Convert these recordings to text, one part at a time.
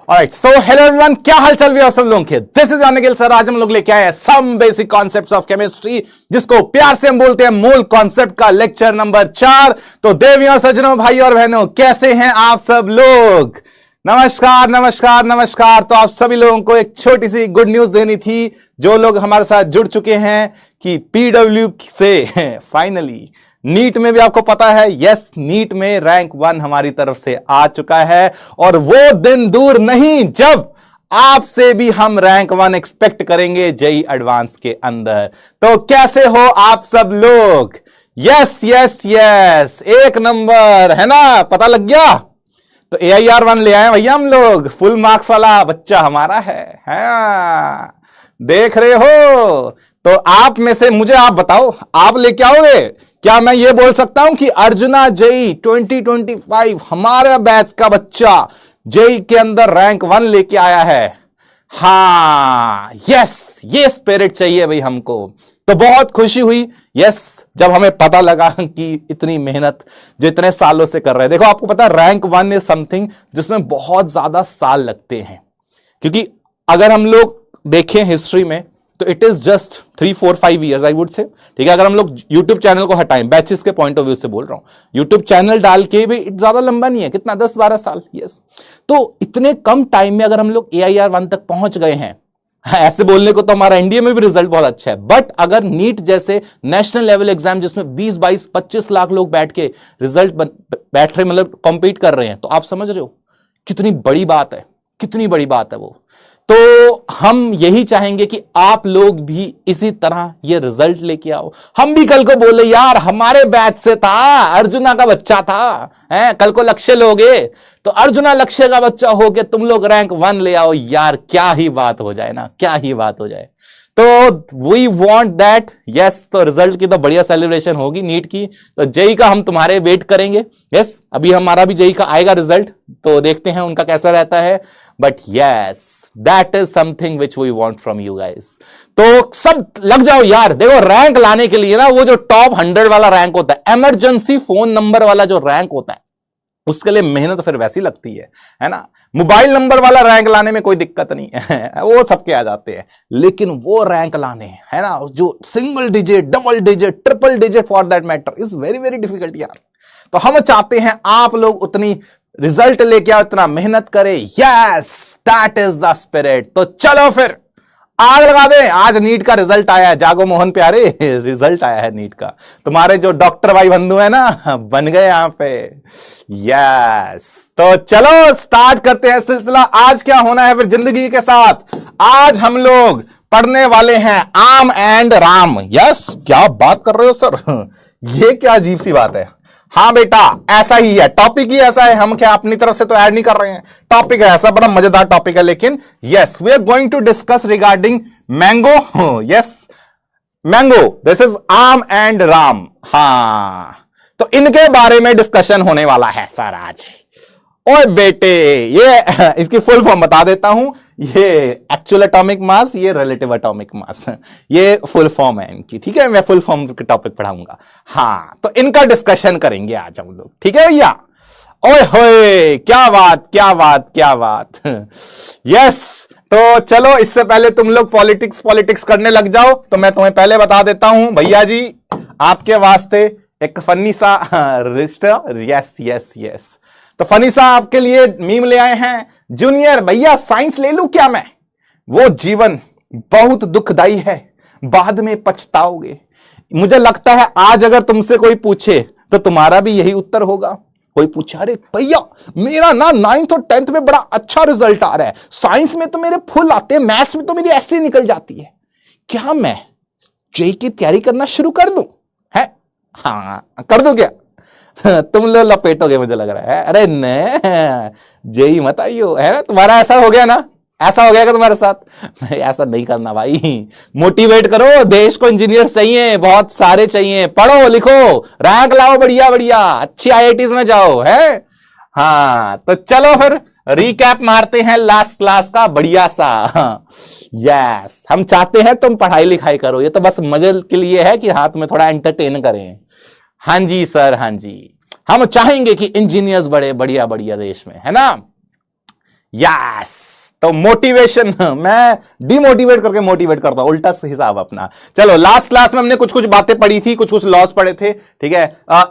Alright, so hello everyone, क्या हाल चल रही है आप सब लोगों के। This is Anil sir. आज हम लोग लेके आए हैं some basic concepts of chemistry, जिसको प्यार से हम बोलते हैं मूल कॉन्सेप्ट का लेक्चर नंबर 4। तो देवियों और सज्जनों, भाई और बहनों, कैसे हैं आप सब लोग। नमस्कार नमस्कार नमस्कार। तो आप सभी लोगों को एक छोटी सी गुड न्यूज देनी थी, जो लोग हमारे साथ जुड़ चुके हैं कि पीडब्ल्यू से फाइनली नीट में भी आपको पता है, यस, नीट में रैंक 1 हमारी तरफ से आ चुका है। और वो दिन दूर नहीं जब आपसे भी हम रैंक 1 एक्सपेक्ट करेंगे जेईई एडवांस के अंदर। तो कैसे हो आप सब लोग। यस यस यस, एक नंबर है ना, पता लग गया। तो AIR 1 ले आए भैया हम लोग, फुल मार्क्स वाला बच्चा हमारा है। हाँ, देख रहे हो। तो आप में से मुझे आप बताओ, आप लेके आओगे क्या? मैं ये बोल सकता हूं कि अर्जुना जेईई 2025 हमारे बैच का बच्चा जेईई के अंदर रैंक 1 लेके आया है। हाँ यस, ये स्पिरिट चाहिए भाई हमको। तो बहुत खुशी हुई यस, जब हमें पता लगा कि इतनी मेहनत जो इतने सालों से कर रहे हैं। देखो, आपको पता है रैंक 1 इज समथिंग जिसमें बहुत ज्यादा साल लगते हैं, क्योंकि अगर हम लोग देखें हिस्ट्री में तो it is just 3 4 5 years I would say. ठीक है, अगर हम लोग यूट्यूब चैनल को हटाएं, बैचेस के पॉइंट ऑफ व्यू से बोल रहा हूं, यूट्यूब चैनल डाल के भी ज्यादा लंबा नहीं है, कितना 10-12 साल। यस, तो इतने कम टाइम में अगर हम लोग AIR 1 तक पहुंच गए हैं, ऐसे बोलने को तो हमारा इंडिया में भी रिजल्ट बहुत अच्छा है, बट अगर नीट जैसे नेशनल लेवल एग्जाम जिसमें 20 22 25 लाख लोग बैठ के रिजल्ट बैठ रहे, मतलब कॉम्पीट कर रहे हैं, तो आप समझ रहे हो कितनी बड़ी बात है, कितनी बड़ी बात है वो। तो हम यही चाहेंगे कि आप लोग भी इसी तरह ये रिजल्ट लेके आओ। हम भी कल को बोले यार हमारे बैच से था, अर्जुना का बच्चा था, हैं, कल को लक्ष्य लोगे तो अर्जुना लक्ष्य का बच्चा हो के तुम लोग रैंक 1 ले आओ यार, क्या ही बात हो जाए ना, क्या ही बात हो जाए। तो वी वांट दैट। यस, तो रिजल्ट की तो बढ़िया सेलिब्रेशन होगी नीट की। तो जेईई का हम तुम्हारे वेट करेंगे। यस, अभी हमारा भी जेईई का आएगा रिजल्ट, तो देखते हैं उनका कैसा रहता है। But yes, that is something which we want from you guys. तो सब लग जाओ यार। देखो, रैंक लाने के लिए ना, वो जो टॉप 100 वाला रैंक होता है, इमरजेंसी फोन नंबर वाला जो रैंक होता है, उसके लिए मेहनत फिर वैसी लगती है ना। मोबाइल नंबर वाला रैंक लाने में कोई दिक्कत नहीं है, वो सबके आ जाते हैं, लेकिन वो रैंक लाने, है ना, जो single digit, double digit, triple digit for that matter, is very very difficult यार। तो हम चाहते हैं आप लोग उतनी रिजल्ट लेके आओ, इतना मेहनत करें। Yes, that is the spirit. तो चलो फिर आग लगा दे। आज नीट का रिजल्ट आया है, जागो मोहन प्यारे, रिजल्ट आया है नीट का। तुम्हारे जो डॉक्टर भाई बंधु है ना, बन गए यहां पे। यस, तो चलो स्टार्ट करते हैं सिलसिला। आज क्या होना है फिर जिंदगी के साथ। आज हम लोग पढ़ने वाले हैं आम एंड राम। यस, क्या बात कर रहे हो सर, ये क्या अजीब सी बात है। हाँ बेटा, ऐसा ही है, टॉपिक ही ऐसा है, हम क्या अपनी तरफ से तो ऐड नहीं कर रहे हैं, टॉपिक है ऐसा, बड़ा मजेदार टॉपिक है। लेकिन yes, we are going to discuss regarding mango. Yes, mango, this is aam and Ram. हाँ, तो इनके बारे में डिस्कशन होने वाला है सर आज। ओए बेटे, ये इसकी फुल फॉर्म बता देता हूं, ये एक्चुअल एटॉमिक मास, ये रिलेटिव एटॉमिक मास, ये फुल फॉर्म है इनकी। ठीक है, मैं फुल फॉर्म के टॉपिक पढ़ाऊंगा। हाँ, तो इनका डिस्कशन करेंगे आज हम लोग। ठीक है भैया। ओए होए, क्या बात क्या बात क्या बात। यस, तो चलो, इससे पहले तुम लोग पॉलिटिक्स करने लग जाओ, तो मैं तुम्हें पहले बता देता हूं भैया जी, आपके वास्ते एक फनी सा रजिस्टर। यस यस यस, तो फनी सा आपके लिए मीम ले आए हैं। जूनियर भैया, साइंस ले लूं क्या मैं? वो जीवन बहुत दुखदाई है, बाद में पछताओगे। मुझे लगता है आज अगर तुमसे कोई पूछे तो तुम्हारा भी यही उत्तर होगा। कोई पूछे, अरे भैया मेरा ना 9th और 10th में बड़ा अच्छा रिजल्ट आ रहा है, साइंस में तो मेरे फुल आते हैं, मैथ्स में तो मेरी ऐसे निकल जाती है, क्या मैं जेईई की तैयारी करना शुरू कर दूं? है, हाँ कर दूं क्या? तुम लोग लपेटोगे मुझे लग रहा है। अरे नहीं, जेईई मत आइयो, है ना। तुम्हारा ऐसा हो गया ना, ऐसा हो गया कि तुम्हारे साथ। ऐसा नहीं करना भाई, मोटिवेट करो, देश को इंजीनियर्स चाहिए, बहुत सारे चाहिए, पढ़ो लिखो, रैंक लाओ, बढ़िया बढ़िया, अच्छी IITs में जाओ, है। हाँ, तो चलो फिर रिकैप मारते हैं लास्ट क्लास का बढ़िया सा। यस, हम चाहते हैं तुम पढ़ाई लिखाई करो, ये तो बस मजे के लिए है कि हाँ तुम्हें थोड़ा एंटरटेन करें। हाँ जी सर, हाँ जी, हम चाहेंगे कि इंजीनियर्स बड़े बढ़िया बढ़िया देश में, है ना। यस, तो मोटिवेशन मैं डिमोटिवेट करके मोटिवेट करता हूं, उल्टा हिसाब अपना। चलो, लास्ट क्लास में हमने कुछ कुछ बातें पढ़ी थी, कुछ कुछ लॉस पढ़े थे, ठीक है।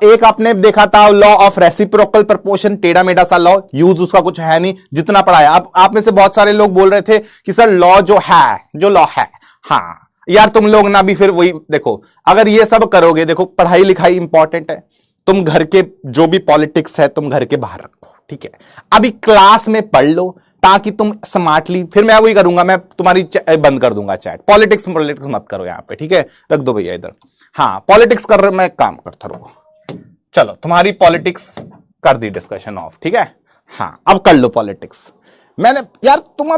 एक आपने देखा था लॉ ऑफ रेसिप्रोकल प्रपोर्शन, टेढ़ा मेढ़ा सा लॉ, यूज उसका कुछ है नहीं, जितना पढ़ाया। आप में से बहुत सारे लोग बोल रहे थे कि सर लॉ जो लॉ है, हाँ यार तुम लोग ना भी फिर वही देखो, अगर ये सब करोगे, देखो पढ़ाई लिखाई इंपॉर्टेंट है, तुम घर के जो भी पॉलिटिक्स है तुम घर के बाहर रखो, ठीक है। अभी क्लास में पढ़ लो ताकि तुम स्मार्टली, फिर मैं वही करूंगा, मैं तुम्हारी बंद कर दूंगा चैट, पॉलिटिक्स मत करो यहां पे, ठीक है, रख दो भैया इधर। हाँ, पॉलिटिक्स कर रहे, मैं काम करता रहूंगा। चलो, तुम्हारी पॉलिटिक्स कर दी डिस्कशन ऑफ, ठीक है। हाँ, अब कर लो पॉलिटिक्स। मैंने यार तुम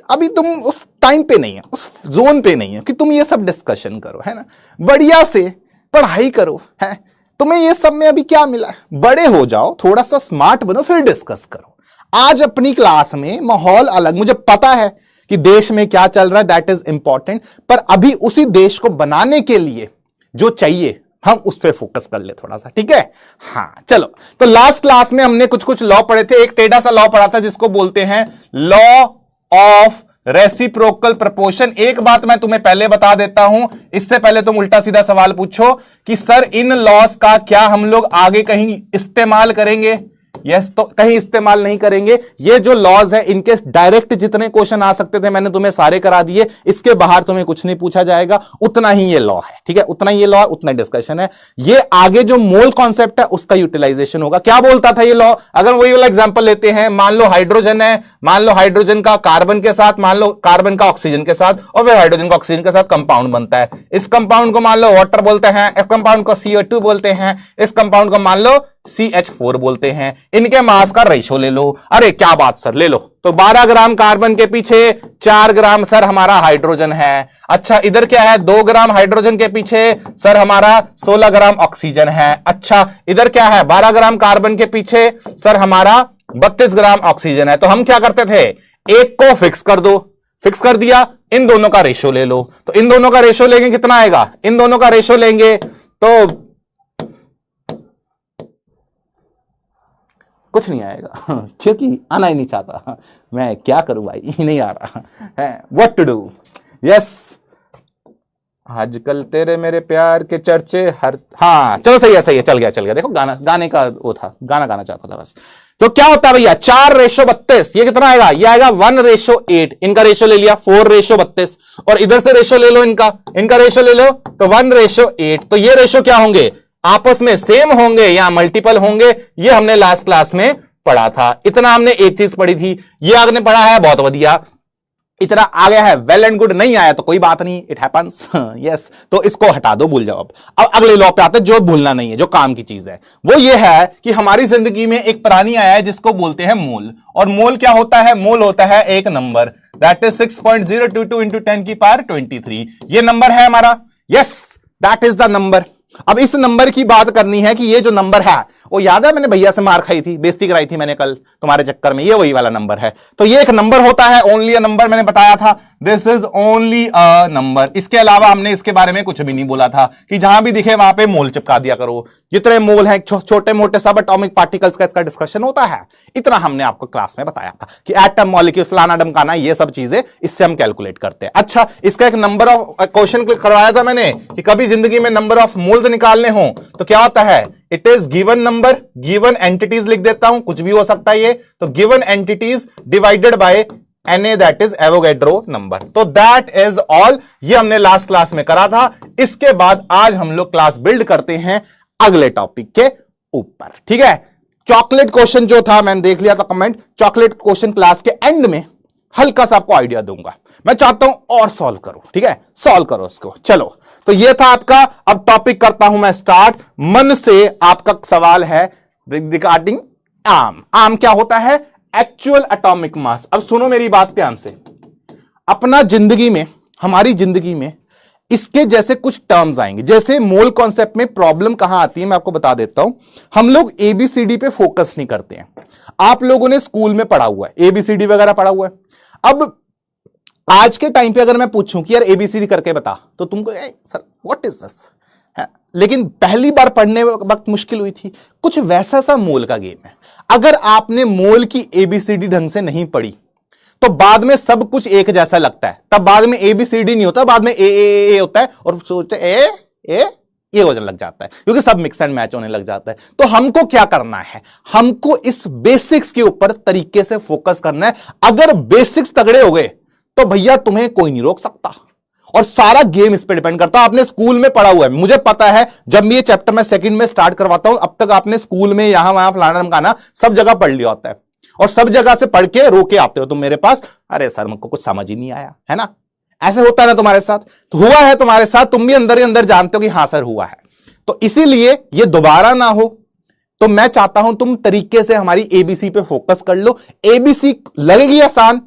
अभी तुम उस टाइम पे नहीं है, उस जोन पे नहीं है कि तुम ये सब डिस्कशन करो, है ना। बढ़िया से पढ़ाई करो, है। तुम्हें ये सब में अभी क्या मिला, बड़े हो जाओ, थोड़ा सा स्मार्ट बनो, फिर डिस्कस करो। आज अपनी क्लास में माहौल अलग, मुझे पता है कि देश में क्या चल रहा है, दैट इज इंपॉर्टेंट, पर अभी उसी देश को बनाने के लिए जो चाहिए हम उस पर फोकस कर ले थोड़ा सा, ठीक है। हाँ चलो, तो लास्ट क्लास में हमने कुछ कुछ लॉ पढ़े थे। एक टेढ़ा सा लॉ पढ़ा था जिसको बोलते हैं लॉ ऑफ रेसिप्रोकल प्रपोर्शन। एक बात मैं तुम्हें पहले बता देता हूं, इससे पहले तुम उल्टा सीधा सवाल पूछो कि सर इन लॉस का क्या हम लोग आगे कहीं इस्तेमाल करेंगे। यस, तो कहीं इस्तेमाल नहीं करेंगे। ये जो लॉज है इनके डायरेक्ट जितने क्वेश्चन आ सकते थे मैंने तुम्हें सारे करा दिए, इसके बाहर तुम्हें कुछ नहीं पूछा जाएगा, उतना ही ये लॉ है, ठीक है। उतना ही ये लॉ, उतना डिस्कशन है। ये आगे जो मोल कॉन्सेप्ट है उसका यूटिलाइजेशन होगा। क्या बोलता था ये लॉ, अगर वही वाला एग्जांपल लेते हैं, मान लो हाइड्रोजन है, मान लो हाइड्रोजन का कार्बन के साथ, मान लो कार्बन का ऑक्सीजन के साथ, और फिर हाइड्रोजन का ऑक्सीजन के साथ कंपाउंड बनता है। इस कंपाउंड को मान लो वाटर बोलते हैं, इस कंपाउंड को CO2 बोलते हैं, इस कंपाउंड को मान लो CH4 बोलते हैं। इनके मास का रेशो ले लो। अरे क्या बात सर, ले लो। तो 12 ग्राम कार्बन के पीछे 4 ग्राम सर हमारा हाइड्रोजन है। अच्छा, इधर क्या है, 2 ग्राम हाइड्रोजन के पीछे सर हमारा 16 ग्राम ऑक्सीजन है। अच्छा, इधर क्या है, 12 ग्राम कार्बन के पीछे सर हमारा 32 ग्राम ऑक्सीजन है। तो हम क्या करते थे, एक को फिक्स कर दो, फिक्स कर दिया, इन दोनों का रेशो ले लो। तो इन दोनों का रेशो लेंगे, कितना आएगा, इन दोनों का रेशो लेंगे तो कुछ नहीं आएगा क्योंकि आना ही नहीं चाहता। मैं क्या करूं भाई, नहीं आ रहा है, व्हाट टू डू। यस, आजकल तेरे मेरे प्यार के चर्चे हर, हाँ चलो सही है, चल गया। देखो गाने का वो था, गाना गाना चाहता था बस। तो क्या होता है भैया, 4:32, ये कितना आएगा, ये आएगा 1:8। इनका रेशो ले लिया 4:32, और इधर से रेशो ले लो, इनका रेशो ले लो तो 1:8। तो ये रेशो क्या होंगे, आपस में सेम होंगे या मल्टीपल होंगे, ये हमने लास्ट क्लास में पढ़ा था। इतना हमने एक चीज पढ़ी थी, ये आपने पढ़ा है, बहुत बढ़िया। इतना आ गया है, वेल एंड गुड। नहीं आया तो कोई बात नहीं, इट हैपेंस। यस, तो इसको हटा दो, भूल जाओ। अब अगले लॉ पे आते हैं जो भूलना नहीं है, जो काम की चीज है। वो ये है कि हमारी जिंदगी में एक प्राणी आया है जिसको बोलते हैं मोल। और मोल क्या होता है, मोल होता है एक नंबर, दैट इज 6.022 × 10⁻23। ये नंबर है हमारा। Yes, that is the number. अब इस नंबर की बात करनी है कि ये जो नंबर है, वो याद है मैंने भैया से मार खाई थी, बेइज्जती कराई थी मैंने कल तुम्हारे चक्कर में, ये वही वाला नंबर है। तो ये एक नंबर होता है, ओनली अ नंबर, मैंने बताया था, this is only a number. इसके अलावा हमने इसके बारे में कुछ भी नहीं बोला था कि जहां भी दिखे वहां पे मोल चिपका दिया करो। जितने मोल हैं, छोटे मोटे सब एटॉमिक पार्टिकल्स का इसका डिस्कशन होता है। इतना हमने आपको क्लास में बताया था कि एटम, मॉलिक्यूल, फलाना डमकाना, ये सब चीजें इससे हम कैलकुलेट करते हैं। अच्छा, इसका एक नंबर ऑफ क्वेश्चन करवाया था मैंने कि कभी जिंदगी में नंबर ऑफ मोल्स निकालने हो तो क्या होता है, it is given number, given entities लिख देता हूं, कुछ भी हो सकता है ये, तो given entities divided by Na, that is Avogadro number. तो दैट इज ऑल, ये हमने लास्ट क्लास में करा था। इसके बाद आज हम लोग क्लास बिल्ड करते हैं अगले टॉपिक के ऊपर, ठीक है। चॉकलेट क्वेश्चन जो था, मैंने देख लिया था कमेंट, चॉकलेट क्वेश्चन क्लास के एंड में हल्का सा आपको आइडिया दूंगा। मैं चाहता हूं और सॉल्व करो, ठीक है, सॉल्व करो उसको। चलो, तो ये था आपका। अब टॉपिक करता हूं मैं स्टार्ट। मन से आपका सवाल है रिगार्डिंग आम। आम क्या होता है, एक्चुअल एटॉमिक मास। अब सुनो मेरी बात ध्यान से, अपना जिंदगी में, हमारी जिंदगी में इसके जैसे कुछ टर्म्स आएंगे। जैसे मोल कॉन्सेप्ट में प्रॉब्लम कहां आती है मैं आपको बता देता हूं। हम लोग ABCD पे फोकस नहीं करते हैं। आप लोगों ने स्कूल में पढ़ा हुआ है, ABCD वगैरह पढ़ा हुआ है। अब आज के टाइम पे अगर मैं पूछूं कि यार ABCD करके बता, तो तुमको सर व्हाट इज दिस, है, लेकिन पहली बार पढ़ने वक्त मुश्किल हुई थी। कुछ वैसा सा मोल का गेम है। अगर आपने मोल की एबीसीडी ढंग से नहीं पढ़ी तो बाद में सब कुछ एक जैसा लगता है, तब बाद में एबीसीडी नहीं होता, बाद में ए होता है और सोचते ए ये होने लग जाता है, क्योंकि सब मिक्स एंड मैच होने लग जाता है। तो हमको क्या करना है, हमको इस बेसिक्स के ऊपर तरीके से फोकस करना है। अगर बेसिक्स तगड़े हो गए तो भैया तुम्हें कोई नहीं रोक सकता, और सारा गेम इस पे डिपेंड करता है। आपने स्कूल में पढ़ा हुआ है, मुझे पता है, जब ये चैप्टर मैं सेकंड में स्टार्ट करवाता हूं अब तक आपने स्कूल में यहां वहां फलाना ढमकाना सब जगह पढ़ लिया होता है, और सब जगह से पढ़ के रोके आते हो तुम मेरे पास, अरे सर मुझको कुछ समझ ही नहीं आया, है ना। ऐसे होता है ना तुम्हारे साथ, तो हुआ है तुम्हारे साथ, तुम भी अंदर ही अंदर जानते हो कि हां सर हुआ है। तो इसीलिए ये दोबारा ना हो, तो मैं चाहता हूं तुम तरीके से हमारी एबीसी पे फोकस कर लो। एबीसी लगेगी आसान,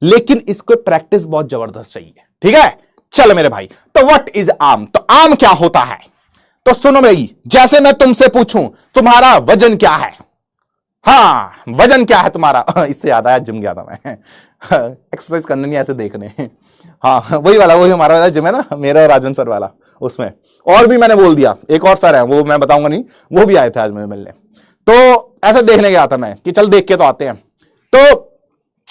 लेकिन इसको प्रैक्टिस बहुत जबरदस्त चाहिए, ठीक है। चलो मेरे भाई, तो व्हाट इज आम, तो आम क्या होता है, तो सुनो भाई, जैसे मैं तुमसे पूछूं तुम्हारा वजन क्या है, हां वजन क्या है तुम्हारा, इससे याद आया जिम गया था मैं, एक्सरसाइज करने नहीं ऐसे देखने, हाँ वही वाला, वही हमारा वाला जिम है ना, मेरा और राजवन सर वाला, उसमें और भी मैंने बोल दिया, एक और सर है वो मैं बताऊंगा नहीं, वो भी आए थे आज मेरे मिलने, तो ऐसे देखने गया था मैं कि चल देख के तो आते हैं। तो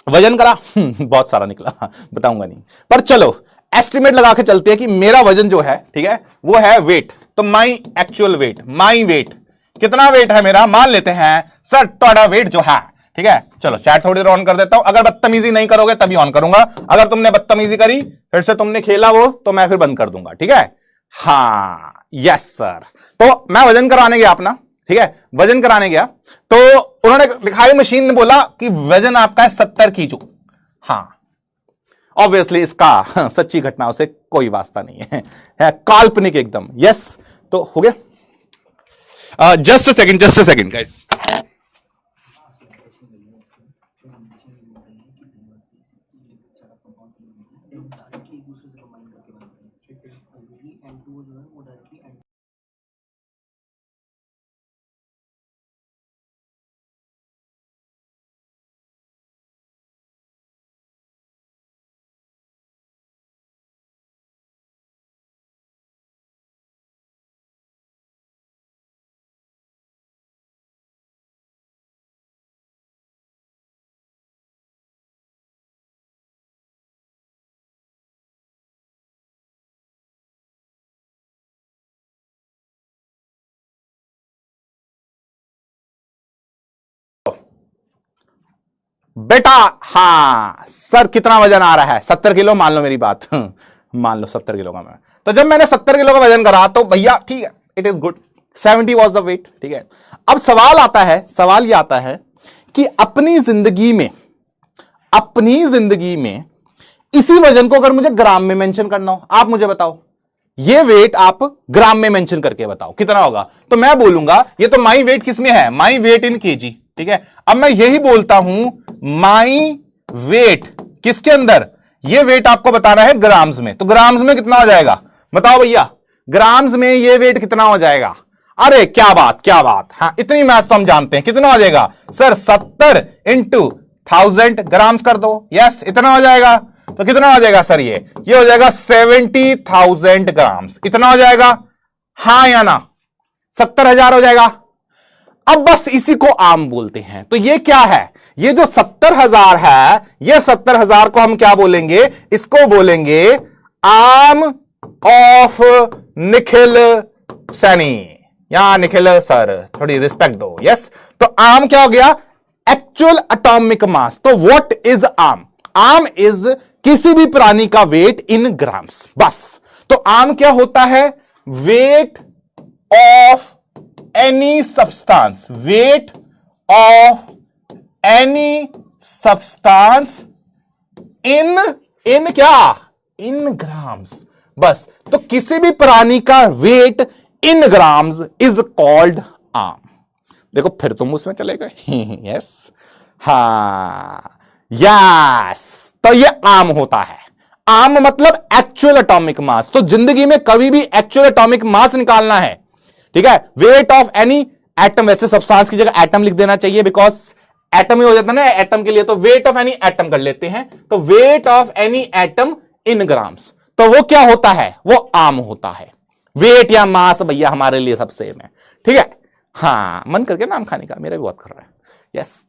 वजन करा, बहुत सारा निकला, बताऊंगा नहीं, पर चलो एस्टिमेट लगा के चलते हैं कि मेरा वजन जो है, ठीक है, वो है वेट, तो my actual wait, my weight कितना वेट है मेरा, मान लेते हैं सर ਤੁਹਾਡਾ वेट जो है, ठीक है। चलो चैट थोड़ी देर ऑन कर देता हूं, अगर बदतमीजी नहीं करोगे तभी ऑन करूंगा, अगर तुमने बदतमीजी करी फिर से तुमने खेला वो तो मैं फिर बंद कर दूंगा, ठीक है। हाँ यस सर, तो मैं वजन कराने गया अपना, ठीक है, वजन कराने गया तो उन्होंने दिखाई, मशीन ने बोला कि वजन आपका है 70 kg। हाँ ऑब्वियसली इसका सच्ची घटनाओं से कोई वास्ता नहीं है काल्पनिक एकदम। यस तो हो गया, जस्ट अ सेकंड गाइस, बेटा हाँ सर कितना वजन आ रहा है, 70 किलो मान लो मेरी बात, मान लो 70 किलो का मैं, तो जब मैंने 70 किलो का वजन करा तो भैया ठीक है, it is good, 70 was the weight, ठीक है। अब सवाल आता है, सवाल ये आता है कि अपनी जिंदगी में इसी वजन को अगर मुझे ग्राम में मेंशन करना हो, आप मुझे बताओ, ये वेट आप ग्राम में मेंशन करके बताओ कितना होगा, तो मैं बोलूंगा ये तो माई वेट किसमें है, माई वेट इन केजी, ठीक है। अब मैं यही बोलता हूं माई वेट किसके अंदर, ये वेट आपको बताना है ग्राम्स में, तो ग्राम्स में कितना हो जाएगा बताओ भैया, ग्राम्स में ये वेट कितना हो जाएगा, अरे क्या बात, हाँ इतनी मैथ तो हम जानते हैं, कितना हो जाएगा सर 70 इंटू 1000 ग्राम्स कर दो, यस इतना हो जाएगा, तो कितना हो जाएगा सर ये हो जाएगा 70,000 ग्राम्स, इतना हो जाएगा, हाँ या ना, 70,000 हो जाएगा। अब बस इसी को आम बोलते हैं, तो ये क्या है, ये जो 70,000 है, ये 70,000 को हम क्या बोलेंगे, इसको बोलेंगे आम ऑफ निखिल सैनी, यहां निखिल सर थोड़ी रिस्पेक्ट दो, यस। तो आम क्या हो गया, एक्चुअल एटॉमिक मास, तो व्हाट इज आम, आम इज किसी भी प्राणी का वेट इन ग्राम्स, बस। तो आम क्या होता है, weight of any substance, weight of any substance in क्या, इन ग्राम्स, बस। तो किसी भी प्राणी का weight in grams is called aam. देखो फिर तुम उसमें चले गए, यस हाँ यस, तो ये आम होता है, आम मतलब एक्चुअल एटॉमिक मास। तो जिंदगी में कभी भी एक्चुअल एटॉमिक मास निकालना है, ठीक है, वेट ऑफ एनी एटम, वैसे सब्सटेंस की जगह एटम लिख देना चाहिए बिकॉज एटम ही हो जाता है ना एटम के लिए, तो वेट ऑफ एनी एटम कर लेते हैं, तो wait of any atom in grams, तो वो क्या होता है, वो आम होता है। वेट या मास भैया हमारे लिए सब सेम है, ठीक है। हाँ, मन करके नाम खाने का, मेरा भी बहुत कर रहा है। यस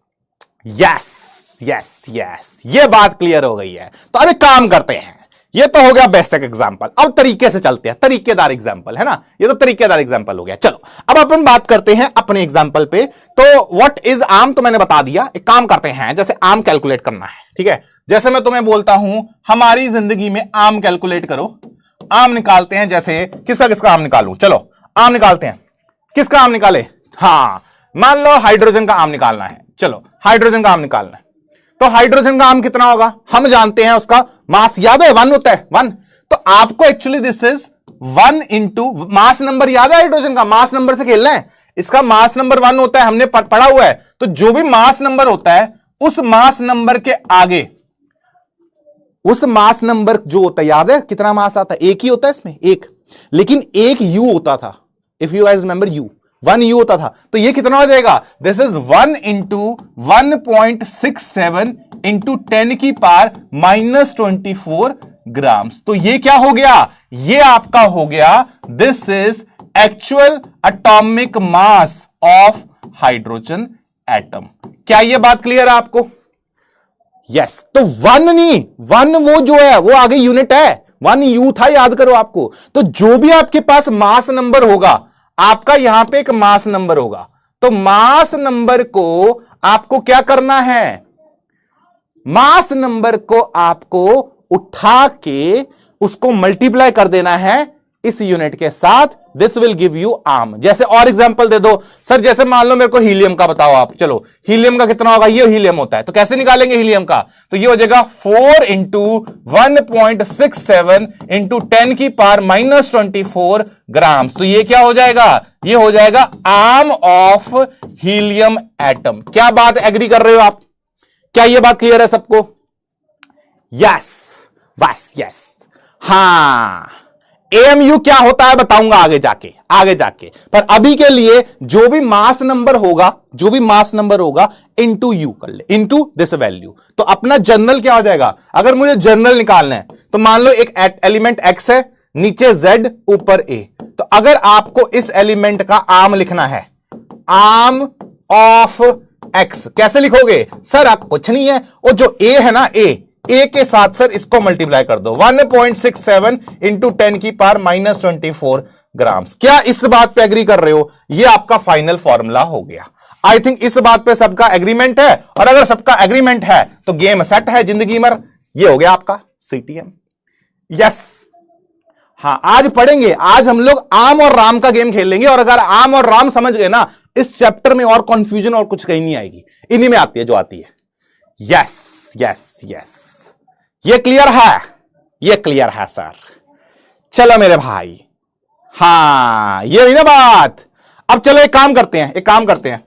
यस यस यस, ये बात क्लियर हो गई है। तो अब एक काम करते हैं, ये तो हो गया बेसिक एग्जांपल, अब तरीके से चलते हैं, तरीकेदार एग्जांपल है ना, ये तो तरीकेदार एग्जांपल हो गया। चलो अब अपन बात करते हैं अपने एग्जांपल पे। तो व्हाट इज आर्म तो मैंने बता दिया, एक काम करते हैं, जैसे आर्म कैलकुलेट करना है, ठीक है। जैसे मैं तुम्हें बोलता हूं हमारी जिंदगी में आर्म कैलकुलेट करो, आर्म निकालते हैं, जैसे किसका किसका आर्म निकालूं, चलो आर्म निकालते हैं, किसका आर्म निकाले, हाँ मान लो हाइड्रोजन का आर्म निकालना है, चलो हाइड्रोजन का आर्म निकालना है। तो हाइड्रोजन का आर्म कितना होगा, हम जानते हैं उसका मास, याद है 1 होता है 1। तो आपको actually this is 1 into mass number, याद है हाइड्रोजन का मास नंबर से खेलना है, इसका मास नंबर 1 होता है, हमने पढ़ा हुआ है। तो जो भी मास नंबर होता है उस मास नंबर के आगे, उस मास नंबर जो होता है, याद है कितना मास आता है, एक ही होता है इसमें, एक, लेकिन एक यू होता था, if you guys remember you, 1 you होता था। तो ये कितना हो जाएगा, दिस इज 1 इंटू 1.67 इंटू 10 की पावर -24 ग्राम्स। तो ये क्या हो गया, ये आपका हो गया, this is actual atomic mass of hydrogen atom. क्या ये बात क्लियर है आपको? यस। तो 1 नहीं, 1 वो जो है वो आगे यूनिट है, 1 यू था, याद करो आपको। तो जो भी आपके पास मास नंबर होगा, आपका यहां पे एक मास नंबर होगा, तो मास नंबर को आपको क्या करना है, मास नंबर को आपको उठा के उसको मल्टीप्लाई कर देना है इस यूनिट के साथ, this will give you arm. जैसे और एग्जांपल दे दो सर, जैसे मान लो मेरे को हीलियम का बताओ आप, चलो हीलियम का कितना होगा, ये हीलियम होता है, तो कैसे निकालेंगे हीलियम का, तो ये हो जाएगा 4 इंटू 1.67 इंटू 10 की पावर -24 ग्राम। तो ये क्या हो जाएगा, ये हो जाएगा आर्म ऑफ हीलियम एटम। क्या बात एग्री कर रहे हो आप, क्या ये बात क्लियर है सबको? यस बस यस। हाँ, एएमयू क्या होता है बताऊंगा आगे जाके, आगे जाके, पर अभी के लिए जो भी मास नंबर होगा, जो भी मास नंबर होगा इनटू यू कर ले, इनटू दिस वैल्यू। तो अपना जर्नल क्या हो जाएगा, अगर मुझे जर्नल निकालना है तो मान लो एक एलिमेंट एक्स है, नीचे जेड ऊपर ए, तो अगर आपको इस एलिमेंट का आर्म लिखना है, आर्म ऑफ एक्स, कैसे लिखोगे सर? आप कुछ नहीं है, वो जो ए है ना, ए के साथ सर इसको मल्टीप्लाई कर दो, 1.67 इंटू 10 की पावर -24 ग्राम्स। क्या इस बात पे एग्री कर रहे हो? ये आपका फाइनल फॉर्मूला हो गया। आई थिंक इस बात पे सबका एग्रीमेंट है, और अगर सबका एग्रीमेंट है तो गेम सेट है जिंदगी भर। ये हो गया आपका सीटीएम। यस, हाँ आज पढ़ेंगे, आज हम लोग आम और राम का गेम खेलेंगे, और अगर आम और राम समझ गए ना, इस चैप्टर में और कंफ्यूजन और कुछ कहीं नहीं आएगी, इन्हीं में आती है जो आती है। यस यस यस, ये क्लियर है, ये क्लियर है सर। चलो मेरे भाई, हाँ ये हुई ना बात। अब चलो एक काम करते हैं, एक काम करते हैं,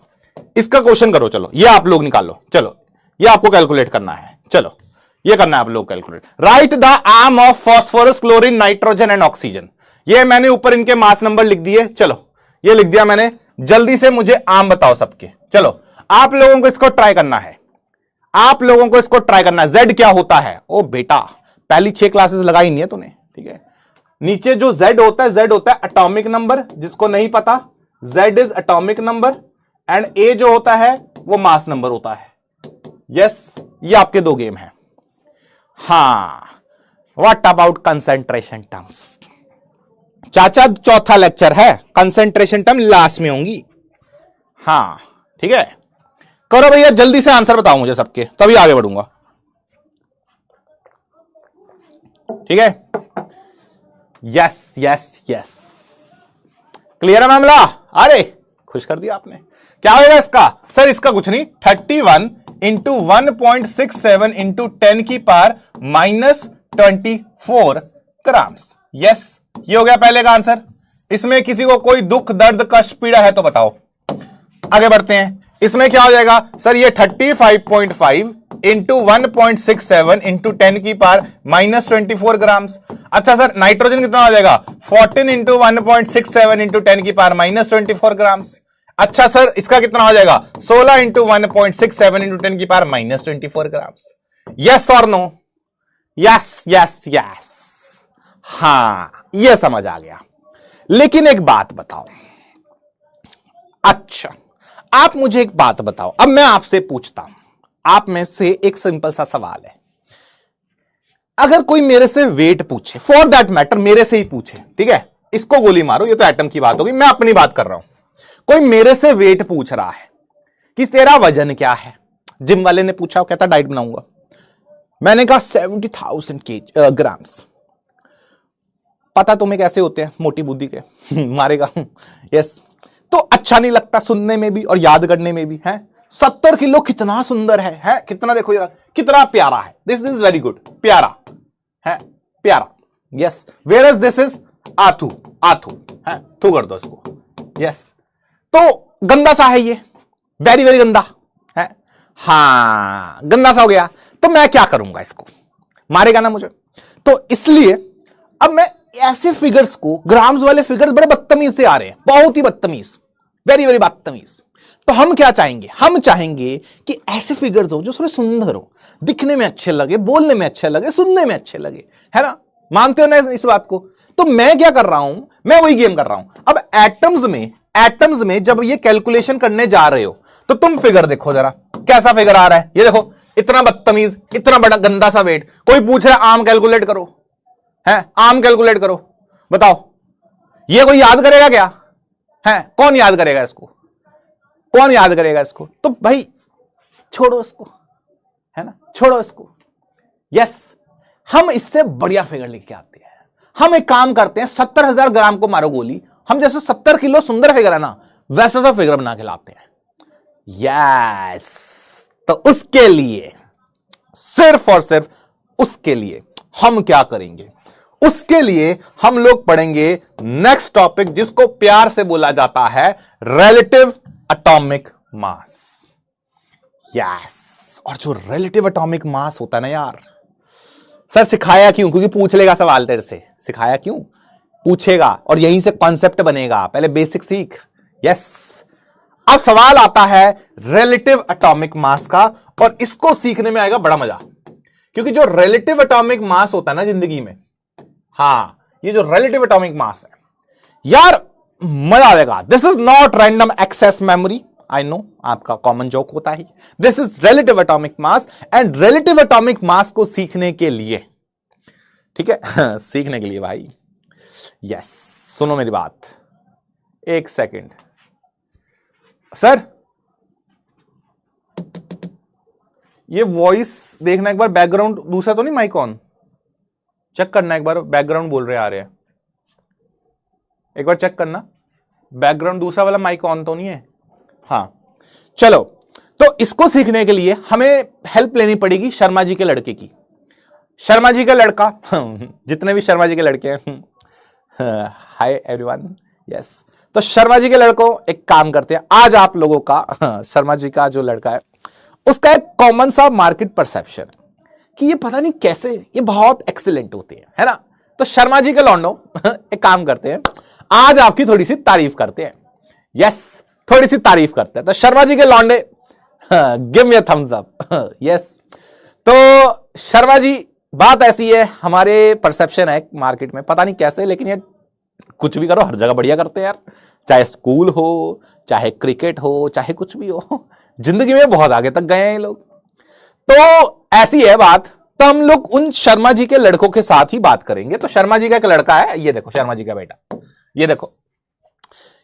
इसका क्वेश्चन करो, चलो ये आप लोग निकालो, चलो ये आपको कैलकुलेट करना है, चलो ये करना है आप लोग calculate. Right the arm of phosphorus, chlorine, nitrogen and oxygen. ये मैंने ऊपर इनके मास नंबर लिख दिए, चलो ये लिख दिया मैंने। जल्दी से मुझे आर्म बताओ सबके, चलो आप लोगों को इसको ट्राई करना है, आप लोगों को इसको ट्राई करना है। जेड क्या होता है? ओ बेटा पहली 6 क्लासेस लगाई नहीं है तूने, ठीक है। नीचे जो जेड होता है, जेड होता है एटॉमिक नंबर, जिसको नहीं पता Z is atomic number, and A जो होता है वो मास नंबर होता है। यस, ये आपके 2 गेम है। हाँ, व्हाट अबाउट कंसेंट्रेशन टर्म्स? चाचा चौथा लेक्चर है, कंसेंट्रेशन टर्म लास्ट में होंगी। हाँ ठीक है, करो भैया जल्दी से आंसर बताओ मुझे सबके, तभी आगे बढ़ूंगा, ठीक है। यस यस यस, क्लियर है मामला? अरे खुश कर दिया आपने। क्या होगा इसका? सर इसका कुछ नहीं, 31 इंटू 1.67 इंटू 10 की पावर -24 ग्राम्स। यस, ये हो गया पहले का आंसर। इसमें किसी को कोई दुख दर्द कष्ट पीड़ा है तो बताओ, आगे बढ़ते हैं। इसमें क्या हो जाएगा सर? ये 35.5 इंटू 1.67 इंटू 10 की पावर -24 ग्राम्स। अच्छा सर नाइट्रोजन कितना हो जाएगा? 14 इंटू 1.67 इंटू 10 की पावर -24 ग्राम्स। अच्छा सर इसका कितना हो जाएगा? 16 इंटू 1.67 इंटू 10 की पावर -24 ग्राम्स। यस और नो? यस यस यस, हाँ ये समझ आ गया। लेकिन एक बात बताओ, अच्छा आप मुझे एक बात बताओ, अब मैं आपसे पूछता हूं, आप में से एक सिंपल सा सवाल है, अगर कोई मेरे से वेट पूछे, फॉर दैट मैटर मेरे से ही पूछे, ठीक है, इसको गोली मारो, ये तो एटम की बात होगी, मैं अपनी बात कर रहा हूं, कोई मेरे से वेट पूछ रहा है कि तेरा वजन क्या है, जिम वाले ने पूछा, कहता डाइट बनाऊंगा, मैंने कहा 70,000 ग्राम्स, पता तुम्हें कैसे होते हैं, मोटी बुद्धि के मारेगा यस, तो अच्छा नहीं लगता सुनने में भी और याद करने में भी है। 70 किलो कितना सुंदर है कितना, देखो यार कितना प्यारा है, दिस इज वेरी गुड, प्यारा है, प्यारा, yes, where is this is आथू, आथू है, थू कर दो इसको, यस, तो गंदा सा है ये, वेरी वेरी गंदा है, हां गंदा सा हो गया, तो मैं क्या करूंगा, इसको मारेगा ना मुझे, तो इसलिए अब मैं ऐसे फिगर्स को, ग्राम्स वाले फिगर्स बड़े बदतमीज से आ रहे हैं, बहुत ही बदतमीज, वेरी वेरी बदतमीज, तो हम क्या चाहेंगे, हम चाहेंगे कि ऐसे फिगर्स हो जो थोड़े सुंदर हो, दिखने में अच्छे लगे, बोलने में अच्छे लगे, सुनने में अच्छे लगे, है ना, मानते हो ना इस बात को। तो मैं क्या कर रहा हूं, मैं वही गेम कर रहा हूं। अब एटम्स में जब ये कैलकुलेशन करने जा रहे हो तो तुम फिगर देखो जरा, कैसा फिगर आ रहा है, ये देखो, इतना बदतमीज, इतना बड़ा गंदा सा वेट, कोई पूछ रहा है आम कैलकुलेट करो, है आम कैलकुलेट करो, बताओ ये कोई याद करेगा क्या, है कौन याद करेगा इसको, कौन याद करेगा इसको, तो भाई छोड़ो इसको, है ना, छोड़ो इसको, यस, हम इससे बढ़िया फिगर लेके आते हैं, हम एक काम करते हैं, 70,000 ग्राम को मारो गोली, हम जैसे 70 किलो सुंदर फिगर है ना, वैसा सा फिगर बना के लाते हैं, यस, तो उसके लिए, सिर्फ और सिर्फ उसके लिए हम क्या करेंगे, उसके लिए हम लोग पढ़ेंगे नेक्स्ट टॉपिक, जिसको प्यार से बोला जाता है रिलेटिव एटॉमिक मास, यस, और जो रिलेटिव एटॉमिक मास होता है ना यार, सर सिखाया क्यों, क्योंकि पूछ लेगा सवाल तेरे से, सिखाया क्यों पूछेगा, और यहीं से कॉन्सेप्ट बनेगा, पहले बेसिक सीख, यस, अब सवाल आता है रिलेटिव एटॉमिक मास का, और इसको सीखने में आएगा बड़ा मजा, क्योंकि जो रिलेटिव एटॉमिक मास होता है ना जिंदगी में, हां, ये जो रिलेटिव एटॉमिक मास है यार, मजा आएगा, this is not random access memory, I know आपका कॉमन जोक होता है, this is relative atomic mass, and relative atomic mass को सीखने के लिए, ठीक है सीखने के लिए भाई, यस, सुनो मेरी बात, एक सेकंड, सर ये वॉइस देखना एक बार, बैकग्राउंड दूसरा तो नहीं माइक ऑन, चेक करना एक बार, बैकग्राउंड बोल रहे आ रहे हैं, एक बार चेक करना, बैकग्राउंड दूसरा वाला माइक ऑन तो नहीं है, हां, चलो, तो इसको सीखने के लिए हमें हेल्प लेनी पड़ेगी शर्मा जी के लड़के की, शर्मा जी का लड़का जितने भी शर्मा जी के लड़के हैं, हाय एवरीवन, यस, तो शर्मा जी के लड़कों एक काम करते हैं, आज आप लोगों का शर्मा जी का जो लड़का है उसका एक कॉमन सा मार्केट परसेप्शन कि ये पता नहीं कैसे ये बहुत एक्सीलेंट होते हैं, है ना, तो शर्मा जी के लौंडो एक काम करते हैं, आज आपकी थोड़ी सी तारीफ करते हैं, यस, थोड़ी सी तारीफ करते हैं, तो शर्मा जी के लौंडे give me a thumbs up, yes, तो शर्मा जी बात ऐसी है, हमारे परसेप्शन है मार्केट में, पता नहीं कैसे, लेकिन ये कुछ भी करो हर जगह बढ़िया करते हैं यार, चाहे स्कूल हो, चाहे क्रिकेट हो, चाहे कुछ भी हो, जिंदगी में बहुत आगे तक गए हैं ये लोग, तो ऐसी है बात, तो हम लोग उन शर्मा जी के लड़कों के साथ ही बात करेंगे। तो शर्मा जी का एक लड़का है, ये देखो शर्मा जी का बेटा, ये देखो,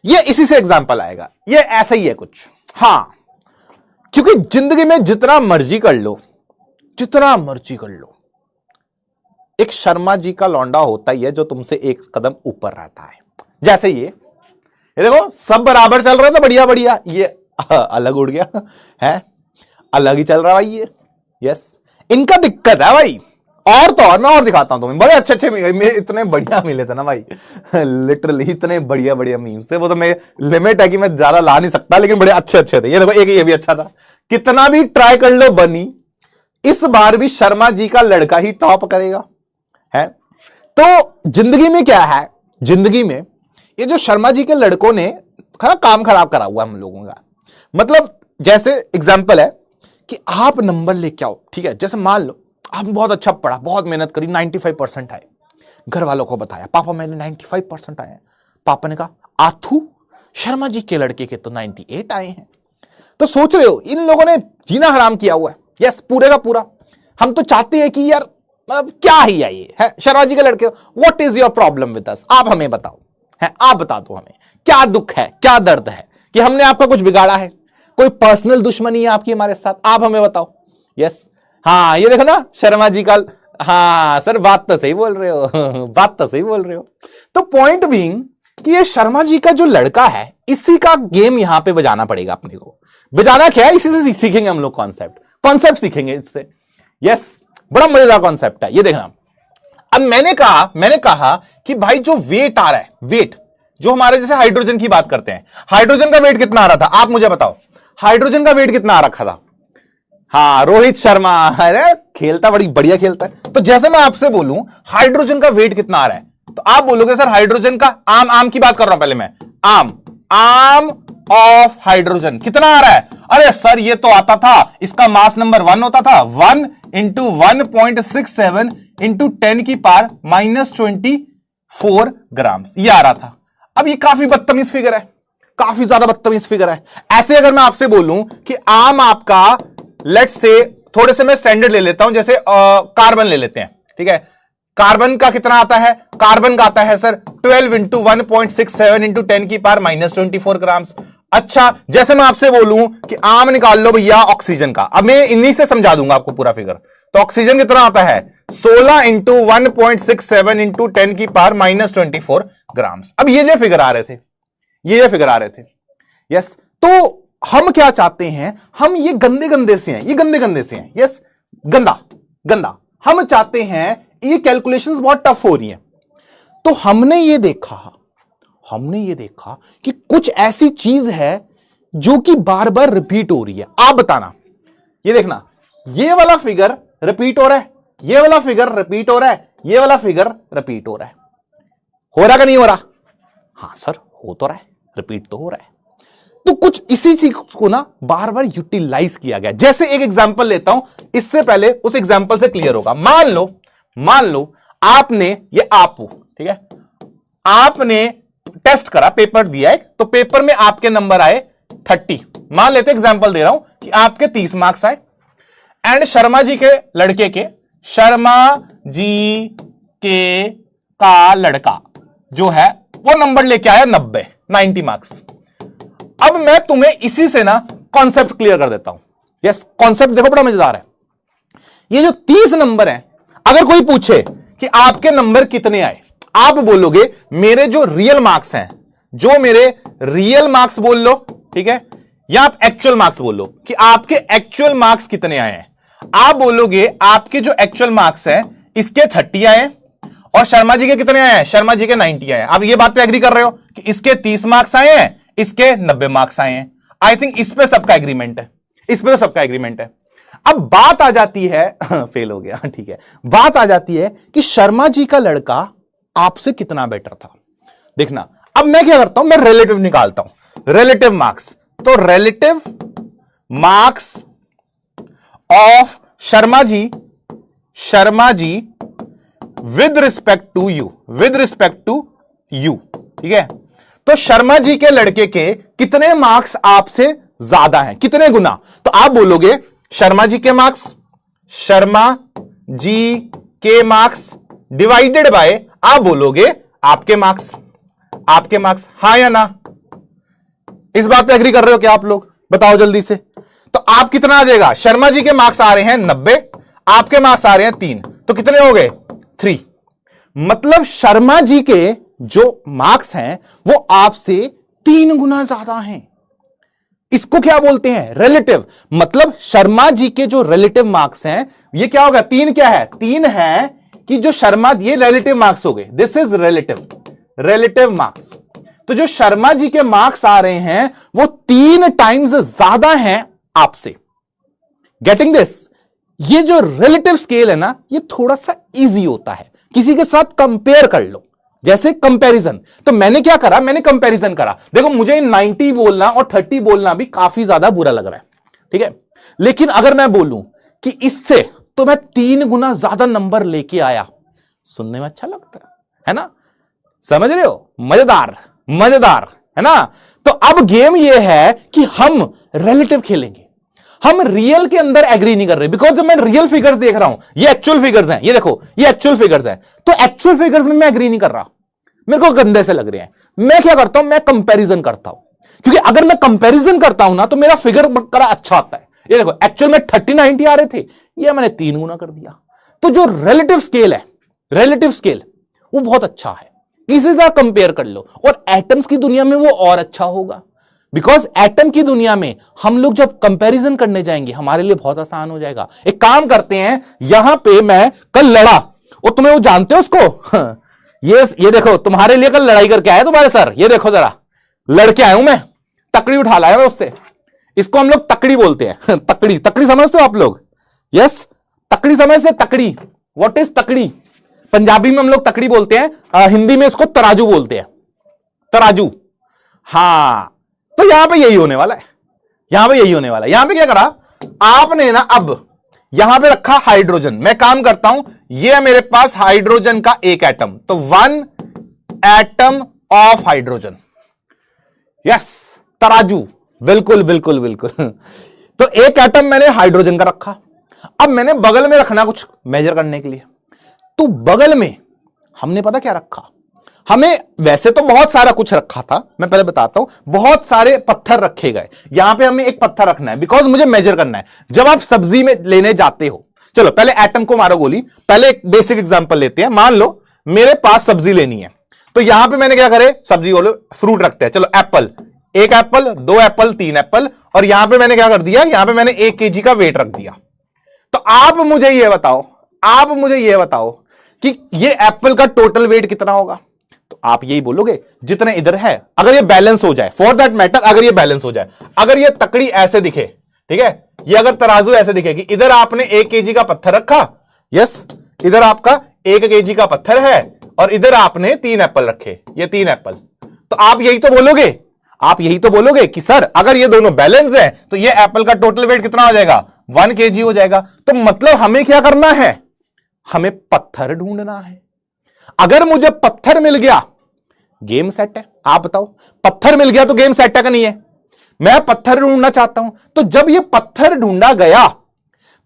ये इसी से एग्जांपल आएगा, ये ऐसा ही है कुछ, हां, क्योंकि जिंदगी में जितना मर्जी कर लो, जितना मर्जी कर लो, एक शर्मा जी का लौंडा होता ही है जो तुमसे एक कदम ऊपर रहता है, जैसे ये देखो, सब बराबर चल रहा था, बढ़िया बढ़िया, ये अलग उड़ गया है, अलग ही चल रहा भाई ये, यस, इनका दिक्कत है भाई, और तो और मैं और दिखाता हूं तुम्हें, बड़े अच्छे अच्छे इतने बढ़िया मिले थे ना भाई, लिटरली इतने बढ़िया बढ़िया मीम्स थे, वो तो मैं लिमिट है कि मैं ज्यादा ला नहीं सकता, लेकिन बड़े अच्छे अच्छे थे, ये देखो, एक ये भी अच्छा था, कितना भी ट्राई कर लो बनी, इस बार भी शर्मा जी का लड़का ही टॉप करेगा, है, तो जिंदगी में क्या है, जिंदगी में ये जो शर्मा जी के लड़कों ने काम खराब करा हुआ हम लोगों का, मतलब जैसे एग्जांपल है कि आप नंबर लेके आओ, ठीक है, जैसे मान लो आपने बहुत अच्छा पढ़ा, बहुत मेहनत करी, 95% आए, घर वालों को बताया, पापा मैंने 95% आए, पापा ने कहा आथू शर्मा जी के लड़के के तो 98 आए हैं। तो सोच रहे हो इन लोगों ने जीना हराम किया हुआ है। यस, पूरे का पूरा। हम तो चाहते हैं कि यार मतलब क्या ही है ये है शर्मा जी के लड़के। What is your problem with us, आप हमें बताओ, है आप बता दो हमें क्या दुख है, क्या दर्द है कि हमने आपका कुछ बिगाड़ा है, कोई पर्सनल दुश्मनी है आपकी हमारे साथ, आप हमें बताओ। यस, हाँ ये देखो ना शर्मा जी का, हाँ सर बात तो सही बोल रहे हो बात तो सही बोल रहे हो। तो पॉइंट बीइंग कि ये शर्मा जी का जो लड़का है इसी का गेम यहां पे बजाना पड़ेगा अपने को। बजाना क्या है, इसी से सीखेंगे हम लोग कॉन्सेप्ट सीखेंगे इससे। यस, बड़ा मजेदार कॉन्सेप्ट है ये देखना। अब मैंने कहा कि भाई जो वेट आ रहा है, वेट जो हमारे जैसे हाइड्रोजन की बात करते हैं, हाइड्रोजन का वेट कितना आ रहा था आप मुझे बताओ, हाइड्रोजन का वेट कितना आ रखा था। हाँ रोहित शर्मा, अरे खेलता बड़ी बढ़िया खेलता है। तो जैसे मैं आपसे बोलूं हाइड्रोजन का वेट कितना आ रहा है तो आप बोलोगे सर हाइड्रोजन का, आम की बात कर रहा हूं पहले मैं, आम ऑफ हाइड्रोजन कितना आ रहा है। अरे सर ये तो आता था, इसका मास नंबर 1 होता था, 1 इंटू 1.67 इंटू 10 की पावर -24 ग्राम ये आ रहा था। अब ये काफी बदतमीज फिगर है, काफी ज्यादा बदतमीज फिगर है। ऐसे अगर मैं आपसे बोलूं कि आम आपका लेट्स से, थोड़े से मैं स्टैंडर्ड ले लेता हूं, जैसे कार्बन ले लेते हैं, ठीक है। कार्बन का कितना आता है, कार्बन का आता है सर 12 इंटू 1.67 इंटू 10 की पावर -24 ग्राम। अच्छा जैसे मैं आपसे बोलूं कि आम निकाल लो भैया ऑक्सीजन का, अब मैं इन्हीं से समझा दूंगा आपको पूरा फिगर। तो ऑक्सीजन कितना आता है 16 इंटू 1.67 इंटू 10 की पावर -24 ग्राम। अब ये फिगर आ रहे थे, ये फिगर आ रहे थे। यस, तो हम क्या चाहते हैं, हम ये गंदे से हैं, ये गंदे से हैं। यस, गंदा हम चाहते हैं, ये कैलकुलेशंस बहुत टफ हो रही हैं। तो हमने ये देखा कि कुछ ऐसी चीज है जो कि बार बार रिपीट हो रही है। आप बताना, ये देखना, ये वाला फिगर रिपीट हो रहा है, ये वाला फिगर रिपीट हो रहा है, ये वाला फिगर रिपीट हो रहा है। हो रहा का नहीं हो रहा? हां सर हो तो रहा है, रिपीट तो हो रहा है। तो कुछ इसी चीज को ना बार बार यूटिलाइज किया गया। जैसे एक एग्जांपल लेता हूं, इससे पहले उस एग्जांपल से क्लियर होगा। मान लो आपने, ये आप हो, ठीक है, आपने टेस्ट करा, पेपर दिया है, तो पेपर में आपके नंबर आए 30। मान लेते एग्जांपल दे रहा हूं कि आपके 30 मार्क्स आए एंड शर्मा जी के लड़के के, शर्मा जी के का लड़का जो है वो नंबर लेके आया 90 मार्क्स। अब मैं तुम्हें इसी से ना कॉन्सेप्ट क्लियर कर देता हूं। यस, कॉन्सेप्ट देखो बड़ा मजेदार है। ये जो 30 नंबर है, अगर कोई पूछे कि आपके नंबर कितने आए, आप बोलोगे मेरे जो रियल मार्क्स हैं, जो मेरे रियल मार्क्स बोल लो, ठीक है, या आप एक्चुअल मार्क्स बोल लो कि आपके एक्चुअल मार्क्स कितने आए हैं। आप बोलोगे आपके जो एक्चुअल मार्क्स हैं इसके 30 आए और शर्मा जी के कितने आए हैं, शर्मा जी के 90 आए हैं। आप ये बात पे एग्री कर रहे हो कि इसके 30 मार्क्स आए हैं, इसके 90 मार्क्स आए हैं। आई थिंक इस पे सबका एग्रीमेंट है, इस पे तो सबका एग्रीमेंट है। अब बात आ जाती है फेल हो गया, ठीक है, बात आ जाती है कि शर्मा जी का लड़का आपसे कितना बेटर था। देखना, अब मैं क्या करता हूं, मैं रिलेटिव निकालता हूं, रिलेटिव मार्क्स। तो relative marks of Sharma ji with respect to you, ठीक है। तो शर्मा जी के लड़के के कितने मार्क्स आपसे ज्यादा हैं, कितने गुना। तो आप बोलोगे शर्मा जी के मार्क्स डिवाइडेड बाय, आप बोलोगे आपके मार्क्स, हां या ना। इस बात पे एग्री कर रहे हो क्या आप लोग, बताओ जल्दी से। तो आप कितना आ जाएगा, शर्मा जी के मार्क्स आ रहे हैं 90, आपके मार्क्स आ रहे हैं 3, तो कितने हो गए 3। मतलब शर्मा जी के जो मार्क्स हैं वो आपसे 3 गुना ज्यादा हैं। इसको क्या बोलते हैं, रिलेटिव। मतलब शर्मा जी के जो रिलेटिव मार्क्स हैं, ये क्या होगा, 3 क्या है, 3 है कि जो शर्मा, ये रिलेटिव मार्क्स हो गए, दिस इज रिलेटिव मार्क्स। तो जो शर्मा जी के मार्क्स आ रहे हैं वो 3 टाइम्स ज्यादा हैं आपसे। Getting this? ये जो रिलेटिव स्केल है ना, ये थोड़ा सा इजी होता है, किसी के साथ कंपेयर कर लो, जैसे कंपैरिजन। तो मैंने क्या करा, मैंने कंपैरिजन करा। देखो मुझे 90 बोलना और 30 बोलना भी काफी ज्यादा बुरा लग रहा है, ठीक है, लेकिन अगर मैं बोलूं कि इससे तो मैं 3 गुना ज्यादा नंबर लेके आया, सुनने में अच्छा लगता है ना। समझ रहे हो? मजेदार मजेदार है ना? तो अब गेम ये है कि हम रिलेटिव खेलेंगे, हम रियल के अंदर एग्री नहीं कर रहे, बिकॉज जब मैं रियल फिगर्स देख रहा हूं, ये एक्चुअल फिगर्स हैं, ये देखो ये एक्चुअल फिगर्स हैं, तो एक्चुअल फिगर्स में मैं एग्री नहीं कर रहा, मेरे को गंदे से लग रहे हैं। मैं क्या करता हूं, मैं कंपैरिजन करता हूं, क्योंकि अगर मैं कंपैरिजन करता हूं ना तो मेरा फिगर बड़ा अच्छा आता है। ये देखो एक्चुअल में 30-90 आ रहे थे, ये मैंने 3 गुना कर दिया। तो जो रिलेटिव स्केल है, रिलेटिव स्केल वो बहुत अच्छा है, किसी से कंपेयर कर लो। और एटम्स की दुनिया में वो और अच्छा होगा, बिकॉज एटम की दुनिया में हम लोग जब कंपैरिजन करने जाएंगे हमारे लिए बहुत आसान हो जाएगा। एक काम करते हैं, यहां पे मैं कल लड़ा, और तुम्हें वो जानते हो उसको ये देखो तुम्हारे लिए कल लड़ाई करके आया तुम्हारे सर, ये देखो जरा लड़के आया हूं मैं, तकड़ी उठा लाया मैं उससे। इसको हम लोग तकड़ी बोलते हैं तकड़ी, तकड़ी समझते हो आप लोग? यस, तकड़ी समझते? तकड़ी, व्हाट इज तकड़ी? पंजाबी में हम लोग तकड़ी बोलते हैं, हिंदी में इसको तराजू बोलते हैं, तराजू। हां, तो यहां पे यही होने वाला है, यहां पे यही होने वाला है। यहां पे क्या करा आपने ना, अब यहां पे रखा हाइड्रोजन। मैं काम करता हूं, ये है मेरे पास हाइड्रोजन का एक एटम, तो 1 एटम ऑफ हाइड्रोजन। यस, तराजू, बिल्कुल बिल्कुल बिल्कुल तो एक एटम मैंने हाइड्रोजन का रखा। अब मैंने बगल में रखना कुछ मेजर करने के लिए, तो बगल में हमने पता क्या रखा, हमें वैसे तो बहुत सारा कुछ रखा था, मैं पहले बताता हूं, बहुत सारे पत्थर रखे गए। यहां पे हमें एक पत्थर रखना है, बिकॉज मुझे मेजर करना है। जब आप सब्जी में लेने जाते हो, चलो पहले एटम को मारो गोली, पहले एक बेसिक एग्जांपल लेते हैं। मान लो मेरे पास सब्जी लेनी है, तो यहां पे मैंने क्या करे, सब्जी बोलो फ्रूट रखते हैं, चलो एप्पल, 1 एप्पल, 2 एप्पल, 3 एप्पल, और यहां पे मैंने क्या कर दिया, यहां पे मैंने 1 kg का वेट रख दिया। तो आप मुझे यह बताओ, आप मुझे यह बताओ कि ये एप्पल का टोटल वेट कितना होगा? तो आप यही बोलोगे जितने इधर है। अगर ये बैलेंस हो जाए, फॉर दैट मैटर अगर ये बैलेंस हो जाए, अगर ये तकड़ी ऐसे दिखे, ठीक है, ये अगर तराजू ऐसे दिखे कि इधर आपने 1 kg का पत्थर रखा, यस, इधर आपका 1 kg का पत्थर है, और इधर आपने 3 एप्पल रखे, ये 3 एप्पल, तो आप यही तो बोलोगे, आप यही तो बोलोगे कि सर अगर ये दोनों बैलेंस है तो ये एप्पल का टोटल वेट कितना हो जाएगा, 1 kg हो जाएगा। तो मतलब हमें क्या करना है, हमें पत्थर ढूंढना है। अगर मुझे पत्थर मिल गया, गेम सेट है। आप बताओ, पत्थर मिल गया तो गेम सेट है कि नहीं है? मैं पत्थर ढूंढना चाहता हूं, तो जब ये पत्थर ढूंढा गया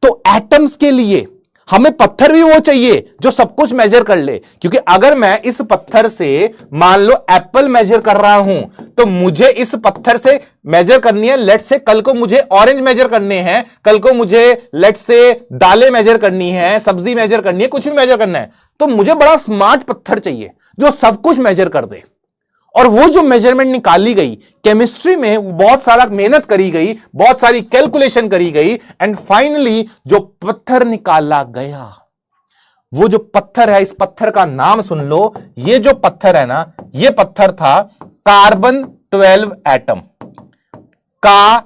तो एटम्स के लिए हमें पत्थर भी वो चाहिए जो सब कुछ मेजर कर ले, क्योंकि अगर मैं इस पत्थर से मान लो एप्पल मेजर कर रहा हूं, तो मुझे इस पत्थर से मेजर करनी है, लेट से कल को मुझे ऑरेंज मेजर करने हैं, कल को मुझे लेट से दालें मेजर करनी है, सब्जी मेजर करनी है, कुछ भी मेजर करना है, तो मुझे बड़ा स्मार्ट पत्थर चाहिए जो सब कुछ मेजर कर दे। और वो जो मेजरमेंट निकाली गई केमिस्ट्री में, बहुत सारा मेहनत करी गई, बहुत सारी कैलकुलेशन करी गई, एंड फाइनली जो पत्थर निकाला गया, वो जो पत्थर है, इस पत्थर का नाम सुन लो, ये जो पत्थर है ना, ये पत्थर था कार्बन 12 एटम का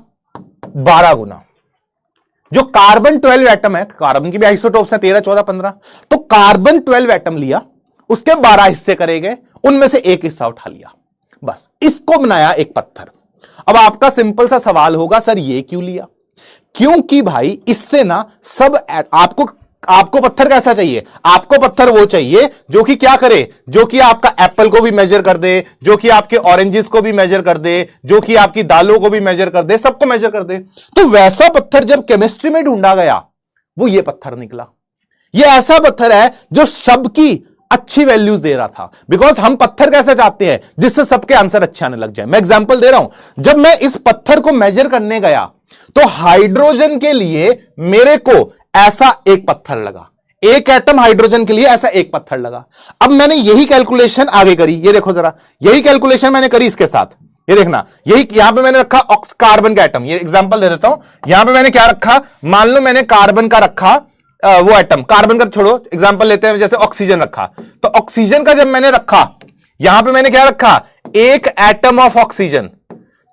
12 गुना। जो कार्बन 12 एटम है, कार्बन की भी आइसोटोप्स है 13, 14, 15, तो कार्बन 12 एटम लिया, उसके 12 हिस्से करे गए, उनमें से एक हिस्सा उठा लिया, बस इसको बनाया एक पत्थर। अब आपका सिंपल सा सवाल होगा, सर ये क्यों लिया? क्योंकि भाई इससे ना सब आपको पत्थर कैसा चाहिए? आपको पत्थर वो चाहिए जो कि क्या करे, जो कि आपका एप्पल को भी मेजर कर दे, जो कि आपके ऑरेंजेस को भी मेजर कर दे, जो कि आपकी दालों को भी मेजर कर दे, सबको मेजर कर दे। तो वैसा पत्थर जब केमिस्ट्री में ढूंढा गया, वो ये पत्थर निकला। ये ऐसा पत्थर है जो सबकी अच्छी वैल्यूज दे रहा था, बिकॉज हम पत्थर कैसे चाहते हैं जिससे सबके आंसर अच्छे आने लग जाए। मैं एग्जांपल दे रहा हूं, जब मैं इस पत्थर को मेजर करने गया तो हाइड्रोजन के लिए मेरे को ऐसा एक पत्थर लगा, एक एटम हाइड्रोजन के लिए ऐसा एक पत्थर लगा। अब मैंने यही कैलकुलेशन आगे करी, ये देखो जरा, यही कैलकुलेशन मैंने करी इसके साथ, ये देखना, यही यहां पे मैंने रखा कार्बन का एटम, ये एग्जांपल दे देता हूं। यहां पे मैंने क्या रखा, मान लो मैंने कार्बन का रखा, वो एटम, कार्बन का छोड़ो, एग्जांपल लेते हैं, जैसे ऑक्सीजन रखा, तो ऑक्सीजन का जब मैंने रखा, यहां पे मैंने क्या रखा, एक एटम ऑफ ऑक्सीजन,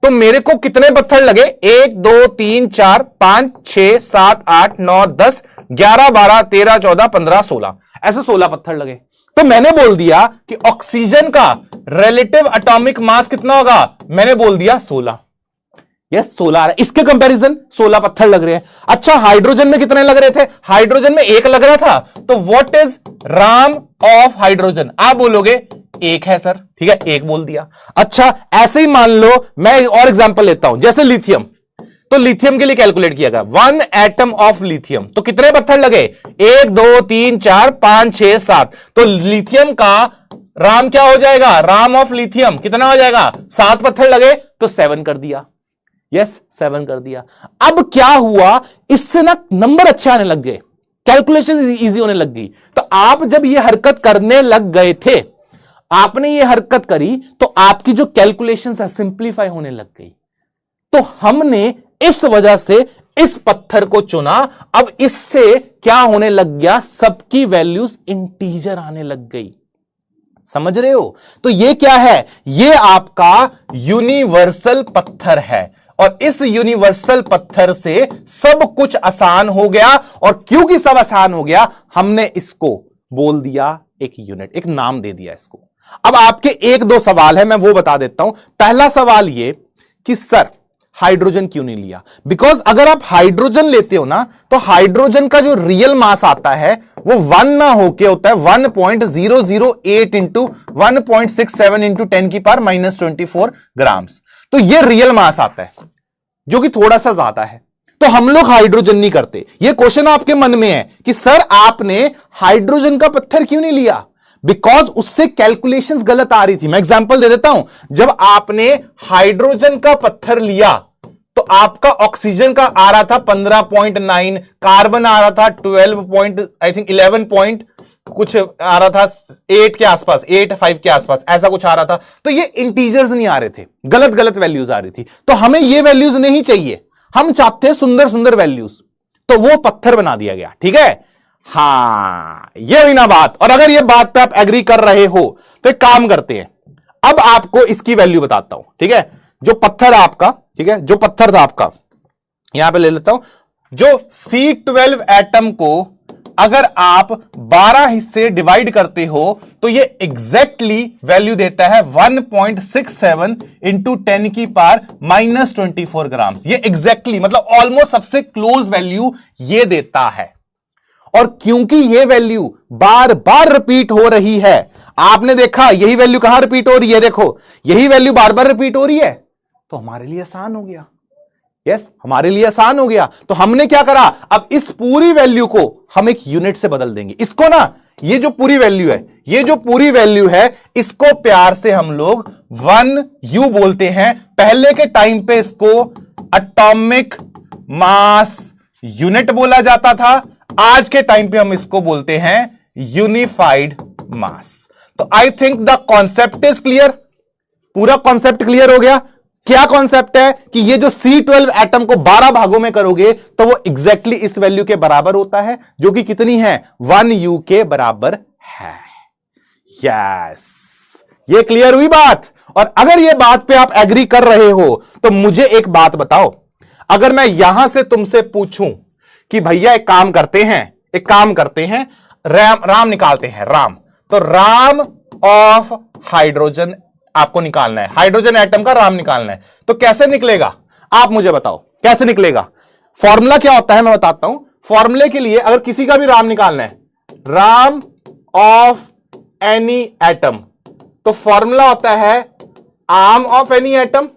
तो मेरे को कितने पत्थर लगे, 1 2 3 4 5 6 7 8 9 10 11 12 13 14 15 16, ऐसे 16 पत्थर लगे। तो मैंने बोल दिया कि ऑक्सीजन का रिलेटिव एटॉमिक मास कितना होगा, मैंने बोल दिया 16। यस, 16 आ रहा है, इसके कंपैरिजन 16 पत्थर लग रहे हैं। अच्छा, हाइड्रोजन में कितने लग रहे थे, हाइड्रोजन में 1 लग रहा था, तो what is Ram of hydrogen? आप बोलोगे एक है सर, ठीक है, एक बोल दिया। अच्छा ऐसे ही मान लो, मैं और एग्जांपल लेता हूं, जैसे लिथियम, तो लिथियम के लिए कैलकुलेट किया गया 1 एटम ऑफ लिथियम, तो कितने पत्थर लगे, 1 2 3 4 5 6 7, तो लिथियम का राम क्या हो जाएगा, राम ऑफ लिथियम कितना हो जाएगा, 7 पत्थर लगे तो 7 कर दिया, यस 7 कर दिया। अब क्या हुआ, इससे ना नंबर अच्छे आने लग गए, कैलकुलेशन इजी होने लग गई। तो आप जब ये हरकत करने लग गए थे, आपने ये हरकत करी, तो आपकी जो कैलकुलेशन है सिंप्लीफाई होने लग गई। तो हमने इस वजह से इस पत्थर को चुना। अब इससे क्या होने लग गया, सबकी वैल्यूज इंटीजर आने लग गई, समझ रहे हो। तो ये क्या है, ये आपका यूनिवर्सल पत्थर है, और इस यूनिवर्सल पत्थर से सब कुछ आसान हो गया। और क्योंकि सब आसान हो गया, हमने इसको बोल दिया एक यूनिट, एक नाम दे दिया इसको। अब आपके एक दो सवाल है, मैं वो बता देता हूं। पहला सवाल ये कि सर हाइड्रोजन क्यों नहीं लिया, बिकॉज अगर आप हाइड्रोजन लेते हो ना, तो हाइड्रोजन का जो रियल मास आता है वो 1 ना होके होता है 1.008 इंटू 1.67 इंटू 10 की पावर -24 ग्राम्स। तो ये रियल मास आता है, जो कि थोड़ा सा ज्यादा है। तो हम लोग हाइड्रोजन नहीं करते। ये क्वेश्चन आपके मन में है कि सर आपने हाइड्रोजन का पत्थर क्यों नहीं लिया, बिकॉज उससे कैलकुलेशंस गलत आ रही थी। मैं एग्जांपल दे देता हूं, जब आपने हाइड्रोजन का पत्थर लिया तो आपका ऑक्सीजन का आ रहा था 15.9, कार्बन आ रहा था 11 पॉइंट कुछ आ रहा था, 8 के आसपास, 8.5 के आसपास ऐसा कुछ आ रहा था। तो ये इंटीजर्स नहीं आ रहे थे, गलत गलत वैल्यूज आ रही थी। तो हमें ये वैल्यूज नहीं चाहिए, हम चाहते हैं सुंदर सुंदर वैल्यूज, तो वो पत्थर बना दिया गया, ठीक है। हां ये हुई ना बात। और अगर ये बात पे आप एग्री कर रहे हो तो एक काम करते हैं, अब आपको इसकी वैल्यू बताता हूं, ठीक है। जो पत्थर आपका, ठीक है, जो पत्थर था आपका, यहां पे ले लेता हूं, जो C12 एटम को अगर आप 12 हिस्से डिवाइड करते हो तो ये एग्जैक्टली वैल्यू देता है 1.67 इंटू 10 की पावर -24 ग्राम। ये एग्जैक्टली मतलब ऑलमोस्ट सबसे क्लोज वैल्यू ये देता है। और क्योंकि ये वैल्यू बार बार रिपीट हो रही है, आपने देखा यही वैल्यू कहां रिपीट हो रही है, देखो यही वैल्यू बार बार रिपीट हो रही है, तो हमारे लिए आसान हो गया। यस हमारे लिए आसान हो गया। तो हमने क्या करा, अब इस पूरी वैल्यू को हम एक यूनिट से बदल देंगे। इसको ना, ये जो पूरी वैल्यू है, ये जो पूरी वैल्यू है, इसको प्यार से हम लोग 1U बोलते हैं। पहले के टाइम पे इसको एटॉमिक मास यूनिट बोला जाता था, आज के टाइम पे हम इसको बोलते हैं यूनिफाइड मास। तो I think the concept is clear, पूरा कॉन्सेप्ट क्लियर हो गया। क्या कॉन्सेप्ट है कि ये जो C12 एटम को 12 भागों में करोगे तो वो एग्जैक्टली इस वैल्यू के बराबर होता है, जो कि कितनी है, 1U के बराबर है। यस ये क्लियर हुई बात। और अगर ये बात पे आप एग्री कर रहे हो तो मुझे एक बात बताओ, अगर मैं यहां से तुमसे पूछूं कि भैया एक काम करते हैं, राम निकालते हैं, राम, तो राम ऑफ हाइड्रोजन आपको निकालना है, हाइड्रोजन एटम का राम निकालना है, तो कैसे निकलेगा आप मुझे बताओ, कैसे निकलेगा। फॉर्मूला क्या होता है मैं बताता हूं। फॉर्मूले के लिए अगर किसी का भी राम निकालना है, राम ऑफ एनी एटम, तो फॉर्मूला होता है arm of any atom,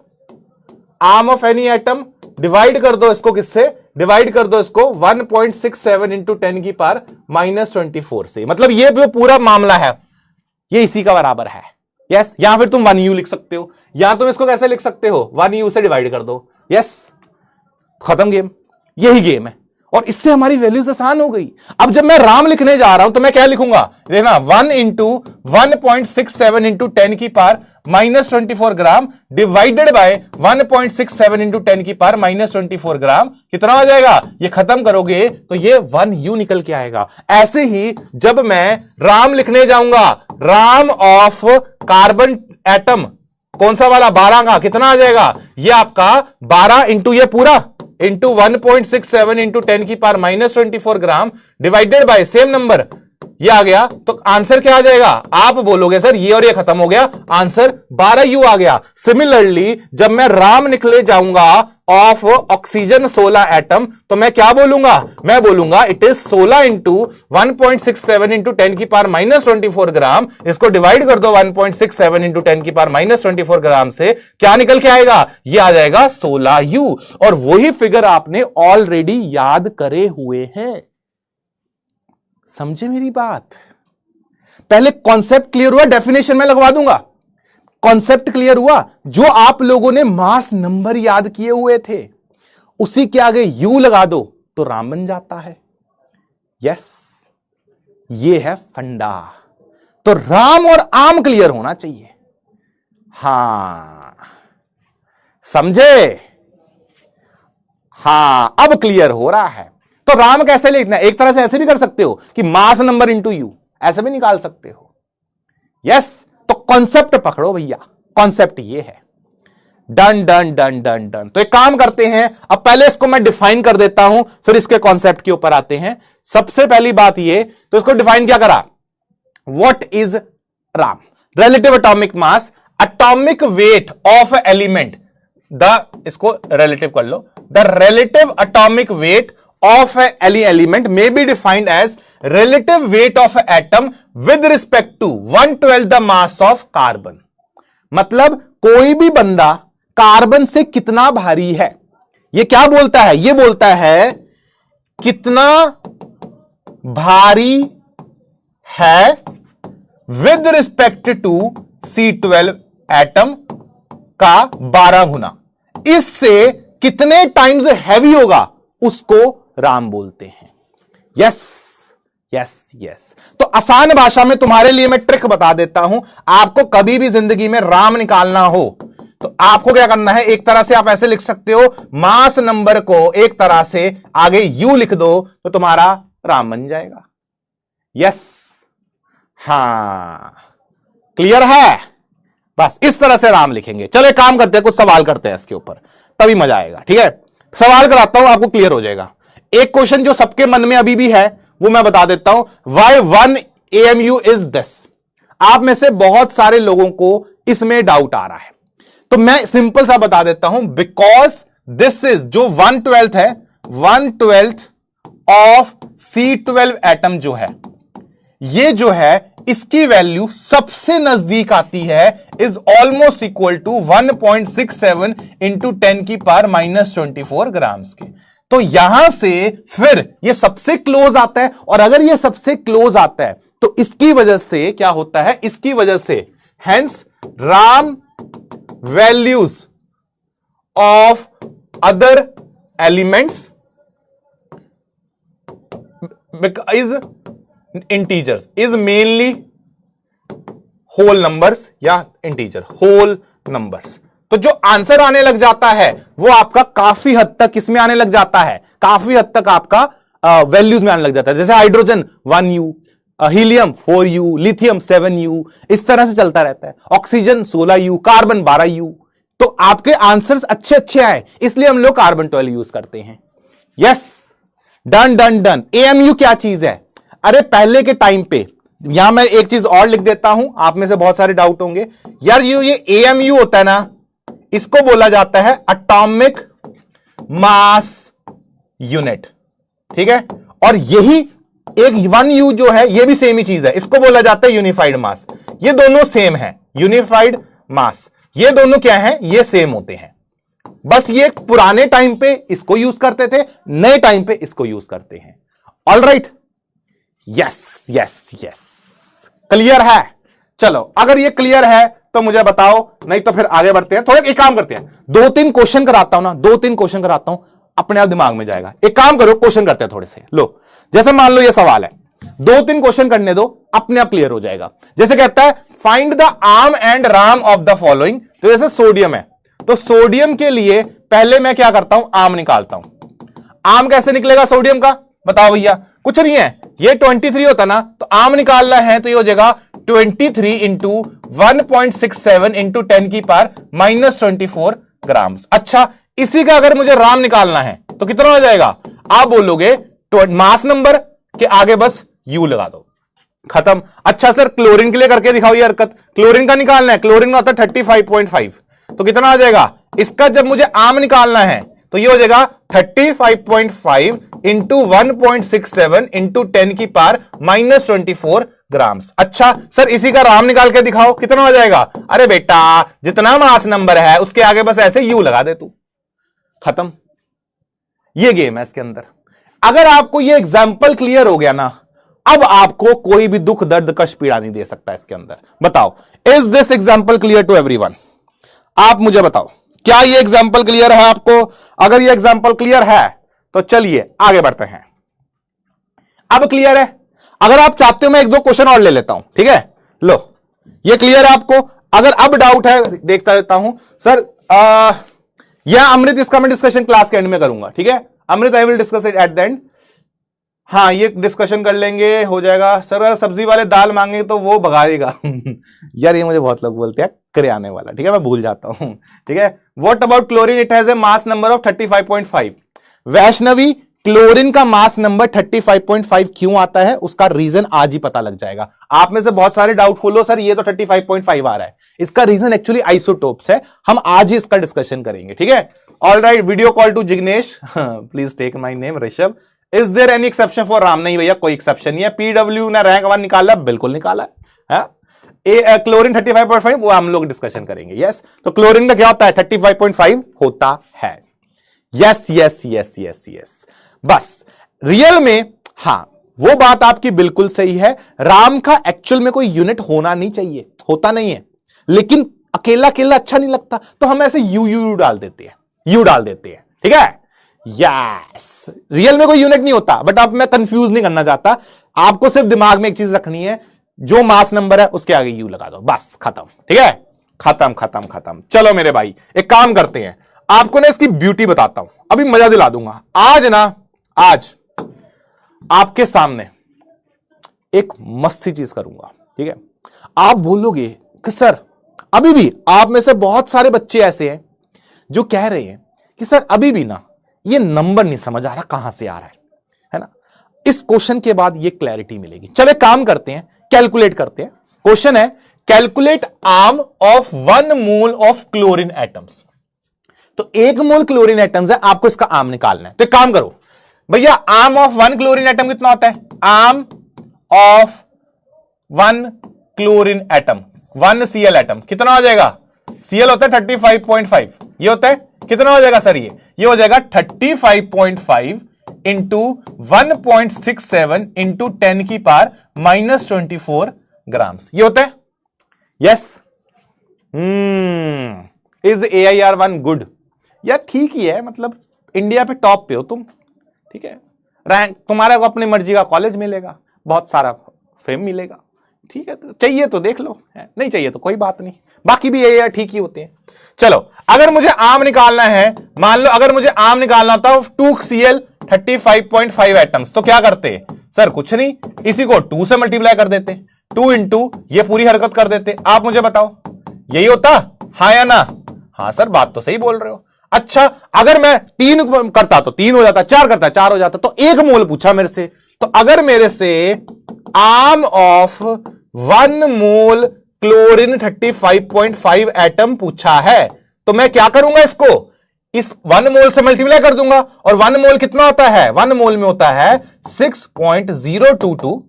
arm of any atom divide कर दो इसको किससे, डिवाइड कर दो इसको 1.67 इंटू 10 की पावर -24 से। मतलब ये जो पूरा मामला है ये इसी का बराबर है। यस या फिर तुम 1U लिख सकते हो, या तुम इसको कैसे लिख सकते हो, 1U से डिवाइड कर दो। यस खत्म गेम, यही गेम है। और इससे हमारी वैल्यूज आसान हो गई। अब जब मैं राम लिखने जा रहा हूं तो मैं क्या लिखूंगा, देखना 1 इंटू 1.67 इंटू 10 की power -24 gram divided by 1.67 into 10 की पावर -24 ग्राम, कितना हो जाएगा, ये खत्म करोगे तो ये 1U निकल के आएगा। ऐसे ही जब मैं राम लिखने जाऊंगा, राम ऑफ कार्बन एटम, कौन सा वाला, 12 का, कितना आ जाएगा, ये आपका 12 इंटू ये पूरा इंटू 1.67 इंटू 10 की power -24 gram divided by same number ये आ गया, तो आंसर क्या आ जाएगा? आप बोलोगे सर ये और ये खत्म हो गया, आंसर 12U आ गया। सिमिलरली जब मैं राम निकले जाऊंगा ऑफ ऑक्सीजन 16 एटम, तो मैं क्या बोलूंगा? मैं बोलूंगा इट इज 16 इंटू 1.67 इंटू 10 की पावर -24 ग्राम। इसको डिवाइड कर दो 1.67 इंटू 10 की पावर -24 ग्राम से, क्या निकल के आएगा? ये आ जाएगा 16U। और वही फिगर आपने ऑलरेडी याद करे हुए हैं। समझे मेरी बात? पहले कॉन्सेप्ट क्लियर हुआ, डेफिनेशन में लगवा दूंगा। कॉन्सेप्ट क्लियर हुआ, जो आप लोगों ने मास नंबर याद किए हुए थे उसी के आगे यू लगा दो तो राम बन जाता है। यस, ये है फंडा। तो राम और आम क्लियर होना चाहिए। हां, समझे? हां, अब क्लियर हो रहा है। तो राम कैसे लिखना है? एक तरह से ऐसे भी कर सकते हो कि मास नंबर इंटू यू, ऐसे भी निकाल सकते हो। यस, तो कॉन्सेप्ट पकड़ो भैया, कॉन्सेप्ट ये है। डन डन डन डन डन। तो एक काम करते हैं, अब पहले इसको मैं डिफाइन कर देता हूं, फिर इसके कॉन्सेप्ट के ऊपर आते हैं। सबसे पहली बात ये, तो इसको डिफाइन क्या करा? What is RAM? Relative atomic mass, atomic weight of element, इसको रिलेटिव कर लो, the relative atomic weight of any element may be defined as relative weight of an atom with respect to 1/12 the mass of carbon। मतलब कोई भी बंदा carbon से कितना भारी है, ये क्या बोलता है? ये बोलता है कितना भारी है with respect to C12 atom का 12 गुना। इससे कितने टाइम्स हैवी होगा उसको राम बोलते हैं। Yes yes yes. तो आसान भाषा में तुम्हारे लिए मैं ट्रिक बता देता हूं। आपको कभी भी जिंदगी में राम निकालना हो तो आपको क्या करना है? एक तरह से आप ऐसे लिख सकते हो, मास नंबर को एक तरह से आगे यू लिख दो तो तुम्हारा राम बन जाएगा। यस, हां, क्लियर है? बस इस तरह से राम लिखेंगे। चलो एक काम करते हैं, कुछ सवाल करते हैं इसके ऊपर, तभी मजा आएगा। ठीक है, सवाल कराता हूं, आपको क्लियर हो जाएगा। एक क्वेश्चन जो सबके मन में अभी भी है वो मैं बता देता हूं। Why 1 AMU is this? आप में से बहुत सारे लोगों को इसमें डाउट आ रहा है, तो मैं सिंपल सा बता देता हूं। बिकॉज दिस इज जो 1/12 है, 1/12 ऑफ C12 एटम जो है, ये जो है इसकी वैल्यू सबसे नजदीक आती है, is almost equal to 1.67 into 10 की पावर -24 ग्राम्स के। तो यहां से फिर ये सबसे क्लोज आता है, और अगर ये सबसे क्लोज आता है तो इसकी वजह से क्या होता है? इसकी वजह से hence RAM values of other elements is integers, is mainly whole numbers या इंटीजर होल नंबर्स। तो जो आंसर आने लग जाता है वो आपका काफी हद तक किसमें आने लग जाता है? काफी हद तक आपका वैल्यूज में आने लग जाता है। जैसे hydrogen 1U, helium 4U, lithium 7U, इस तरह से चलता रहता है। Oxygen 16U, carbon 12U। तो आपके आंसर्स अच्छे अच्छे आए, इसलिए हम लोग कार्बन 12 यूज करते हैं। यस, डन डन डन। AMU क्या चीज है? अरे पहले के टाइम पे, यहां मैं एक चीज और लिख देता हूं, आप में से बहुत सारे डाउट होंगे यार, ये AMU होता है ना, इसको बोला जाता है एटॉमिक मास यूनिट। ठीक है, और यही एक 1U जो है ये भी सेम ही चीज है, इसको बोला जाता है यूनिफाइड मास। ये दोनों सेम है, यूनिफाइड मास, ये दोनों क्या है? ये सेम होते हैं। बस ये पुराने टाइम पे इसको यूज करते थे, नए टाइम पे इसको यूज करते हैं। All right, yes yes yes, clear है? चलो, अगर ये क्लियर है तो मुझे बताओ, नहीं तो फिर आगे बढ़ते हैं। थोड़ा एक काम करते हैं, 2-3 क्वेश्चन कराता हूं ना, 2-3 क्वेश्चन कराता हूं, अपने आप दिमाग में जाएगा। एक काम करो, क्वेश्चन करते हैं थोड़े से। लो, जैसे मान लो ये सवाल है, 2-3 क्वेश्चन करने दो, अपने आप क्लियर हो जाएगा। जैसे कहता है find the arm and Ram of the following. तो जैसे सोडियम है, तो सोडियम के लिए पहले मैं क्या करता हूं? आर्म निकालता हूं। आर्म कैसे निकलेगा सोडियम का? बताओ भैया। कुछ नहीं है, ये 23 होता ना, तो आर्म निकालना है तो ये हो जाएगा 23 इंटू 1.67 इंटू 10 की पावर -24 ग्राम्स। अच्छा, इसी का अगर मुझे राम निकालना है तो कितना हो जाएगा? आप बोलोगे मास नंबर के आगे बस यू लगा दो। खत्म। अच्छा सर क्लोरीन के लिए करके दिखाओ ये हरकत। क्लोरीन का निकालना है, क्लोरीन का होता है 35.5, तो कितना आ जाएगा इसका? जब मुझे आम निकालना है तो ये हो जाएगा 35.5 इंटू 1.67 इंटू 10 की पावर -24 ग्राम्स। अच्छा सर इसी का राम निकाल के दिखाओ, कितना हो जाएगा? अरे बेटा जितना मास नंबर है उसके आगे बस ऐसे यू लगा दे तू, खत्म। ये गेम है इसके अंदर। अगर आपको ये एग्जाम्पल क्लियर हो गया ना, अब आपको कोई भी दुख दर्द कष्ट पीड़ा नहीं दे सकता इसके अंदर। बताओ is this example clear to everyone? आप मुझे बताओ क्या ये एग्जाम्पल क्लियर है आपको? अगर ये एग्जाम्पल क्लियर है तो चलिए आगे बढ़ते हैं। अब क्लियर है? अगर आप चाहते हो मैं एक दो क्वेश्चन और ले लेता हूं, ठीक है? लो ये क्लियर है आपको? अगर अब डाउट है देखता रहता हूं सर यह अमृत, इसका मैं डिस्कशन क्लास के एंड में करूंगा, ठीक है Amrit? I will discuss it at the end. हाँ ये डिस्कशन कर लेंगे, हो जाएगा। सर अगर सब्जी वाले दाल मांगे तो वो भगाएगा यार ये मुझे बहुत लोग बोलते हैं करियाने वाला, ठीक है मैं भूल जाता हूं, ठीक है। What about chlorine? It has a mass number of 35.5। Vaishnavi chlorine का मास नंबर 35.5 क्यों आता है उसका रीजन आज ही पता लग जाएगा। आप में से बहुत सारे डाउटफुल हो सर ये तो 35.5 आ रहा है, इसका रीजन एक्चुअली आइसोटोप्स है। हम आज ही इसका डिस्कशन करेंगे, ठीक है? All right, video call to Jignesh, please take my name Rishabh. Is there any exception for RAM? नहीं भैया कोई एक्सेप्शन नहीं है। पीडब्ल्यू ने रैंक 1 निकाला, बिल्कुल निकाला है। क्लोरीन 35.5 वो हम लोग डिस्कशन करेंगे। यस तो क्लोरीन का क्या होता है? 35.5 होता है। Yes yes yes yes yes, बस रियल में हाँ वो बात आपकी बिल्कुल सही है। राम का एक्चुअल में कोई यूनिट होना नहीं चाहिए, होता नहीं है, लेकिन अकेला अकेला अच्छा नहीं लगता तो हम ऐसे यू डाल देते हैं, यू डाल देते हैं, ठीक है? यस रियल में कोई यूनिट नहीं होता, बट अब मैं कंफ्यूज नहीं करना चाहता। आपको सिर्फ दिमाग में एक चीज रखनी है, जो मास नंबर है उसके आगे यू लगा दो, बस खत्म, ठीक है? खत्म खत्म खत्म। चलो मेरे भाई एक काम करते हैं, आपको ना इसकी ब्यूटी बताता हूं, अभी मजा दिला दूंगा। आज आपके सामने एक मस्त सी चीज करूंगा, ठीक है? आप बोलोगे कि सर अभी भी आप में से बहुत सारे बच्चे ऐसे हैं जो कह रहे हैं कि सर अभी भी ना ये नंबर नहीं समझ आ रहा कहां से आ रहा है ना? इस क्वेश्चन के बाद ये क्लैरिटी मिलेगी। चले काम करते हैं, कैलकुलेट करते हैं। क्वेश्चन है calculate arm of 1 mole of chlorine atoms. तो 1 मोल क्लोरीन एटम्स है, आपको इसका आर्म निकालना है। तो एक काम करो भैया, आर्म ऑफ 1 क्लोरीन एटम कितना होता है? Arm of 1 chlorine atom, 1 Cl atom कितना हो जाएगा? Cl होता है 35.5, ये होता है कितना हो जाएगा सर? ये हो जाएगा 35.5 इंटू 1.67 इंटू 10 की पावर -24 ग्राम्स, ये होता है। Yes is AIR1 good? यार ठीक ही है, मतलब इंडिया पे टॉप पे हो तुम, ठीक है? रैंक तुम्हारा को अपनी मर्जी का कॉलेज मिलेगा, बहुत सारा फेम मिलेगा, ठीक है? तो चाहिए तो देख लो, नहीं चाहिए तो कोई बात नहीं, बाकी भी ये ठीक ही होते हैं। चलो अगर मुझे आम निकालना है, मान लो अगर मुझे आम निकालना होता है 2Cl 35.5 एटम्स, तो क्या करते सर? कुछ नहीं, इसी को 2 से मल्टीप्लाई कर देते, 2 इंटू ये पूरी हरकत कर देते। आप मुझे बताओ यही होता? हाँ या ना? हाँ सर बात तो सही बोल रहे हो। अच्छा अगर मैं 3 करता तो 3 हो जाता, 4 करता 4 हो जाता, तो 1 मोल पूछा मेरे से। तो अगर मेरे से arm of 1 mole chlorine 35.5 atom पूछा है तो मैं क्या करूंगा? इसको इस 1 मोल से मल्टीप्लाई कर दूंगा। और 1 मोल कितना होता है? 1 मोल में होता है 6.022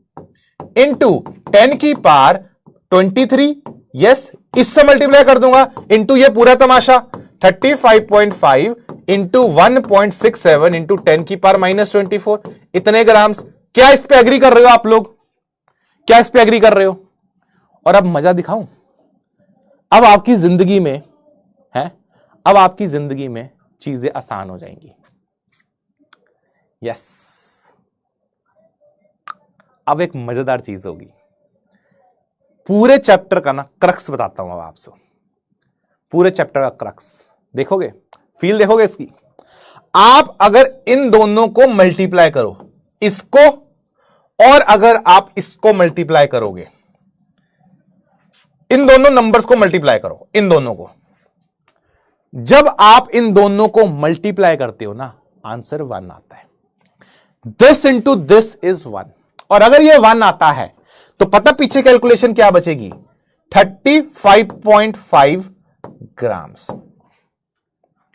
इंटू 10 की पावर 23। यस इससे मल्टीप्लाई कर दूंगा इंटू ये पूरा तमाशा 35.5 इंटू 1.67 इंटू 10 की पावर -24, इतने ग्राम्स। क्या इस पे एग्री कर रहे हो आप लोग? क्या इस पे एग्री कर रहे हो? और अब मजा दिखाऊं, अब आपकी जिंदगी में है, अब आपकी जिंदगी में चीजें आसान हो जाएंगी। यस अब एक मजेदार चीज होगी, पूरे चैप्टर का ना क्रक्स बताता हूं अब आपसे, पूरे चैप्टर का क्रक्स देखोगे, फील देखोगे इसकी। आप अगर इन दोनों को मल्टीप्लाई करो, इसको और अगर आप इसको मल्टीप्लाई करोगे, इन दोनों नंबर्स को मल्टीप्लाई करो, इन दोनों को, जब आप इन दोनों को मल्टीप्लाई करते हो ना आंसर 1 आता है। दिस इंटू दिस इज 1, और अगर ये 1 आता है तो पता पीछे कैलकुलेशन क्या बचेगी, 35.5 ग्राम्स।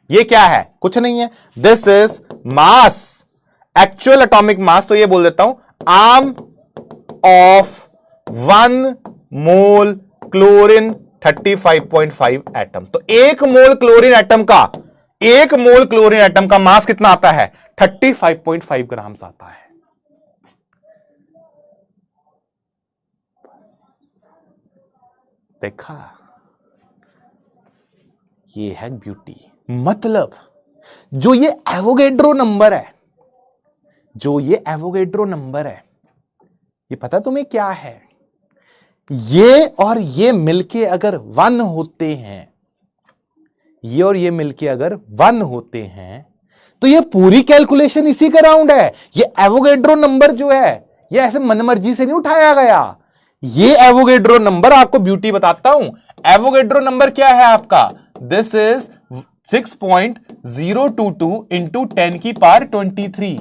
ये क्या है, कुछ नहीं है, this is mass, actual atomic mass. तो ये बोल देता हूं arm of 1 mole chlorine 35.5 atom. तो 1 मोल क्लोरीन एटम का, 1 मोल क्लोरीन एटम का मास कितना आता है, 35.5 ग्राम्स आता है। देखा, ये है ब्यूटी। मतलब जो ये एवोगेड्रो नंबर है, जो ये एवोगेड्रो नंबर है, ये पता तुम्हें क्या है, ये और ये मिलके अगर 1 होते हैं, ये और ये मिलके अगर 1 होते हैं, तो ये पूरी कैलकुलेशन इसी के राउंड है। ये एवोगेड्रो नंबर जो है, ये ऐसे मनमर्जी से नहीं उठाया गया। ये एवोगेड्रो नंबर, आपको ब्यूटी बताता हूं, एवोगेड्रो नंबर क्या है आपका, दिस इज 6.022 इंटू 10 की पावर 23।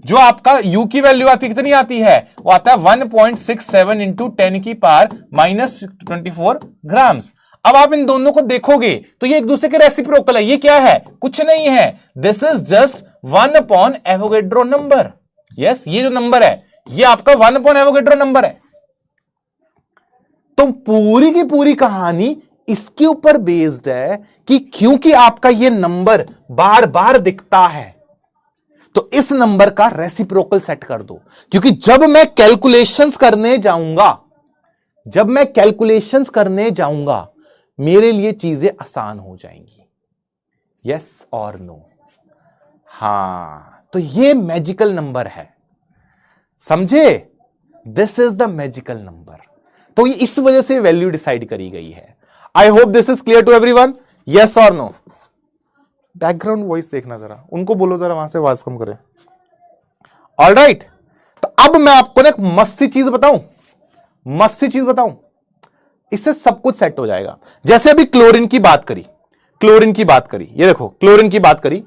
जो आपका यू की वैल्यू आती कितनी आती है, वो आता है 1.67 इंटू 10 की पावर -24 ग्राम्स। अब आप इन दोनों को देखोगे तो ये एक दूसरे के रेसिप्रोकल है। ये क्या है, कुछ नहीं है, this is just 1 upon Avogadro number. Yes, ये जो नंबर है ये आपका 1 अपॉन एवोगेड्रो नंबर है। तो पूरी की पूरी कहानी इसके ऊपर बेस्ड है कि क्योंकि आपका ये नंबर बार बार दिखता है, तो इस नंबर का रेसिप्रोकल सेट कर दो। क्योंकि जब मैं कैलकुलेशंस करने जाऊंगा, मेरे लिए चीजें आसान हो जाएंगी। यस और नो? हां, तो ये मैजिकल नंबर है, समझे? This is the magical number. तो ये इस वजह से वैल्यू डिसाइड करी गई है। I hope this is clear to everyone. Yes और नो? बैकग्राउंड वॉइस देखना जरा, उनको बोलो जरा वहां से आवाज कम करें। ऑलराइट, तो अब मैं आपको ना एक मस्त सी चीज बताऊं, इससे सब कुछ सेट हो जाएगा। जैसे अभी क्लोरीन की बात करी, ये देखो क्लोरीन की बात करी,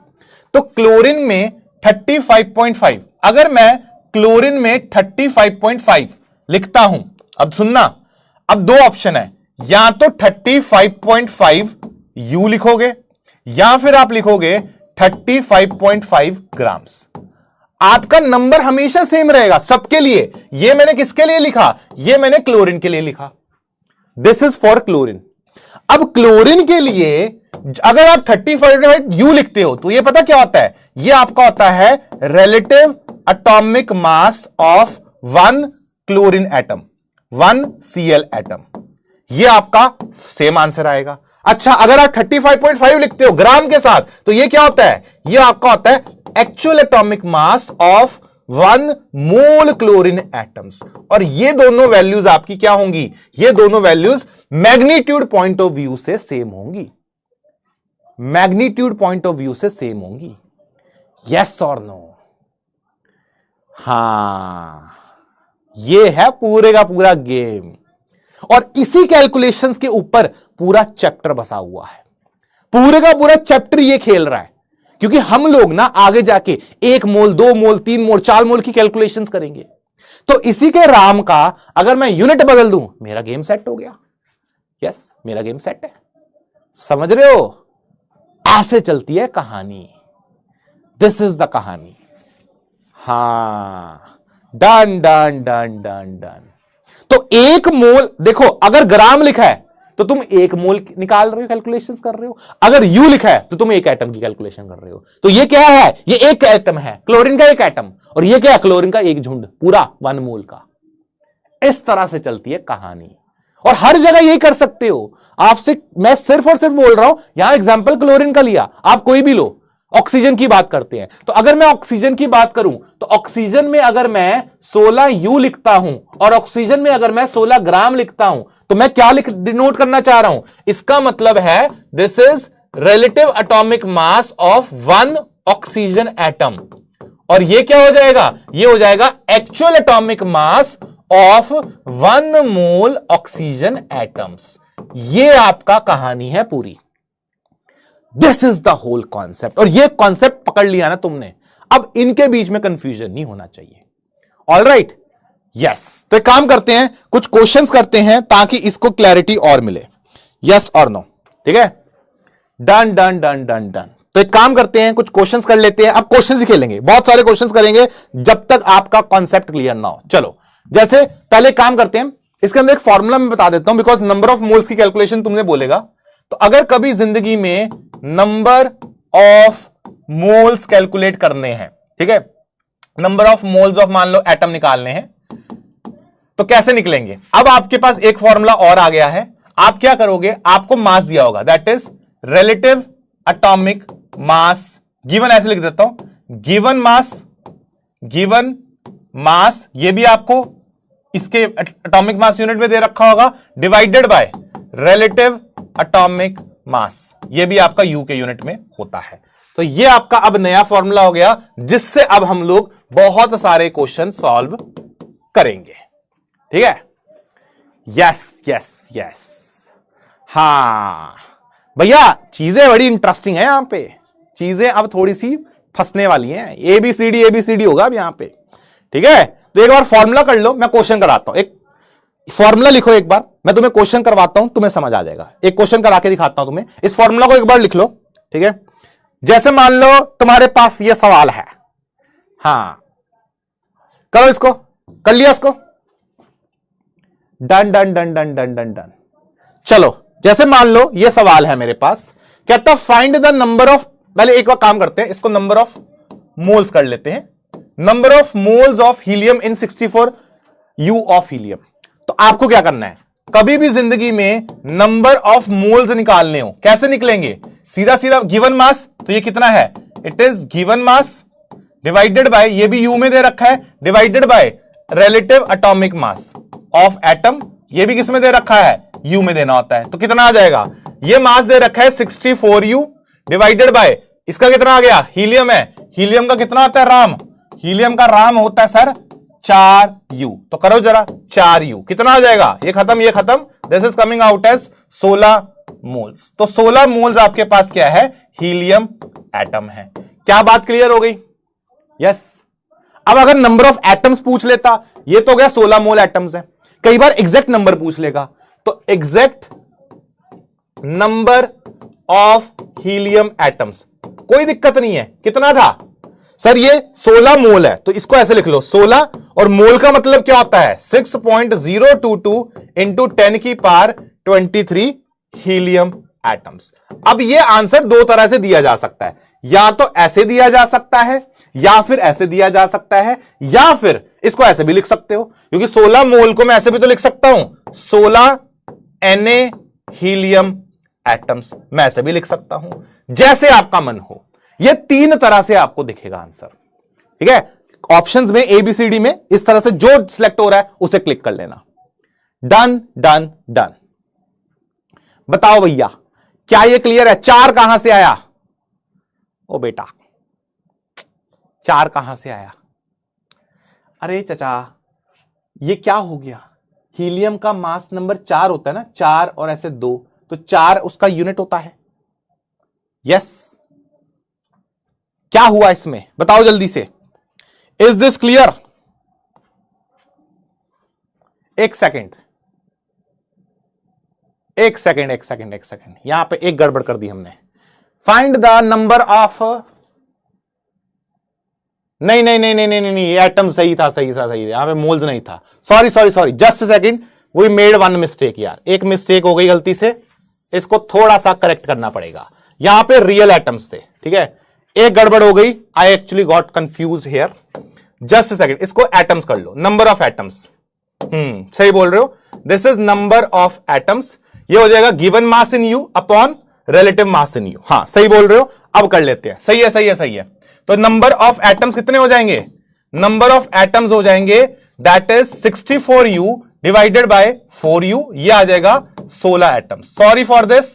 तो क्लोरीन में 35.5, अगर मैं क्लोरीन में 35.5 लिखता हूं, अब सुनना, अब 2 ऑप्शन है, या तो 35.5 यू लिखोगे या फिर आप लिखोगे 35.5 ग्राम्स। आपका नंबर हमेशा सेम रहेगा सबके लिए। ये मैंने किसके लिए लिखा, ये मैंने क्लोरीन के लिए लिखा, दिस इज फॉर क्लोरीन। अब क्लोरीन के लिए अगर आप 35 यू लिखते हो तो ये पता क्या होता है, ये आपका होता है relative atomic mass of 1 chlorine atom, 1 Cl atom. ये आपका सेम आंसर आएगा। अच्छा, अगर आप 35.5 लिखते हो ग्राम के साथ, तो ये क्या होता है, ये आपका होता है actual atomic mass of 1 mole chlorine atoms. और ये दोनों वैल्यूज आपकी क्या होंगी, ये दोनों values magnitude point of view से सेम होंगी, मैग्नीट्यूड पॉइंट ऑफ व्यू से सेम होंगी। यस और नो? हां, ये है पूरे का पूरा गेम। और इसी कैलकुलेशंस के ऊपर पूरा चैप्टर बसा हुआ है, पूरे का पूरा चैप्टर ये खेल रहा है। क्योंकि हम लोग ना आगे जाके 1 मोल 2 मोल 3 मोल 4 मोल की कैलकुलेशंस करेंगे, तो इसी के राम का अगर मैं यूनिट बदल दूं, मेरा गेम सेट हो गया। यस, मेरा गेम सेट है, समझ रहे हो? ऐसे चलती है कहानी, दिस इज द कहानी। हां, डन डन डन डन डन। तो 1 मोल, देखो अगर ग्राम लिखा है तो तुम 1 मोल निकाल रहे हो, कैलकुलेशंस कर रहे हो। अगर यू लिखा है तो तुम 1 एटम की कैलकुलेशन कर रहे हो। तो ये क्या है, ये 1 एटम है, क्लोरीन का 1 एटम, और ये क्या है, क्लोरीन का 1 झुंड, पूरा 1 मोल का। इस तरह से चलती है कहानी, और हर जगह यही कर सकते हो। आपसे मैं सिर्फ और सिर्फ बोल रहा हूं, यहां एग्जाम्पल क्लोरीन का लिया, आप कोई भी लो। ऑक्सीजन की बात करते हैं, तो अगर मैं ऑक्सीजन की बात करूं, तो ऑक्सीजन में अगर मैं 16 यू लिखता हूं और ऑक्सीजन में अगर मैं 16 ग्राम लिखता हूं, तो मैं क्या डिनोट करना चाह रहा हूं, इसका मतलब है this is relative atomic mass of 1 oxygen atom. और ये क्या हो जाएगा, ये हो जाएगा actual atomic mass of 1 mole oxygen atoms. ये आपका कहानी है पूरी। This is the whole concept. और ये कॉन्सेप्ट पकड़ लिया ना तुमने, अब इनके बीच में कंफ्यूजन नहीं होना चाहिए। ऑलराइट, यस तो एक काम करते हैं, कुछ क्वेश्चंस करते हैं ताकि इसको क्लैरिटी और मिले। यस और नो, ठीक है। डन डन डन डन डन। तो एक काम करते हैं, कुछ क्वेश्चंस कर लेते हैं। अब क्वेश्चंस ही खेलेंगे, बहुत सारे क्वेश्चंस करेंगे जब तक आपका कॉन्सेप्ट क्लियर ना हो। चलो जैसे पहले काम करते हैं, इसके अंदर एक फॉर्मूला मैं बता देता हूं, बिकॉज नंबर ऑफ मोल्स की कैलकुलेशन तुमसे बोलेगा। तो अगर कभी जिंदगी में नंबर ऑफ मोल्स कैलकुलेट करने हैं, ठीक है, नंबर ऑफ मोल्स ऑफ मान लो एटम निकालने हैं, तो कैसे निकलेंगे? अब आपके पास एक फॉर्मूला और आ गया है। आप क्या करोगे, आपको मास दिया होगा, that is relative atomic mass. Given ऐसे लिख देता हूं, गिवन मास, ये भी आपको इसके एटॉमिक मास यूनिट में दे रखा होगा, डिवाइडेड बाय रिलेटिव एटॉमिक मास, ये भी आपका यू के यूनिट में होता है। तो ये आपका अब नया फॉर्मूला हो गया, जिससे अब हम लोग बहुत सारे क्वेश्चन सॉल्व करेंगे, ठीक है। यस यस यस, हां भैया चीजें बड़ी इंटरेस्टिंग है यहां पे, चीजें अब थोड़ी सी फंसने वाली हैं। एबीसीडी होगा अब यहां पे, ठीक है। तो एक बार फॉर्मूला कर लो, मैं क्वेश्चन कराता हूं। एक फॉर्मूला लिखो, एक बार मैं तुम्हें क्वेश्चन करवाता हूं, तुम्हें समझ आ जाएगा। एक क्वेश्चन करा के दिखाता हूं तुम्हें, इस फॉर्मूला को एक बार लिख लो, ठीक है। जैसे मान लो तुम्हारे पास यह सवाल है, हां करो इसको, कर लिया इसको, डन डन डन डन डन डन डन। चलो जैसे मान लो यह सवाल है मेरे पास, कहता फाइंड द नंबर ऑफ, पहले एक बार काम करते हैं, इसको नंबर ऑफ मोल्स कर लेते हैं, number of moles of helium in 64 you of helium. तो आपको क्या करना है, कभी भी जिंदगी में नंबर ऑफ मोल्स निकालने हो, कैसे निकलेंगे? सीधा सीधा गिवन मास, तो ये कितना है, it is given mass divided bye, ये भी यू में दे रखा है, divided by relative atomic mass of atom, ये भी किस में दे रखा है, यू में देना होता है। तो कितना आ जाएगा, ये मास दे रखा है 64u डिवाइडेड बाय, इसका कितना आ गया, हीलियम है, हीलियम का कितना होता है, राम, हीलियम का राम होता है सर 4u। तो करो जरा 4u, कितना आ जाएगा, ये खत्म ये खत्म, this is coming out as 16 moles. तो 16 मोल्स आपके पास क्या है, हीलियम एटम है। क्या बात क्लियर हो गई? यस। अब अगर नंबर ऑफ एटम्स पूछ लेता, ये तो गया 16 मोल एटम्स है, कई बार एग्जैक्ट नंबर पूछ लेगा, तो exact number of helium atoms, कोई दिक्कत नहीं है। कितना था सर, ये 16 मोल है, तो इसको ऐसे लिख लो 16, और मोल का मतलब क्या होता है, 6.022 इंटू 10 की पावर 23 हीलियम एटम्स। अब ये आंसर दो तरह से दिया जा सकता है, या तो ऐसे दिया जा सकता है, या फिर ऐसे दिया जा सकता है, या फिर इसको ऐसे भी लिख सकते हो, क्योंकि 16 मोल को मैं ऐसे भी तो लिख सकता हूं 16 Na हीलियम एटम्स, मैं ऐसे भी लिख सकता हूं, जैसे आपका मन हो। यह तीन तरह से आपको दिखेगा आंसर, ठीक है। ऑप्शंस में एबीसीडी में इस तरह से जो सिलेक्ट हो रहा है उसे क्लिक कर लेना। डन डन डन। बताओ भैया क्या यह क्लियर है? 4 कहां से आया? ओ बेटा 4 कहां से आया? अरे चचा ये क्या हो गया, हीलियम का मास नंबर 4 होता है ना, 4 और ऐसे 2, तो 4 उसका यूनिट होता है। यस, क्या हुआ इसमें बताओ जल्दी से, इज दिस क्लियर? एक सेकेंड यहां पे एक गड़बड़ कर दी हमने। फाइंड द नंबर ऑफ, नहीं, एटम सही था, यहां पे मोल्स नहीं था, sorry, just second, we made one mistake यार, एक मिस्टेक हो गई गलती से, इसको थोड़ा सा करेक्ट करना पड़ेगा। यहां पे रियल एटम्स थे, ठीक है, एक गड़बड़ हो गई, I actually got confuse here, just second, इसको एटम्स कर लो, नंबर ऑफ एटम्स, सही बोल रहे हो, this is number of atoms, ये हो जाएगा given mass in you upon relative mass in you, हाँ सही बोल रहे हो। अब कर लेते हैं, सही है। तो नंबर ऑफ एटम्स कितने हो जाएंगे, नंबर ऑफ एटम्स हो जाएंगे that is 64u divided by 4u, ये आ जाएगा 16 atoms. Sorry for this,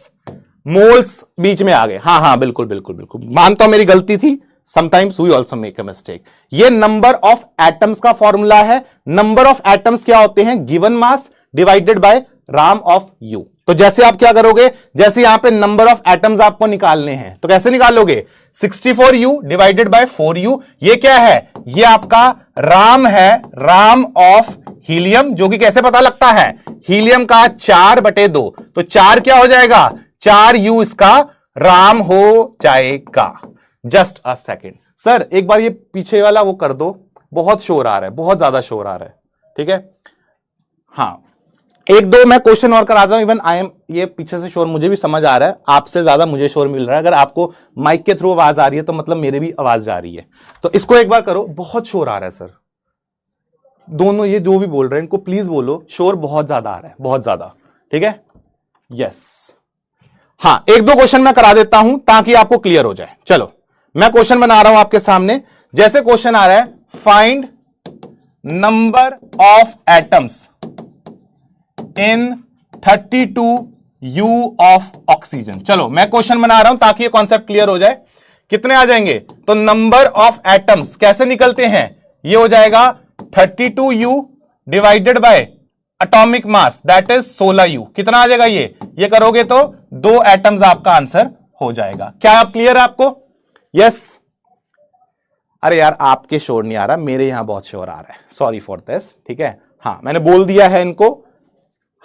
moles बीच में आ गए, हाँ बिल्कुल, मानता हूं मेरी गलती थी, sometimes we also make a mistake. ये नंबर ऑफ एटम्स का फॉर्मूला है। नंबर ऑफ एटम्स क्या होते हैं, given mass divided by RAM of you. तो जैसे आप क्या करोगे, जैसे यहां पे नंबर ऑफ एटम्स आपको निकालने हैं, तो कैसे निकालोगे, 64u डिवाइडेड बाय 4u, ये क्या है, ये आपका राम है, राम ऑफ हीलियम, जो कि कैसे पता लगता है, हीलियम का 4/2, तो 4 क्या हो जाएगा, 4u इसका राम हो जाएगा। जस्ट अ सेकेंड सर, एक बार ये पीछे वाला वो कर दो, बहुत शोर आ रहा है, बहुत ज्यादा शोर आ रहा है, ठीक है। हाँ, एक दो मैं क्वेश्चन और कराता हूं। इवन आई एम, ये पीछे से शोर मुझे भी समझ आ रहा है, आपसे ज्यादा मुझे शोर मिल रहा है। अगर आपको माइक के थ्रू आवाज आ रही है तो मतलब मेरे भी आवाज जा रही है, तो इसको एक बार करो। बहुत शोर आ रहा है सर, दोनों ये जो भी बोल रहे हैं इनको प्लीज बोलो, शोर बहुत ज्यादा आ रहा है, बहुत ज्यादा, ठीक है। यस, हाँ, एक दो क्वेश्चन मैं करा देता हूं ताकि आपको क्लियर हो जाए। चलो, मैं क्वेश्चन बना रहा हूं आपके सामने। जैसे क्वेश्चन आ रहा है, find number of atoms in 32u of oxygen. चलो, मैं क्वेश्चन बना रहा हूं ताकि ये कॉन्सेप्ट क्लियर हो जाए। कितने आ जाएंगे, तो नंबर ऑफ एटम्स कैसे निकलते हैं, ये हो जाएगा 32u divided by atomic mass, that is 16u। कितना आ जाएगा ये करोगे तो 2 एटम्स आपका आंसर हो जाएगा। क्या आप क्लियर है आपको? यस। अरे यार, आपके शोर नहीं आ रहा, मेरे यहां बहुत शोर आ रहा है, सॉरी फॉर दिस, ठीक है। हाँ, मैंने बोल दिया है इनको,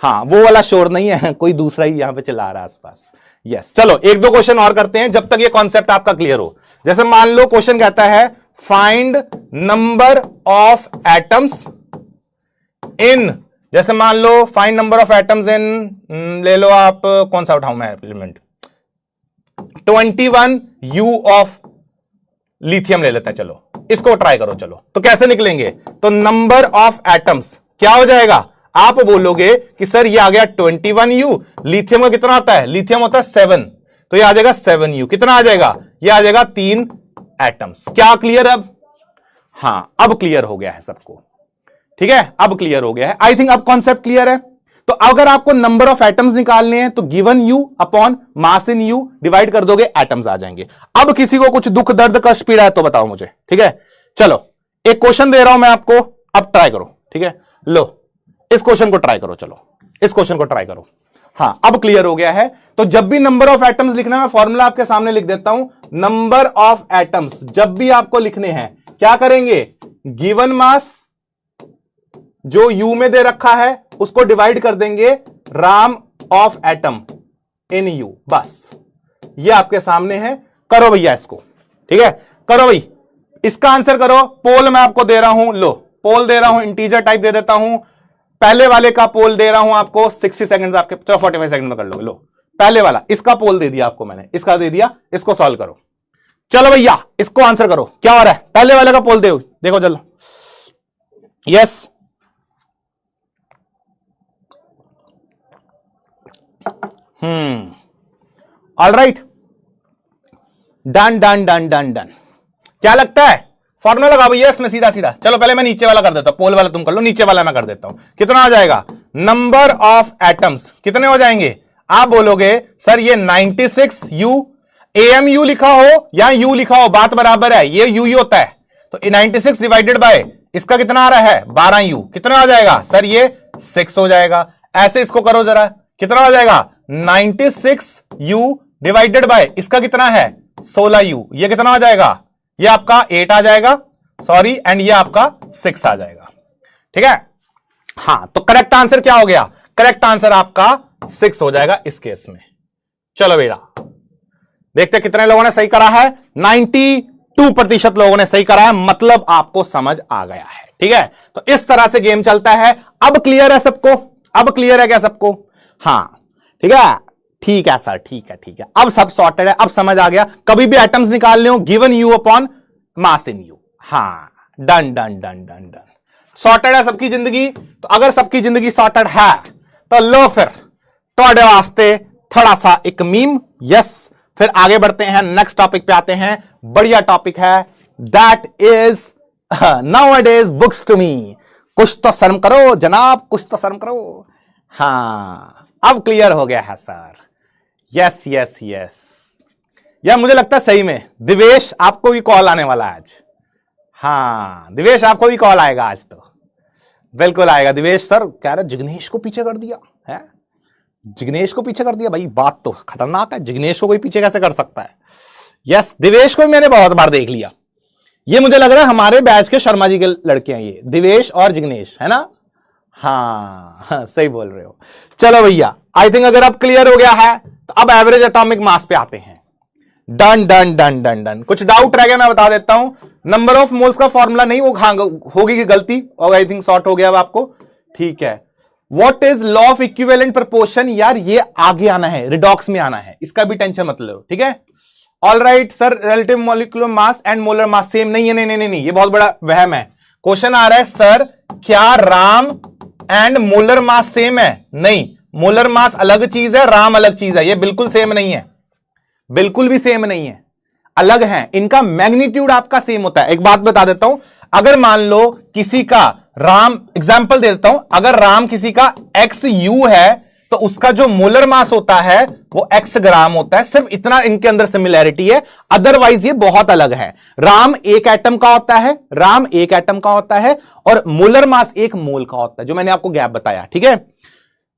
हाँ, वो वाला शोर नहीं है, कोई दूसरा ही यहां पे चला रहा है आसपास। यस, चलो एक दो क्वेश्चन और करते हैं जब तक ये कॉन्सेप्ट आपका क्लियर हो। जैसे मान लो क्वेश्चन कहता है, find number of atoms in, जैसे मान लो find number of atoms in, ले लो आप, कौन सा उठाऊं मैं एलिमेंट, 21u ऑफ लिथियम ले लेते हैं। चलो इसको ट्राई करो। चलो, तो कैसे निकलेंगे, तो नंबर ऑफ एटम्स क्या हो जाएगा, आप बोलोगे कि सर ये आ गया 21u, लिथियम का कितना आता है, लिथियम होता है 7, तो ये आ जाएगा 7u। कितना आ जाएगा, ये आ जाएगा 3 एटम्स। क्या क्लियर अब? हां, अब क्लियर हो गया है सबको, ठीक है, अब क्लियर हो गया है। आई थिंक अब कॉन्सेप्ट क्लियर है। तो अगर आपको नंबर ऑफ एटम्स निकालने हैं तो गिवन u अपॉन मास इन u डिवाइड कर दोगे, एटम्स आ जाएंगे। अब किसी को कुछ दुख दर्द कष्ट पीड़ा है तो बताओ मुझे, ठीक है। चलो, एक क्वेश्चन दे रहा हूं मैं आपको, अब ट्राई करो, ठीक है। लो, इस क्वेश्चन को ट्राई करो, चलो इस क्वेश्चन को ट्राई करो। हां, अब क्लियर हो गया है। तो जब भी नंबर ऑफ एटम्स लिखना है, मैं फॉर्मूला आपके सामने लिख देता हूं। नंबर ऑफ एटम्स जब भी आपको लिखने हैं, क्या करेंगे, गिवन मास जो u में दे रखा है उसको डिवाइड कर देंगे Ram of atom in u, बस ये आपके सामने है। करो भैया इसको, ठीक है, करो भाई, इसका आंसर करो। पोल मैं आपको दे रहा हूं, लो पोल दे रहा हूं, इंटीजर टाइप दे देता हूं। पहले वाले का पोल दे रहा हूं आपको 60 सेकंड्स आपके, 45 सेकंड में कर लो। लो, पहले वाला, इसका पोल दे दिया आपको मैंने, इसका दे दिया, इसको सॉल्व करो। चलो भैया, इसको आंसर करो, क्या हो रहा है, पहले वाले का पोल दे, देखो चलो। यस, ऑल राइट, डन डन डन डन डन। क्या लगता है, फॉर्मूला लगा भैया इसमें सीधा सीधा। चलो पहले मैं नीचे वाला कर देता हूं, पोल वाला तुम कर लो, नीचे वाला मैं कर देता हूं। कितना आ जाएगा, नंबर ऑफ एटम्स कितने हो जाएंगे, आप बोलोगे सर ये 96u, AMU लिखा हो या u लिखा हो बात बराबर है, ये u ही होता है। तो 96 डिवाइडेड बाय इसका कितना आ रहा है, 12u। कितना आ जाएगा सर, ये 6 हो जाएगा। ऐसे इसको करो जरा, कितना हो जाएगा, 96u डिवाइडेड बाय इसका कितना है, 16u। ये कितना आ जाएगा, ये आपका 8 आ जाएगा, सॉरी, एंड ये आपका 6 आ जाएगा, ठीक है। हां, तो करेक्ट आंसर क्या हो गया, करेक्ट आंसर आपका 6 हो जाएगा इस केस में। चलो बेटा, देखते कितने लोगों ने सही करा है। 92% लोगों ने सही करा है, मतलब आपको समझ आ गया है, ठीक है। तो इस तरह से गेम चलता है। अब क्लियर है सबको, अब क्लियर है क्या सबको? हाँ, ठीक है, ठीक है सर, ठीक है, ठीक है, अब सब सॉर्टेड है, अब समझ आ गया। कभी भी एटम्स निकालने हो, गिवन u अपॉन मास इन u। हाँ, डन डन डन डन डन, सॉर्टेड है सबकी जिंदगी। तो अगर सबकी जिंदगी सॉर्टेड है तो लो फिर थोड़े वास्ते थोड़ा सा एक मीम। यस, फिर आगे बढ़ते हैं, नेक्स्ट टॉपिक पे आते हैं। बढ़िया टॉपिक है, that is nowadays books to me. कुछ तो शर्म करो जनाब, कुछ तो शर्म करो। हाँ, अब क्लियर हो गया है सर। यस यस यस, यार मुझे लगता है सही में दिवेश आपको भी कॉल आने वाला है आज। हाँ दिवेश, आपको भी कॉल आएगा आज, तो बिल्कुल आएगा। दिवेश सर कह रहे जिग्नेश को पीछे कर दिया है, जिग्नेश को पीछे कर दिया। भाई बात तो खतरनाक है, जिग्नेश को कोई पीछे कैसे कर सकता है। यस, दिवेश को भी मैंने बहुत बार देख लिया। ये मुझे लग रहा है हमारे बैच के शर्मा जी के लड़के हैं, ये दिवेश और जिग्नेश, है ना। हाँ, सही बोल रहे हो। चलो भैया, आई थिंक अगर अब क्लियर हो गया है तो अब एवरेज एटॉमिक मास पे आते हैं। डन डन डन डन डन। कुछ डाउट रह गया मैं बता देता हूं। नंबर ऑफ मोल्स का फॉर्मूला नहीं, वो होगी कि गलती, और आई थिंक सॉर्ट हो गया अब आपको। ठीक है, what is law of equivalent proportion, यार ये आगे आना है, रिडॉक्स में आना है, इसका भी टेंशन मत लो। ठीक है, all right sir, relative molecular mass and molar mass same नहीं है। नहीं नहीं नहीं, ये बहुत बड़ा वहम है। क्वेश्चन आ रहा है सर क्या Ram and molar mass same है? नहीं, मोलर मास अलग चीज है, राम अलग चीज है। ये बिल्कुल सेम नहीं है, बिल्कुल भी सेम नहीं है, अलग है। इनका मैग्नीट्यूड आपका सेम होता है। एक बात बता देता हूं, अगर मान लो किसी का राम, एग्जाम्पल दे देता हूं, अगर राम किसी का XU है तो उसका जो मोलर मास होता है वो X ग्राम होता है। सिर्फ इतना इनके अंदर सिमिलैरिटी है, अदरवाइज ये बहुत अलग है। राम एक एटम का होता है, राम एक एटम का होता है, और मोलर मास एक मोल का होता है, जो मैंने आपको गैप बताया। ठीक है,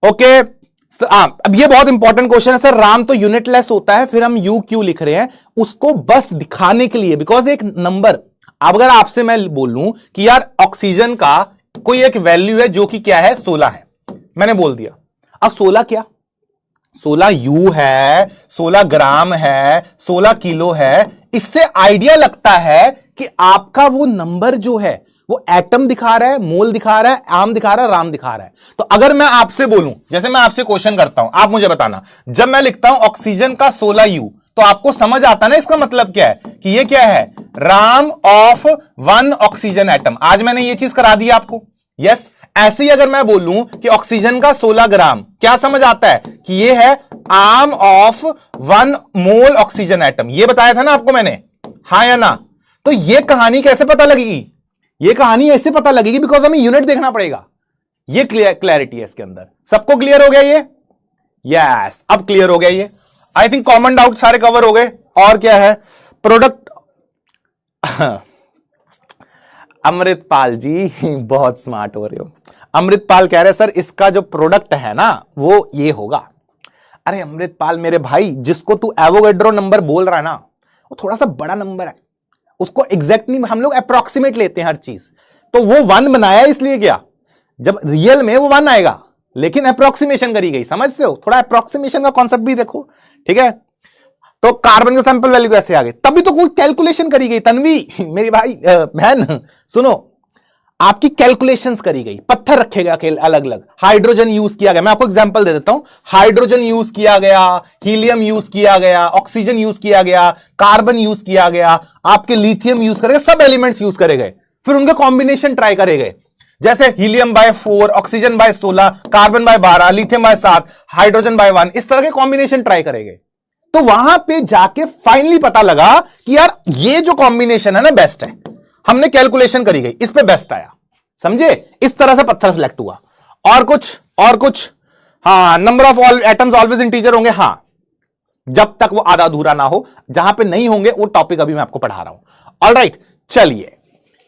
ओके। अब ये बहुत इंपॉर्टेंट क्वेश्चन है सर, राम तो यूनिटलेस होता है, फिर हम यू क्यों लिख रहे हैं? उसको बस दिखाने के लिए, बिकॉज एक नंबर, अब अगर आपसे मैं बोलूं कि यार ऑक्सीजन का कोई एक वैल्यू है जो कि क्या है, 16 है, मैंने बोल दिया। अब 16 क्या, 16 यू है, 16 ग्राम है, 16 किलो है। इससे आइडिया लगता है कि आपका वो नंबर जो है वो एटम दिखा रहा है, मोल दिखा रहा है, आम दिखा रहा है, राम दिखा रहा है। तो अगर मैं आपसे बोलूं, जैसे मैं आपसे क्वेश्चन करता हूं, आप मुझे बताना, जब मैं लिखता हूं ऑक्सीजन का 16 यू, तो आपको समझ आता ना इसका मतलब क्या है, कि ये क्या है, राम ऑफ 1 ऑक्सीजन एटम। आज मैंने ये चीज करा दी आपको। यस, ऐसे ही अगर मैं बोलूं कि ऑक्सीजन का 16 ग्राम, क्या समझ आता है कि ये है arm of 1 mole oxygen atom. ये बताया था ना आपको मैंने, हाँ या ना? तो ये कहानी कैसे पता लगेगी? ये कहानी ऐसे पता लगेगी बिकॉज हमें यूनिट देखना पड़ेगा। ये क्लैरिटी है इसके अंदर। सबको क्लियर हो गया ये? यस, अब क्लियर हो गया ये। आई थिंक कॉमन डाउट सारे कवर हो गए। और क्या है, प्रोडक्ट अमृतपाल जी बहुत स्मार्ट हो रहे हो। अमृतपाल कह रहे सर इसका जो प्रोडक्ट है ना वो ये होगा। अरे अमृतपाल मेरे भाई, जिसको तू एवोगैड्रो नंबर बोल रहा है ना, वो थोड़ा सा बड़ा नंबर है, उसको एग्जैक्ट नहीं, हम लोग अप्रोक्सीमेट लेते हैं हर चीज। तो वो 1 बनाया इसलिए क्या, जब रियल में वो 1 आएगा, लेकिन अप्रोक्सीमेशन करी गई, समझते हो? थोड़ा अप्रोक्सीमेशन का कॉन्सेप्ट भी देखो। ठीक है, तो कार्बन का सैंपल वैल्यू कैसे आ गई, तभी तो कोई कैलकुलेशन करी गई। तन्वी मेरी भाई बहन सुनो, आपकी कैलकुलेशंस करी गई, पत्थर रखे गए अलग अलग, हाइड्रोजन यूज किया गया। मैं आपको एग्जांपल दे देता हूं, हाइड्रोजन यूज किया गया, हीलियम यूज किया गया, ऑक्सीजन यूज किया गया, कार्बन यूज किया गया, आपके लिथियम यूज करे गए, सब एलिमेंट्स यूज करे गए, फिर उनके कॉम्बिनेशन ट्राई करे गए। जैसे helium by 4, oxygen by 16, carbon by 12, lithium by 7, hydrogen by 1, इस तरह के कॉम्बिनेशन ट्राई करे गए। तो वहां पे जाके फाइनली पता लगा कि यार ये जो कॉम्बिनेशन है ना बेस्ट है, हमने कैलकुलेशन करी गई, इस पे बेस्ट आया। समझे? इस तरह से पत्थर सिलेक्ट हुआ। और कुछ हाँ, number of all atoms always integer होंगे, हाँ, जब तक वो आधा अधूरा ना हो। जहां पे नहीं होंगे वो टॉपिक अभी मैं आपको पढ़ा रहा हूं। ऑलराइट, चलिए,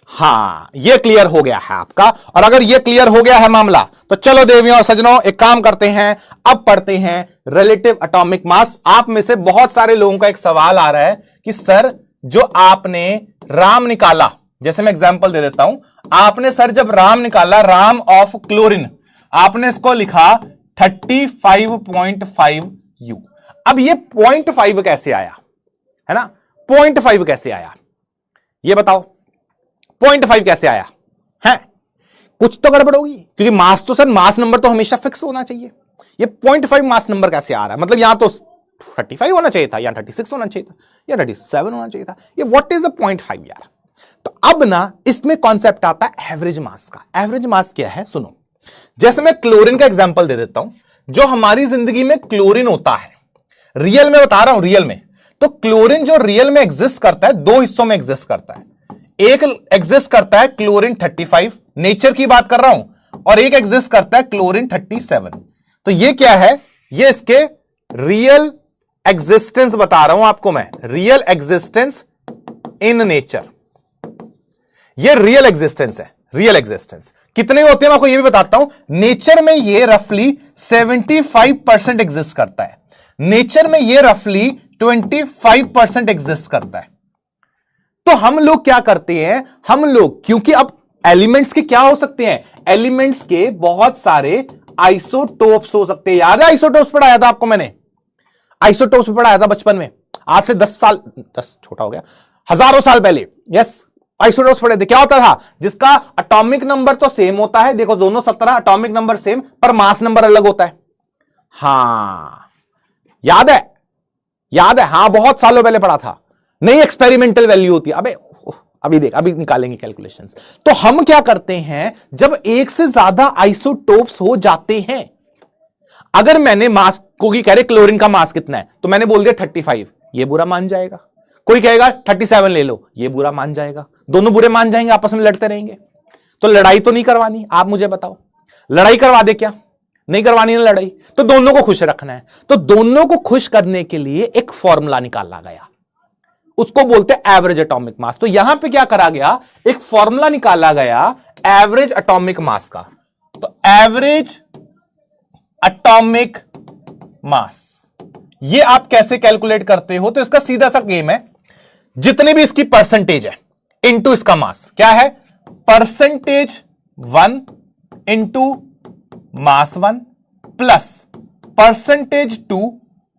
हाँ ये क्लियर हो गया है आपका। और अगर ये क्लियर हो गया है मामला, तो चलो देवियों और सज्जनों एक काम करते हैं, अब पढ़ते हैं रिलेटिव एटॉमिक मास। आप में से बहुत सारे लोगों का एक सवाल आ रहा है कि सर जो आपने राम निकाला, जैसे मैं एग्जांपल दे देता हूं, आपने सर जब राम निकाला, राम ऑफ क्लोरीन, आपने इसको लिखा 35.5 यू। अब ये 0.5 कैसे आया, है ना? 0.5 कैसे आया ये बताओ, 0.5 कैसे आया है? कुछ तो गड़बड़ होगी, क्योंकि मास तो सर, मास नंबर तो हमेशा फिक्स होना चाहिए। ये 0.5 मास नंबर कैसे आ रहा है? मतलब यहां तो 35 होना चाहिए था, या 36 होना चाहिए था, या 37 होना चाहिए था। ये व्हाट इज द 0.5 यार? तो अब ना इसमें कॉन्सेप्ट आता है एवरेज मास का। एवरेज मास क्या है सुनो, जैसे मैं क्लोरीन का एग्जांपल दे देता हूं। जो हमारी जिंदगी में क्लोरीन होता है, रियल में बता रहा हूं, रियल में, तो क्लोरीन जो रियल में एग्जिस्ट करता है, 2 हिस्सों में एग्जिस्ट करता है। एक एग्जिस्ट करता है क्लोरीन 35, नेचर की बात कर रहा हूं, और एक एग्जिस्ट करता है क्लोरीन 37। तो ये क्या है? ये इसके रियल एग्जिस्टेंस बता रहा हूं आपको मैं, रियल एग्जिस्टेंस इन नेचर। ये रियल एग्जिस्टेंस है। रियल एग्जिस्टेंस कितने होते हैं मैं आपको ये भी बताता हूं। नेचर में ये रफली 75% एग्जिस्ट करता है, नेचर में ये रफली 25% एग्जिस्ट करता है। तो हम लोग क्या करते हैं, हम लोग, क्योंकि अब एलिमेंट्स के क्या हो सकते हैं? एलिमेंट्स के बहुत सारे आइसोटोप्स हो सकते हैं। याद है आइसोटोप्स पढ़ाया था आपको मैंने, आइसोटोप्स पढ़ाया था बचपन में, आज से 10 साल, 10 छोटा हो गया, हजारों साल पहले। यस, आइसोटोप्स पढ़े थे। क्या होता था? जिसका एटॉमिक नंबर तो सेम होता है, देखो दोनों 17, एटॉमिक नंबर सेम, पर मास नंबर अलग होता है। हां याद है, याद है, हां बहुत सालों पहले पढ़ा था। नहीं एक्सपेरिमेंटल वैल्यू होती है। अबे अभी देख, अभी निकालेंगे कैलकुलेशंस। तो हम क्या करते हैं, जब एक से ज्यादा आइसोटोप्स हो जाते हैं, अगर मैंने मास को कह रहे क्लोरीन का मास कितना है, तो मैंने बोल दिया 35, ये बुरा मान जाएगा। कोई कहेगा 37 ले लो, ये बुरा मान जाएगा। दोनों बुरे मान जाएंगे, आपस में लड़ते रहेंगे। तो लड़ाई तो नहीं करवानी, आप मुझे बताओ, लड़ाई करवा दे क्या? नहीं करवानी ना लड़ाई, तो दोनों को खुश रखना है। तो दोनों को खुश करने के लिए एक फॉर्मूला निकाला गया, उसको बोलते हैं एवरेज एटॉमिक मास। तो यहां पे क्या करा गया, एक फॉर्मूला निकाला गया एवरेज एटॉमिक मास का। तो एवरेज एटॉमिक मास ये आप कैसे कैलकुलेट करते हो? तो इसका सीधा सा गेम है, जितने भी इसकी परसेंटेज है इनटू इसका मास। क्या है? Percentage 1 into mass 1 plus percentage 2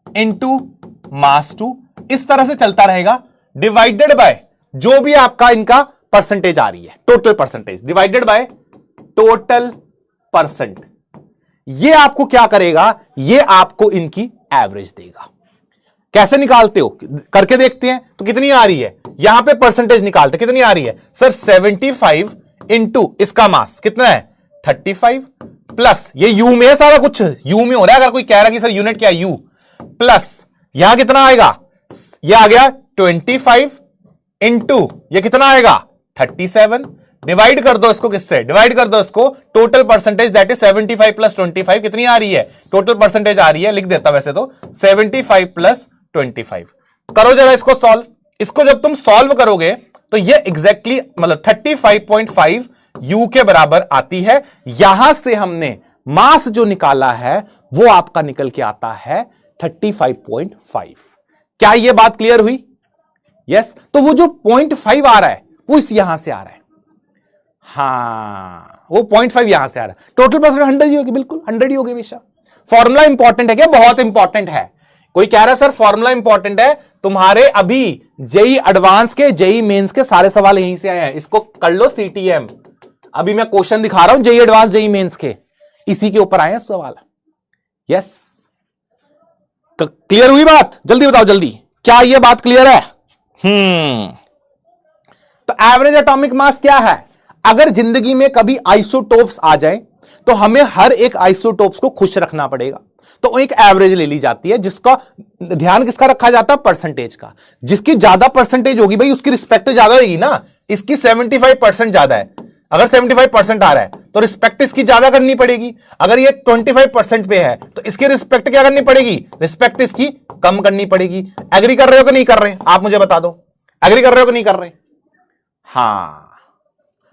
into mass 2, इस तरह से चलता रहेगा, डिवाइडेड बाय जो भी आपका इनका परसेंटेज आ रही है, total percentage divided by total percent. ये आपको क्या करेगा? ये आपको इनकी एवरेज देगा। कैसे निकालते हो? करके देखते हैं। तो कितनी आ रही है? यहां पे परसेंटेज निकालते, कितनी आ रही है सर? 75 इंटू इसका मास कितना है? 35 प्लस ये यू में है, सारा कुछ यू में हो रहा है। अगर कोई कह रहा है कि सर यूनिट क्या है, यू, प्लस यहां कितना आएगा? ये आ गया 25 इंटू ये कितना आएगा? 37। डिवाइड कर दो इसको, किससे डिवाइड कर दो इसको? Total percentage that is 75 plus 25, कितनी आ रही है? टोटल परसेंटेज आ रही है, लिख देता वैसे तो 75 प्लस 25। करो जरा इसको सॉल्व। इसको जब तुम सॉल्व करोगे तो ये एग्जैक्टली मतलब 35.5 यू के बराबर आती है। यहां से हमने मास जो निकाला है वो आपका निकल के आता है 35.5। क्या ये बात क्लियर हुई? यस। तो वो जो 0.5 आ रहा है वो इस यहां से आ रहा है। हां, वो 0.5 यहां से आ रहा है। टोटल परसेंट 100 ही होगी, बिल्कुल 100 ही होगी बेशक। फॉर्मूला इंपॉर्टेंट है क्या? बहुत इंपॉर्टेंट है। कोई कह रहा है सर फॉर्मूला इंपॉर्टेंट है, तुम्हारे अभी जेई एडवांस के, जेई मेंस के सारे सवाल यहीं से आए हैं। इसको कर लो सीटीएम। अभी मैं क्वेश्चन दिखा रहा हूं जेई एडवांस, जेई मेंस के, इसी के ऊपर आए हैं सवाल। यस, क्लियर हुई बात? जल्दी बताओ जल्दी, क्या ये बात क्लियर है? तो एवरेज एटॉमिक मास क्या है? अगर जिंदगी में कभी आइसोटोप्स आ जाए तो हमें हर एक आइसोटोप्स को खुश रखना पड़ेगा। तो एक एवरेज ले ली जाती है, जिसका ध्यान किसका रखा जाता है? परसेंटेज का। जिसकी ज्यादा परसेंटेज होगी भाई उसकी रिस्पेक्ट ज्यादा होगी ना। इसकी 75% ज्यादा है, अगर 75% आ रहा है तो रिस्पेक्ट इसकी ज्यादा करनी पड़ेगी। अगर ये 25% पे है तो इसकी रिस्पेक्ट क्या करनी पड़ेगी? रिस्पेक्ट इसकी कम करनी पड़ेगी। एग्री कर रहे हो कि नहीं कर रहे? आप मुझे बता दो, एग्री कर रहे हो कि नहीं कर रहे? हां,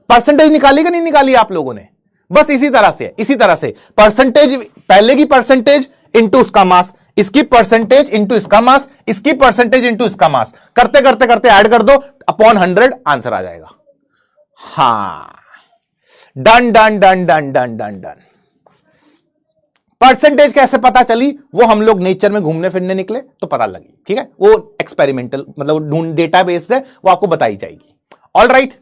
परसेंटेज निकाली कि नहीं निकाली आप लोगों ने? बस इसी तरह से परसेंटेज, पहले की परसेंटेज इंटू उसका मास, इसकी परसेंटेज इंटू इसका मास, इसकी परसेंटेज इंटू इसका मास, करते करते करते ऐड कर दो, अपॉन 100 आंसर आ जाएगा। हां, डन डन डन डन डन डन डन। परसेंटेज कैसे पता चली? वो हम लोग नेचर में घूमने फिरने निकले तो पता लगी। ठीक है, वो एक्सपेरिमेंटल मतलब डेटा बेस्ड है, वो आपको बताई जाएगी। ऑल राइट,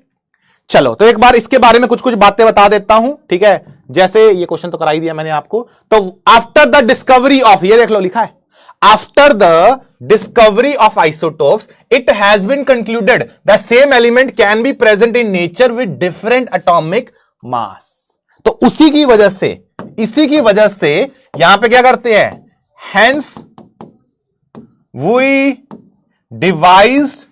चलो तो एक बार इसके बारे में कुछ कुछ बातें बता देता हूं। ठीक है, जैसे ये क्वेश्चन तो करा ही दिया मैंने आपको। तो आफ्टर द डिस्कवरी ऑफ, ये देख लो लिखा है, after the discovery of isotopes it has been concluded the same element can be present in nature with different atomic mass. तो इसी की वजह से यहां पे क्या करते हैं? Hence we devised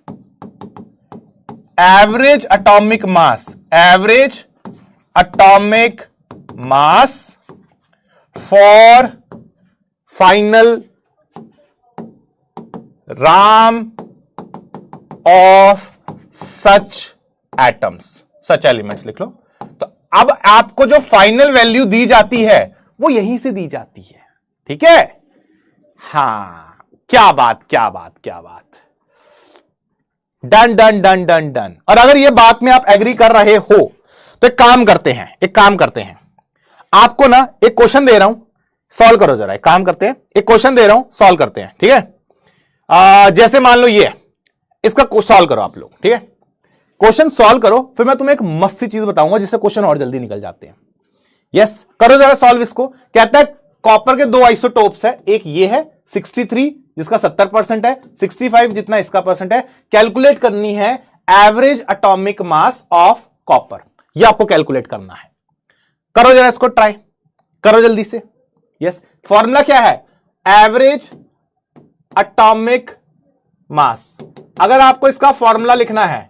average atomic mass for final RAM of such elements लिख लो। तो अब आपको जो फाइनल वैल्यू दी जाती है वो यहीं से दी जाती है। ठीक है, हां, क्या बात। डन डन डन डन डन। और अगर ये बात में आप एग्री कर रहे हो तो एक काम करते हैं, आपको ना एक क्वेश्चन दे रहा हूं, सॉल्व करो जरा। एक काम करते हैं, एक क्वेश्चन दे रहा हूं, सॉल्व करते हैं, ठीक है। जैसे मान लो ये है, इसका सॉल्व करो आप लोग, ठीक है। क्वेश्चन सॉल्व करो, फिर मैं तुम्हें एक मस्त सी चीज बताऊंगा जिससे क्वेश्चन और जल्दी निकल जाते हैं। यस, करो जरा सॉल्व इसको। कहता है कॉपर के दो आइसोटोप्स है, एक ये है 63 जिसका 70% है, 65 जितना इसका परसेंट है। कैलकुलेट करनी है average atomic mass of copper, ये आपको कैलकुलेट करना है। करो जरा इसको ट्राई, करो जल्दी से। यस, फॉर्मूला क्या है? एवरेज एटॉमिक मास। अगर आपको इसका फॉर्मूला लिखना है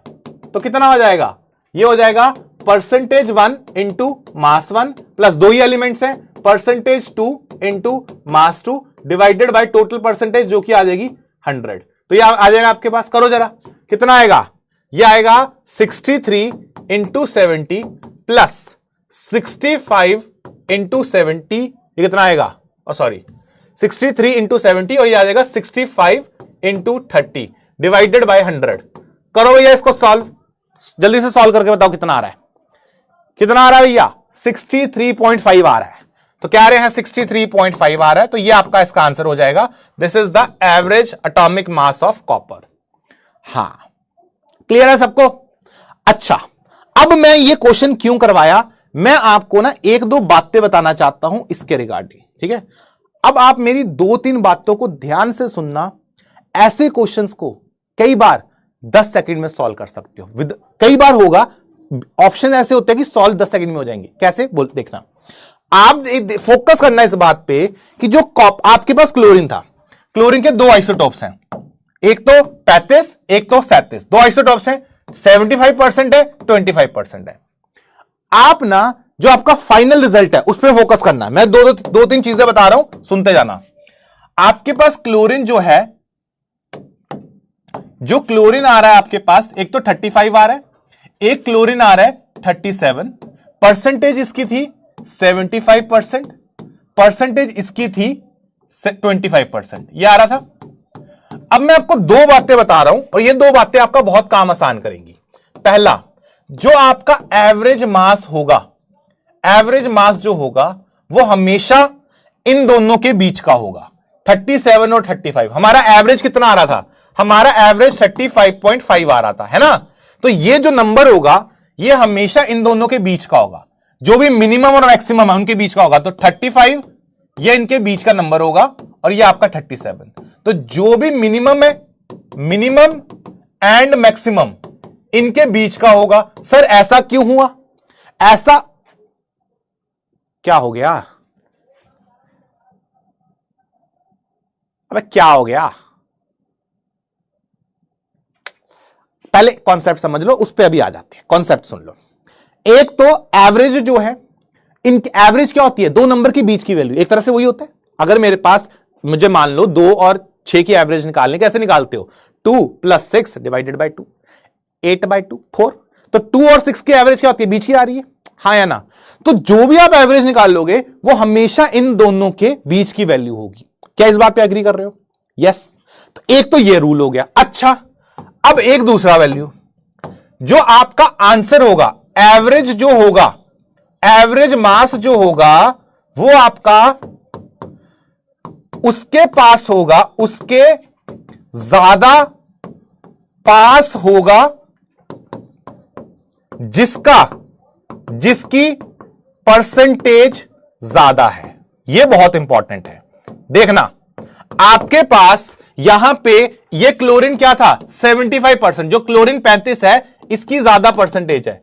तो कितना हो जाएगा? ये हो जाएगा परसेंटेज 1 इंटू मास 1 प्लस दो ही एलिमेंट्स हैं, percentage 2 into mass 2 divided by total percentage जो कि आ जाएगी 100। तो ये आ जाएगा आपके पास। करो जरा, कितना आएगा? ये आएगा 63 इंटू 70 प्लस 65 इंटू 70। ये कितना आएगा? सॉरी 63 इंटू 70 और ये आ जाएगा 65 इंटू 30 डिवाइडेड बाय 100। करो भैया इसको सॉल्व, जल्दी से सॉल्व करके बताओ कितना आ रहा है। कितना आ रहा है भैया? 63.5 आ रहा है। तो क्या आ रहे हैं? 63.5 आ रहा है। तो ये आपका इसका आंसर हो जाएगा। This is the average atomic mass of copper. हां, क्लियर है सबको? अच्छा, अब मैं ये क्वेश्चन क्यों करवाया, मैं आपको ना एक दो बातें बताना चाहता हूं इसके रिगार्डिंग, ठीक है। अब आप मेरी दो तीन बातों को ध्यान से सुनना। ऐसे क्वेश्चंस को कई बार 10 सेकंड में सॉल्व कर सकते हो। कई बार होगा ऑप्शन ऐसे होते हैं कि सॉल्व 10 सेकंड में हो जाएंगे। कैसे बोल देखना, आप फोकस करना इस बात पे कि जो आपके पास क्लोरीन था, क्लोरीन के दो आइसोटोप्स हैं, एक तो 35 एक तो 37। दो आइसोटोप्स हैं, 75% है 25% है। आप ना जो आपका फाइनल रिजल्ट है उस पर फोकस करना। मैं दो तीन चीजें बता रहा हूं, सुनते जाना। आपके पास क्लोरीन जो है, जो क्लोरीन आ रहा है आपके पास, एक तो 35 आ रहा है, एक क्लोरीन आ रहा है 37। परसेंटेज इसकी थी 75%, परसेंटेज इसकी थी 25%, ये आ रहा था। अब मैं आपको दो बातें बता रहा हूं और ये दो बातें आपका बहुत काम आसान करेंगी। पहला, जो आपका एवरेज मास होगा, एवरेज मास जो होगा वो हमेशा इन दोनों के बीच का होगा। 37 और 35, हमारा एवरेज कितना आ रहा था? हमारा एवरेज 35.5 आ रहा था, है ना। तो ये जो नंबर होगा ये हमेशा इन दोनों के बीच का होगा। जो भी मिनिमम और मैक्सिमम है उनके बीच का होगा। तो 35 ये इनके बीच का नंबर होगा और ये आपका 37। तो जो भी मिनिमम है, मिनिमम एंड मैक्सिमम इनके बीच का होगा। सर ऐसा क्यों हुआ? ऐसा क्या हो गया? अबे क्या हो गया? पहले कॉन्सेप्ट समझ लो, उस पे अभी आ जाते हैं। कॉन्सेप्ट सुन लो। एक तो एवरेज जो है, इनकी एवरेज क्या होती है? दो नंबर के बीच की वैल्यू। एक तरह से वही होता है, अगर मेरे पास, मुझे मान लो 2 और 6 की एवरेज निकालने, कैसे निकालते हो? 2 + 6 डिवाइडेड बाय 2, 8/2 4। तो 2 और 6 की एवरेज क्या होती है? बीच की आ रही है, हाँ या ना। तो जो भी आप एवरेज निकाल लोगे वो हमेशा इन दोनों के बीच की वैल्यू होगी। क्या इस बात पे एग्री कर रहे हो? यस। तो एक तो ये रूल हो गया। अच्छा, अब एक दूसरा वैल्यू, जो आपका आंसर होगा, एवरेज जो होगा, एवरेज मास जो होगा वो आपका उसके पास होगा, उसके ज्यादा पास होगा जिसकी परसेंटेज ज्यादा है। यह बहुत इंपॉर्टेंट है। देखना, आपके पास यहां पे ये क्लोरीन क्या था? 75%। जो क्लोरीन 35 है इसकी ज्यादा परसेंटेज है,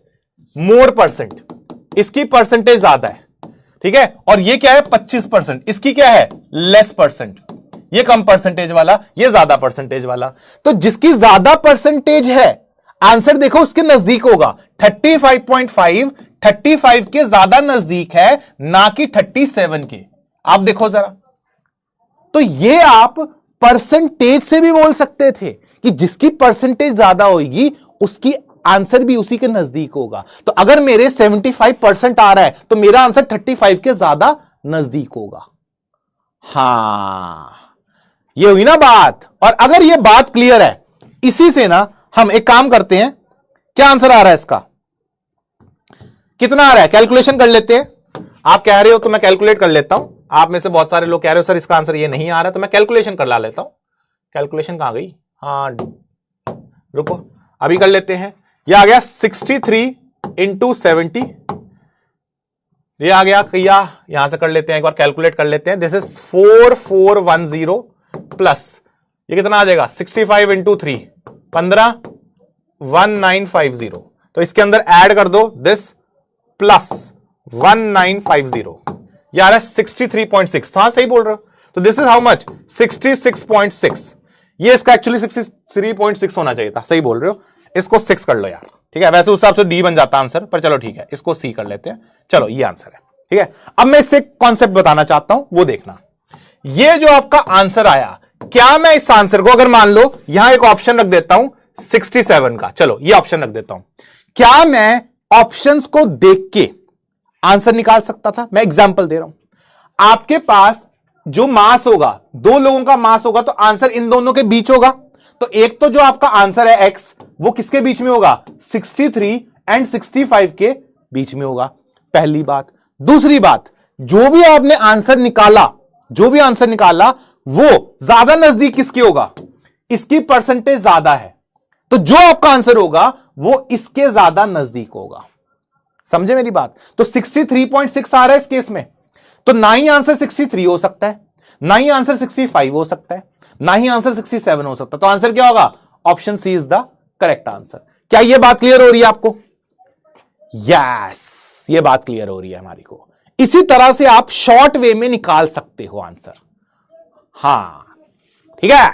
मोर परसेंट, इसकी परसेंटेज ज्यादा है, ठीक है। और ये क्या है? 25%, इसकी क्या है? Less percent. ये कम परसेंटेज वाला, ये ज्यादा परसेंटेज वाला। तो जिसकी ज्यादा परसेंटेज है, आंसर देखो उसके नजदीक होगा। 35.5 35 के ज्यादा नजदीक है, ना कि 37 के। आप देखो जरा। तो ये आप परसेंटेज से भी बोल सकते थे कि जिसकी परसेंटेज ज्यादा होगी उसकी आंसर भी उसी के नजदीक होगा। तो अगर मेरे 75% आ रहा है तो मेरा आंसर 35 के ज्यादा नजदीक होगा। हां, ये हुई ना बात। और अगर ये बात क्लियर है, इसी से ना हम एक काम करते हैं। क्या आंसर आ रहा है इसका? कितना आ रहा है कैलकुलेशन कर लेते हैं। आप कह रहे हो तो मैं कैलकुलेट कर लेता हूं, आप में से बहुत सारे लोग कह रहे हो सर इसका आंसर ये नहीं आ रहा, तो मैं कैलकुलेशन कर ला लेता हूं। कैलकुलेशन कहां गई, हाँ रुको अभी कर लेते हैं। ये आ गया 63 इंटू 70, ये आ गया भैया, यहां से कर लेते हैं एक बार, कैलकुलेट कर लेते हैं। दिस इज 4410 प्लस ये कितना आ जाएगा 65 इंटू 3 15 1950, तो इसके अंदर ऐड कर दो दिस प्लस 1950, ये आ रहा है 63.6, तो हाँ सही बोल रहे हो। तो दिस इज हाउ मच 66.6, ये इसका एक्चुअली 63.6 होना चाहिए था, सही बोल रहे हो। इसको 6 कर लो यार, ठीक है, वैसे उस हिसाब से डी बन जाता आंसर, पर चलो ठीक है, इसको सी कर लेते हैं। चलो ये आंसर है, ठीक है। अब मैं इससे कॉन्सेप्ट बताना चाहता हूं, वो देखना। ये जो आपका आंसर आया, क्या मैं इस आंसर को अगर मान लो यहां एक ऑप्शन रख देता हूं 67 का, चलो ये ऑप्शन रख देता हूं, क्या मैं ऑप्शंस को देख के आंसर निकाल सकता था? मैं एग्जांपल दे रहा हूं। आपके पास जो मास होगा, दो लोगों का मास होगा, तो आंसर इन दोनों के बीच होगा। तो एक तो जो आपका आंसर है x, वो किसके बीच में होगा, 63 एंड 65 के बीच में होगा, पहली बात। दूसरी बात, जो भी आपने आंसर निकाला, जो भी आंसर निकाला वो ज्यादा नजदीक किसके होगा, इसकी परसेंटेज ज्यादा है, तो जो आपका आंसर होगा वो इसके ज्यादा नजदीक होगा। समझे मेरी बात? तो 63.6 आ रहा है इस केस में, तो ना ही आंसर 63 हो सकता है, ना ही आंसर 65 हो सकता है, ना ही आंसर 67 हो सकता है। तो आंसर क्या होगा, option C is the correct answer. क्या यह बात क्लियर हो रही है आपको? यस, ये बात क्लियर हो रही है हमारी को। इसी तरह से आप शॉर्ट वे में निकाल सकते हो आंसर। हां ठीक है,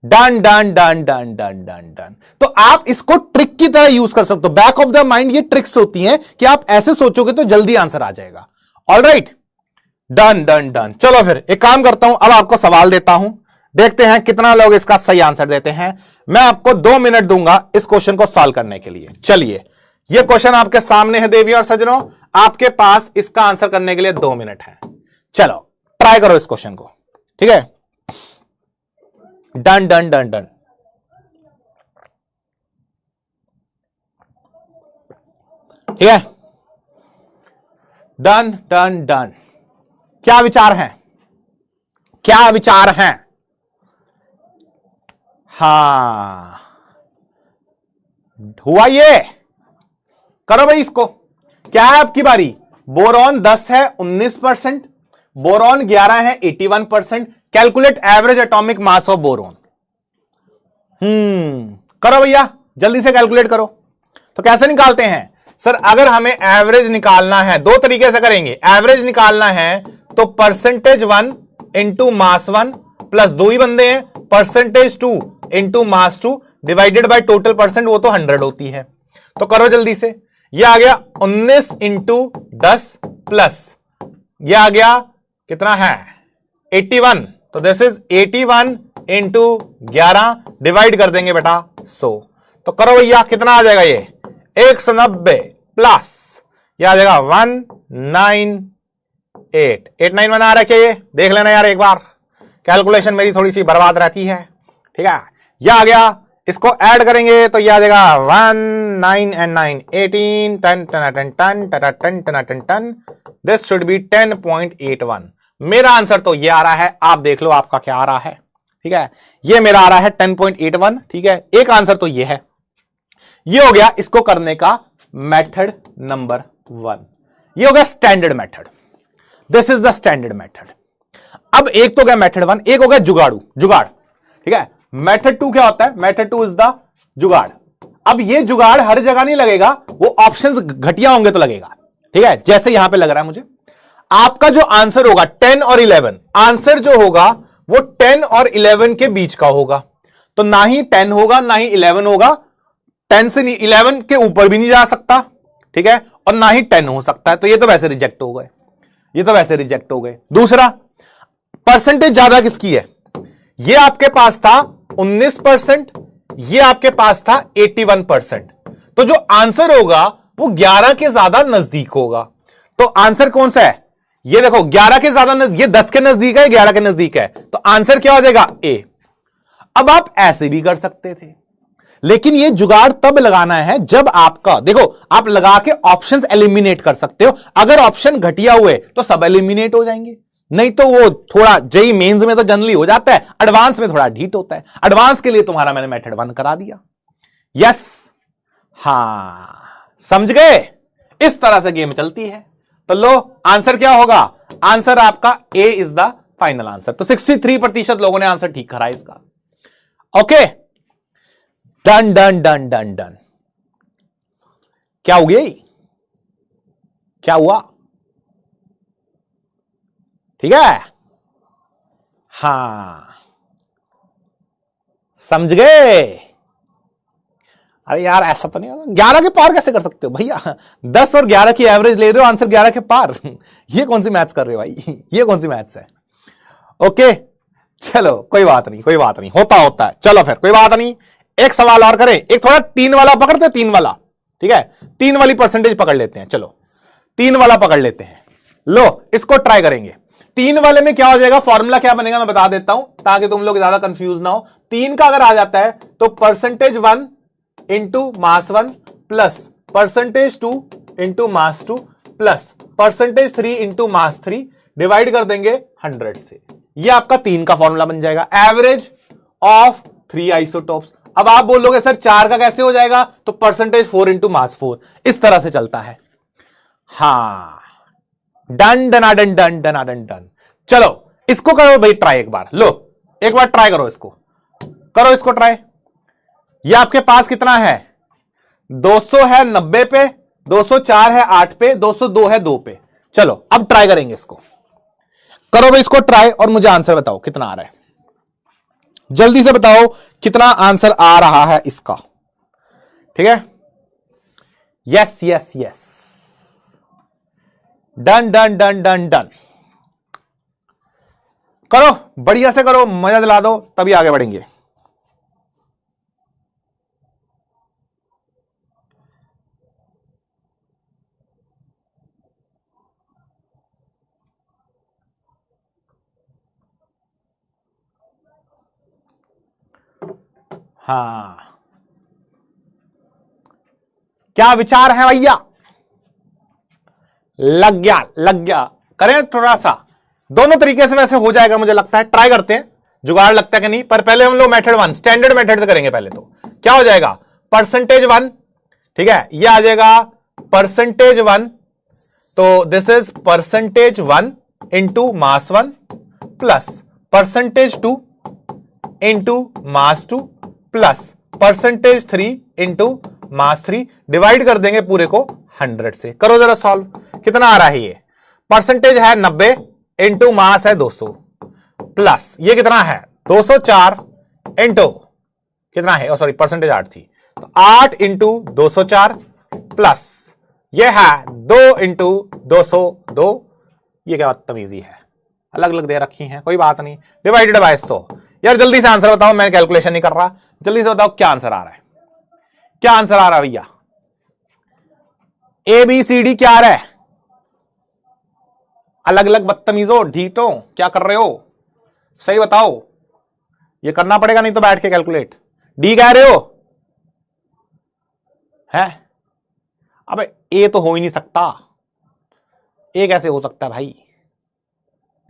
डन डन डन डन डन डन डन। तो आप इसको ट्रिक की तरह यूज कर सकते हो, बैक ऑफ द माइंड ये ट्रिक्स होती हैं कि आप ऐसे सोचोगे तो जल्दी आंसर आ जाएगा। ऑलराइट, डन डन डन। चलो फिर एक काम करता हूं, अब आपको सवाल देता हूं, देखते हैं कितना लोग इसका सही आंसर देते हैं। मैं आपको 2 मिनट दूंगा इस क्वेश्चन को सॉल्व करने के लिए। चलिए, यह क्वेश्चन आपके सामने है देवी और सज्जनों, आपके पास इसका आंसर करने के लिए 2 मिनट है। चलो ट्राई करो इस क्वेश्चन को, ठीक है। डन डन डन डन। ठीक है, डन डन डन। क्या विचार हैं, क्या विचार हैं? हां, हुआ ये, करो भाई इसको। क्या है आपकी बारी? बोरॉन 10 है 19%, बोरॉन 11 है 81%। Calculate average atomic mass of boron. करो भैया, जल्दी से कैलकुलेट करो। तो कैसे निकालते हैं सर? अगर हमें एवरेज निकालना है, 2 तरीके से करेंगे। एवरेज निकालना है तो परसेंटेज 1 इंटू मास 1 प्लस 2 ही बंदे हैं, percentage 2 into mass 2 divided by total percent, वो तो 100 होती है। तो करो जल्दी से। ये आ गया 19 इंटू 10 प्लस ये आ गया कितना है 81, तो दिस इज 81 इंटू 11 डिवाइड कर देंगे बेटा 100। तो करो भैया, कितना आ जाएगा ये 190 प्लस ये आ जाएगा 198। 891 आ रहा है क्या? ये देख लेना यार एक बार, कैलकुलेशन मेरी थोड़ी सी बर्बाद रहती है, ठीक है। ये आ गया, इसको ऐड करेंगे तो ये आ जाएगा 1 9 and 9 18 10 10 10 10 10 10 10 10। This should be 10.81। मेरा आंसर तो ये आ रहा है, आप देख लो आपका क्या आ रहा है, ठीक है। ये मेरा आ रहा है 10.81, ठीक है। एक आंसर तो ये है। ये हो गया इसको करने का मेथड नंबर 1। ये हो गया standard method, this is the standard method. अब एक तो गया मेथड 1, एक हो गया जुगाड़, ठीक है। मेथड 2 क्या होता है? मेथड 2 इज द जुगाड़। अब ये जुगाड़ हर जगह नहीं लगेगा, वो ऑप्शंस घटिया होंगे तो लगेगा, ठीक है। जैसे यहां पे लग रहा है मुझे, आपका जो आंसर होगा 10 और 11, आंसर जो होगा वो 10 और 11 के बीच का होगा। तो ना ही 10 होगा ना ही 11 होगा, 10 से 11 के ऊपर भी नहीं जा सकता, ठीक है, और ना ही 10 हो सकता है। तो ये तो वैसे रिजेक्ट हो गए, ये तो वैसे रिजेक्ट हो गए। दूसरा, परसेंटेज ज्यादा किसकी है? ये आपके पास था 19%, ये आपके पास था 81%। तो जो आंसर होगा वो 11 के ज्यादा नजदीक होगा। तो आंसर कौन सा है? ये देखो 11 के ज्यादा नजदीक, ये 10 के नजदीक है, 11 के नजदीक है, तो आंसर क्या हो जाएगा? ए। अब आप ऐसे भी कर सकते थे, लेकिन ये जुगाड़ तब लगाना है जब आपका, देखो आप लगा के ऑप्शंस एलिमिनेट कर सकते हो। अगर ऑप्शन घटिया हुए तो सब एलिमिनेट हो जाएंगे, नहीं तो वो थोड़ा जेई मेंस में तो जनरली हो जाता है, एडवांस में थोड़ा ढीठ होता है। एडवांस के लिए तुम्हारा मैंने मेथड 1 करा दिया। यस, हां, समझ गए? इस तरह से गेम चलती है। तो लो, आंसर क्या होगा? आंसर आपका ए इज द फाइनल आंसर। तो 63% लोगों ने आंसर ठीक करा इसका। ओके, डन डन डन डन डन। क्या हो गया? क्या हुआ? ठीक है, हां, समझ गए? अरे यार ऐसा तो नहीं होगा, 11 के पार कैसे कर सकते हो भैया? 10 और 11 की एवरेज ले रहे हो, आंसर 11 के पार। ये कौन सी मैथ्स कर रहे हो भाई? ये कौन सी मैथ्स है? ओके, चलो कोई बात नहीं, कोई बात नहीं, होता होता है। चलो फिर कोई बात नहीं, एक सवाल और करें, एक थोड़ा 3 वाला पकड़ते हैं, 3 वाला, ठीक है, 3 वाली परसेंटेज पकड़ लेते हैं। चलो 3 वाला पकड़ लेते हैं। लो, इसको ट्राई करेंगे। 3 वाले में क्या हो जाएगा, फॉर्मूला क्या बनेगा मैं बता देता हूं ताकि तुम लोग ज्यादा कंफ्यूज ना हो। 3 का अगर आ जाता है तो percentage 1 into mass 1 plus percentage 2 into mass 2 plus percentage 3 into mass 3 divide कर देंगे 100 से। यह आपका 3 का फॉर्मूला बन जाएगा, एवरेज ऑफ 3 आइसोटोप्स। अब आप बोलोगे सर 4 का कैसे हो जाएगा? तो परसेंटेज 4 इंटू मास 4, इस तरह से चलता है। हां, डन डना डन डन डना डन डन। चलो इसको करो भाई ट्राई एक बार। लो एक बार ट्राई करो, इसको करो, इसको ट्राई। ये आपके पास कितना है? 200 है 90 पे, 204 है 8 पे, 202 है 2 पे। चलो अब ट्राई करेंगे इसको। करो भाई इसको ट्राई और मुझे आंसर बताओ कितना आ रहा है। जल्दी से बताओ कितना आंसर आ रहा है इसका। ठीक है, यस यस यस, डन डन डन डन डन। करो, बढ़िया से करो, मजा दिला दो, तभी आगे बढ़ेंगे। हाँ, क्या विचार है भैया? लग गया, लग गया। करें थोड़ा सा, दोनों तरीके से वैसे हो जाएगा मुझे लगता है। ट्राई करते हैं, जुगाड़ लगता है कि नहीं, पर पहले हम लोग मेथड 1 स्टैंडर्ड मेथड से करेंगे। पहले तो क्या हो जाएगा, परसेंटेज 1, ठीक है, ये आ जाएगा परसेंटेज 1, तो this is percentage 1 into mass 1 plus percentage 2 into mass 2 plus percentage 3 into mass 3 divide कर देंगे पूरे को 100 से। करो जरा सॉल्व, कितना आ रहा है ये? परसेंटेज है 90 इंटू मास है 200 प्लस ये कितना है 204 इंटू कितना है, सॉरी परसेंटेज 8 थी, तो 8 इंटू 204 प्लस ये है 2 इंटू 202। ये क्या बदतमीजी है, अलग अलग दे रखी हैं, कोई बात नहीं, डिवाइडेड बाय 100। यार जल्दी से आंसर बताओ, मैं कैलकुलेशन नहीं कर रहा, जल्दी से बताओ क्या आंसर आ रहा है, क्या आंसर आ रहा है भैया? ए बी सी डी क्या आ रहा है? अलग अलग बदतमीजो, ढीठो, क्या कर रहे हो? सही बताओ, ये करना पड़ेगा नहीं तो बैठ के कैलकुलेट। डी कह रहे हो है? अबे ए तो हो ही नहीं सकता, ए कैसे हो सकता है भाई?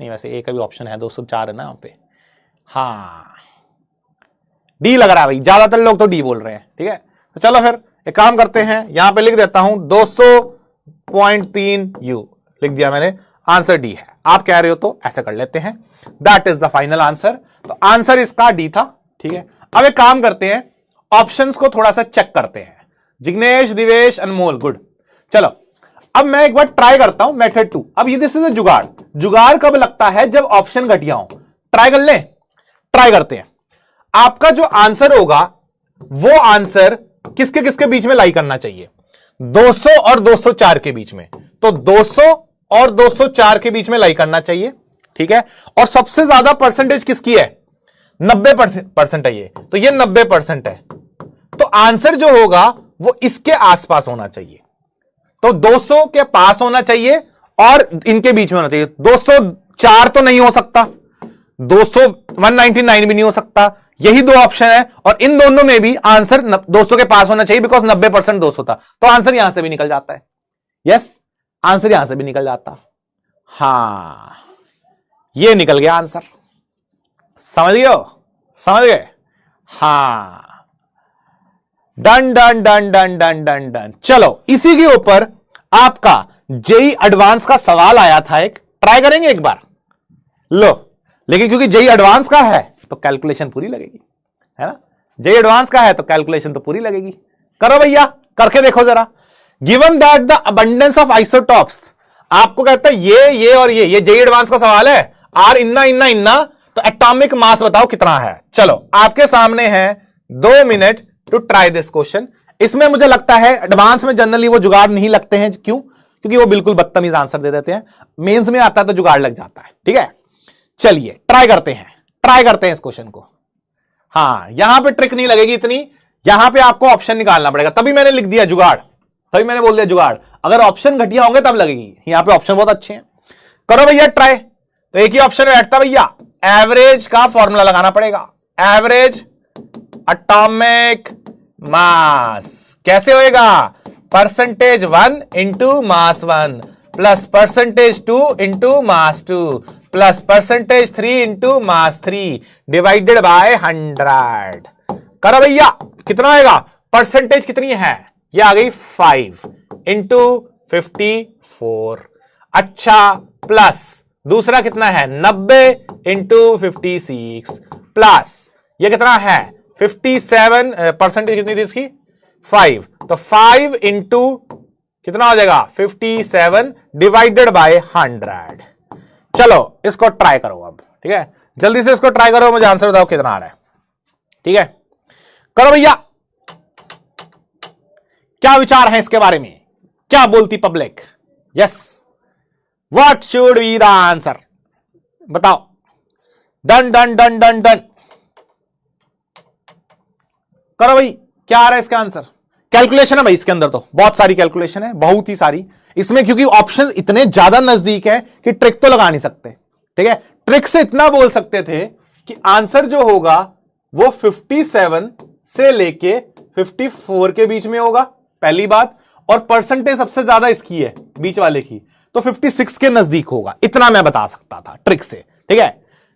नहीं वैसे ए का भी ऑप्शन है, 204 है ना यहाँ पे। हाँ, डी लग रहा है भाई, ज्यादातर लोग तो डी बोल रहे हैं। ठीक है, तो चलो फिर एक काम करते हैं, यहां पे लिख देता हूं 200.3 यू लिख दिया मैंने, आंसर डी है। आप कह रहे हो तो ऐसे कर लेते हैं, that is the final answer. तो आंसर इसका डी था। ठीक है, अब एक काम करते हैं, ऑप्शंस को थोड़ा सा चेक करते हैं। जिग्नेश, दिवेश, अनमोल, गुड। चलो अब मैं एक बार ट्राई करता हूं मेथड 2। अब ये दिस इज जुगाड़। जुगाड़ कब लगता है? जब ऑप्शन घटिया हो। ट्राई कर लें, ट्राई करते हैं। आपका जो आंसर होगा वो आंसर किसके किसके बीच में लाई करना चाहिए? 200 और 204 के बीच में। तो 200 और 204 के बीच में लाई करना चाहिए। ठीक है, और सबसे ज्यादा परसेंटेज किसकी है? 90% है ये, तो ये 90% है, तो आंसर जो होगा वो इसके आसपास होना चाहिए। तो 200 के पास होना चाहिए और इनके बीच में होना चाहिए। 204 तो नहीं हो सकता, 199 भी नहीं हो सकता, यही दो ऑप्शन है और इन दोनों में भी आंसर 200 के पास होना चाहिए, बिकॉज 90% 200 था, तो आंसर यहां से भी निकल जाता है। यस, आंसर यहां से भी निकल जाता। हां, ये निकल गया आंसर, समझ गए? समझ गए? हां, डन डन डन डन डन डन डन। चलो, इसी के ऊपर आपका जेई एडवांस का सवाल आया था, एक ट्राई करेंगे एक बार। लो, लेकिन क्योंकि जेई एडवांस का है तो कैलकुलेशन पूरी लगेगी, है ना? जेई एडवांस का है तो कैलकुलेशन तो पूरी लगेगी। करो भैया, करके देखो जरा। Given that the abundance of isotopes, आपको कहता है ये और ये जेई एडवांस का सवाल है, आर इन्ना इन्ना इन्ना, तो एटॉमिक मास बताओ कितना है। चलो, आपके सामने है 2 minute to try this question. इसमें मुझे लगता है एडवांस में जनरली वो जुगाड़ नहीं लगते हैं, क्यों? क्योंकि वो बिल्कुल बदतमीज आंसर दे देते हैं। मेंस में आता है तो जुगाड़ लग जाता है। ठीक है, चलिए ट्राई करते हैं इस क्वेश्चन को। हां, यहां पे ट्रिक नहीं लगेगी इतनी, यहां पे आपको ऑप्शन निकालना पड़ेगा, तभी मैंने लिख दिया जुगाड़, तभी मैंने बोल दिया जुगाड़। अगर ऑप्शन घटिया होंगे तब लगेगी, यहां पे ऑप्शन बहुत अच्छे हैं। करो भैया ट्राई। तो एक ही ऑप्शन में बैठता भैया, एवरेज का फॉर्मूला लगाना पड़ेगा, एवरेज एटॉमिक मास। कैसे होएगा? Percentage 1 into mass 1 plus percentage 2 into mass 2 plus percentage 3 into mass 3 divided by 100। करो भैया, कितना आएगा? परसेंटेज कितनी है? ये आ गई 5 इंटू 54। अच्छा, प्लस दूसरा कितना है? 90 इंटू 56 प्लस ये कितना है? 57। परसेंटेज कितनी थी इसकी? 5, तो 5 इंटू कितना हो जाएगा? 57 डिवाइडेड बाय 100। चलो, इसको ट्राई करो अब। ठीक है, जल्दी से इसको ट्राई करो, मुझे आंसर बताओ कितना आ रहा है। ठीक है, करो भैया। क्या विचार है इसके बारे में? क्या बोलती public? Yes, what should be the answer? बताओ। डन डन डन डन डन। करो भाई, क्या आ रहा है इसका आंसर? कैलकुलेशन है भाई इसके अंदर, तो बहुत सारी कैलकुलेशन है, बहुत ही सारी इसमें, क्योंकि ऑप्शन इतने ज्यादा नजदीक है कि ट्रिक तो लगा नहीं सकते। ठीक है, ट्रिक से इतना बोल सकते थे कि आंसर जो होगा वो 57 से लेके 54 के बीच में होगा, पहली बात, और परसेंटेज सबसे ज्यादा इसकी है, बीच वाले की, तो 56 के नजदीक होगा। इतना मैं बता सकता था ट्रिक से। ठीक है,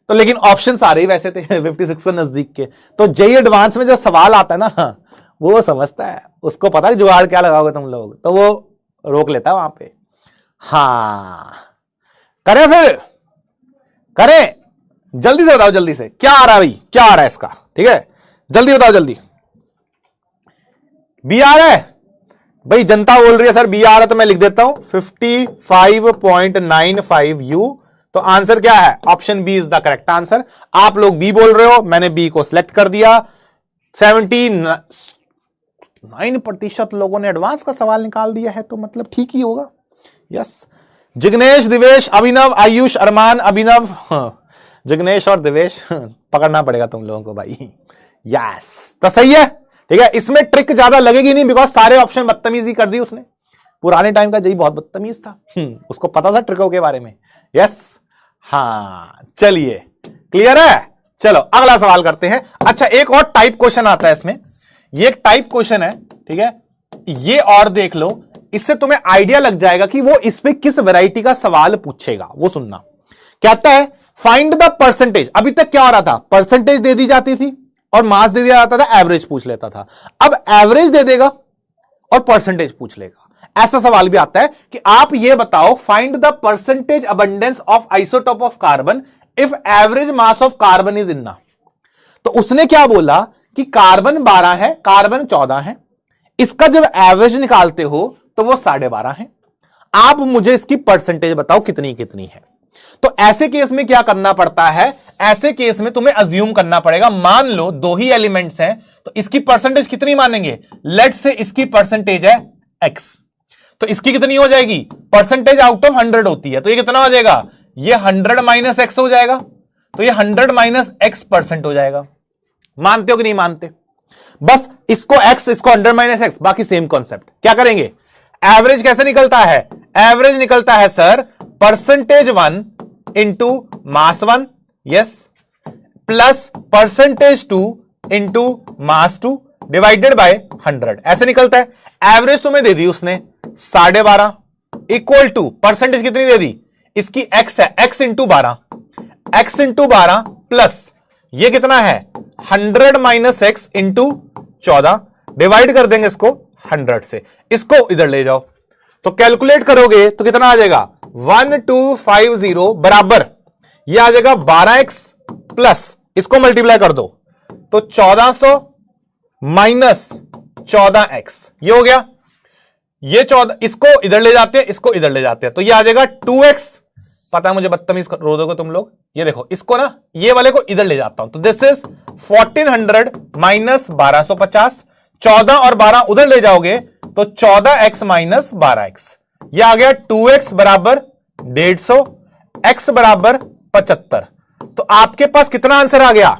तो लेकिन ऑप्शन सारे ही वैसे थे 56 के नजदीक के। तो जेई एडवांस में जो सवाल आता है ना, वो समझता है, उसको पता है जुगाड़ क्या लगाओगे तुम लोग, तो वो रोक लेता है वहां पे। हां, करें फिर, करें। जल्दी से बताओ, जल्दी से क्या आ रहा है भाई, क्या आ रहा है इसका? ठीक है, जल्दी बताओ, जल्दी। बी आ रहा है भाई, जनता बोल रही है सर बी आ रहा है, तो मैं लिख देता हूं 55.95 U। तो आंसर क्या है? Option B is the correct answer. आप लोग बी बोल रहे हो, मैंने बी को सिलेक्ट कर दिया। 79% लोगों ने एडवांस का सवाल निकाल दिया है, तो मतलब ठीक ही होगा। यस, जिग्नेश, दिवेश, अभिनव, आयुष, अरमान, अभिनव, जिग्नेश और दिवेश पकड़ना पड़ेगा तुम लोगों को भाई। यस, तो सही है। ठीक है, इसमें ट्रिक ज्यादा लगेगी नहीं, बिकॉज सारे ऑप्शन बदतमीजी कर दी उसने। पुराने टाइम का जेई बहुत बदतमीज था, उसको पता था ट्रिकों के बारे में। यस, हाँ, चलिए, क्लियर है। चलो अगला सवाल करते हैं। अच्छा, एक और टाइप क्वेश्चन आता है इसमें, ये एक टाइप क्वेश्चन है। ठीक है, ये और देख लो, इससे तुम्हें आइडिया लग जाएगा कि वो इस पे किस वैरायटी का सवाल पूछेगा। वो सुनना, कहता है फाइंड द परसेंटेज। अभी तक क्या हो रहा था? परसेंटेज दे दी जाती थी और मास दे दिया जाता था, एवरेज पूछ लेता था। अब एवरेज दे देगा और परसेंटेज पूछ लेगा। ऐसा सवाल भी आता है कि आप ये बताओ, find the percentage abundance of isotope of carbon if average mass of carbon is इन्ना। तो उसने क्या बोला कि कार्बन 12 है, कार्बन 14 है, इसका जब एवरेज निकालते हो तो वो 12.5 है। आप मुझे इसकी परसेंटेज बताओ कितनी कितनी है। तो ऐसे केस में क्या करना पड़ता है? ऐसे केस में तुम्हें अज्यूम करना पड़ेगा, मान लो दो ही एलिमेंट्स हैं, तो इसकी परसेंटेज कितनी मानेंगे? लेट से इसकी परसेंटेज है x, तो इसकी कितनी हो जाएगी? परसेंटेज आउट ऑफ 100 होती है, तो ये कितना हो जाएगा? ये 100 माइनस x हो जाएगा, तो ये 100 माइनस x% हो जाएगा। मानते हो कि नहीं मानते? बस इसको x, इसको 100 माइनस x, बाकी सेम कॉन्सेप्ट। क्या करेंगे? एवरेज कैसे निकलता है? एवरेज निकलता है sir percentage 1 into mass 1, yes, plus percentage 2 into mass 2 divided by 100 ऐसे निकलता है। एवरेज तुम्हें दे दी उसने 12.5 इक्वल टू परसेंटेज कितनी दे दी, इसकी x है, x into 12, x into 12 plus ये कितना है 100 माइनस एक्स इंटू 14 डिवाइड कर देंगे इसको 100 से, इसको इधर ले जाओ तो कैलकुलेट करोगे तो कितना आ जाएगा 1250 बराबर ये आ जाएगा 12x प्लस इसको मल्टीप्लाई कर दो तो 1400 माइनस 14x ये हो गया। ये 14 इसको इधर ले जाते हैं, इसको इधर ले जाते हैं तो ये आ जाएगा 2x। पता है मुझे बदतमीज रो दोगे तुम लोग, ये देखो इसको ना ये वाले को इधर ले जाता हूं तो दिस इज 1400 माइनस 1250, 14 और 12 उधर ले जाओगे तो 14x माइनस 12x ये आ गया 2x बराबर 150, x बराबर 75। तो आपके पास कितना आंसर आ गया,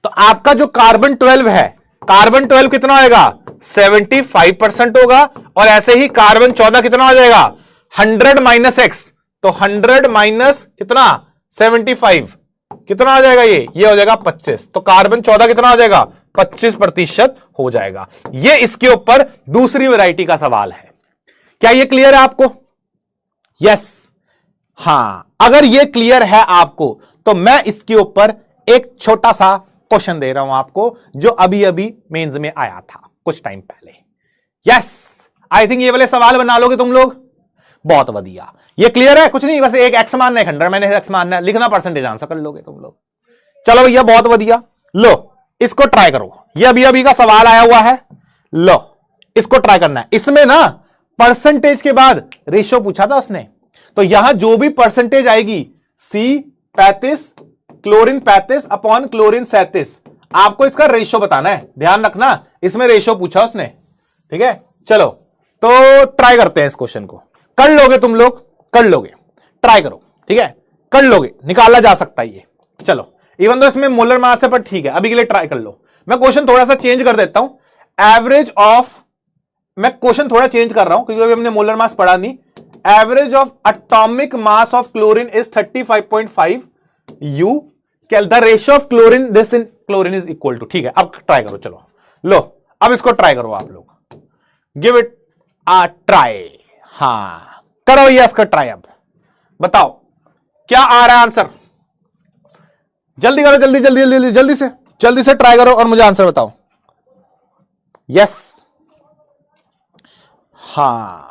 तो आपका जो कार्बन 12 है, कार्बन 12 कितना आएगा 75% होगा और ऐसे ही कार्बन 14 कितना हो जाएगा 100 माइनस एक्स तो 100 माइनस कितना 75 कितना आ जाएगा ये हो जाएगा 25। तो कार्बन 14 कितना हो जाएगा 25% हो जाएगा। ये इसके ऊपर दूसरी वैरायटी का सवाल है। क्या ये क्लियर है आपको? यस हां, अगर ये क्लियर है आपको तो मैं इसके ऊपर एक छोटा सा क्वेश्चन दे रहा हूं आपको जो अभी अभी मेंस में आया था कुछ टाइम पहले। यस आई थिंक ये वाले सवाल बना लोगे तुम लोग, बहुत बढ़िया। ये क्लियर है? कुछ नहीं, बस एक एक्स मानना है, 100 मैंने एक्स मानना है, लिखना परसेंटेज आंसर कर लोगे तुम लोग। चलो भैया बहुत बढ़िया, लो इसको ट्राई करो, ये अभी अभी का सवाल आया हुआ है, लो इसको ट्राई करना है। इसमें ना परसेंटेज के बाद रेशियो पूछा था उसने, तो यहां जो भी परसेंटेज आएगी C35 क्लोरीन 35 अपॉन क्लोरीन 37 आपको इसका रेशियो बताना है, ध्यान रखना इसमें रेशियो पूछा उसने, ठीक है। चलो तो ट्राई करते हैं इस क्वेश्चन को, कर लोगे तुम लोग, कर लोगे, ट्राई करो, ठीक है, कर लोगे, निकाला जा सकता है ये। चलो इवन तो इसमें मोलर मास है पर ठीक है, अभी के लिए ट्राई कर लो। मैं क्वेश्चन थोड़ा सा चेंज कर देता हूं, एवरेज ऑफ, मैं क्वेश्चन थोड़ा चेंज कर रहा हूं क्योंकि अभी हमने मोलर मास पढ़ा नहीं। Average of atomic mass of chlorine is 35.5 U, the ratio of chlorine this in chlorine is equal to, ठीक है। अब ट्राई करो, चलो लो अब इसको ट्राई करो आप लोग, गिव इट अ ट्राई। हां करो ये इसका ट्राई, अब बताओ क्या आ रहा है आंसर, जल्दी करो, जल्दी जल्दी जल्दी जल्दी से ट्राई करो और मुझे आंसर बताओ। यस हां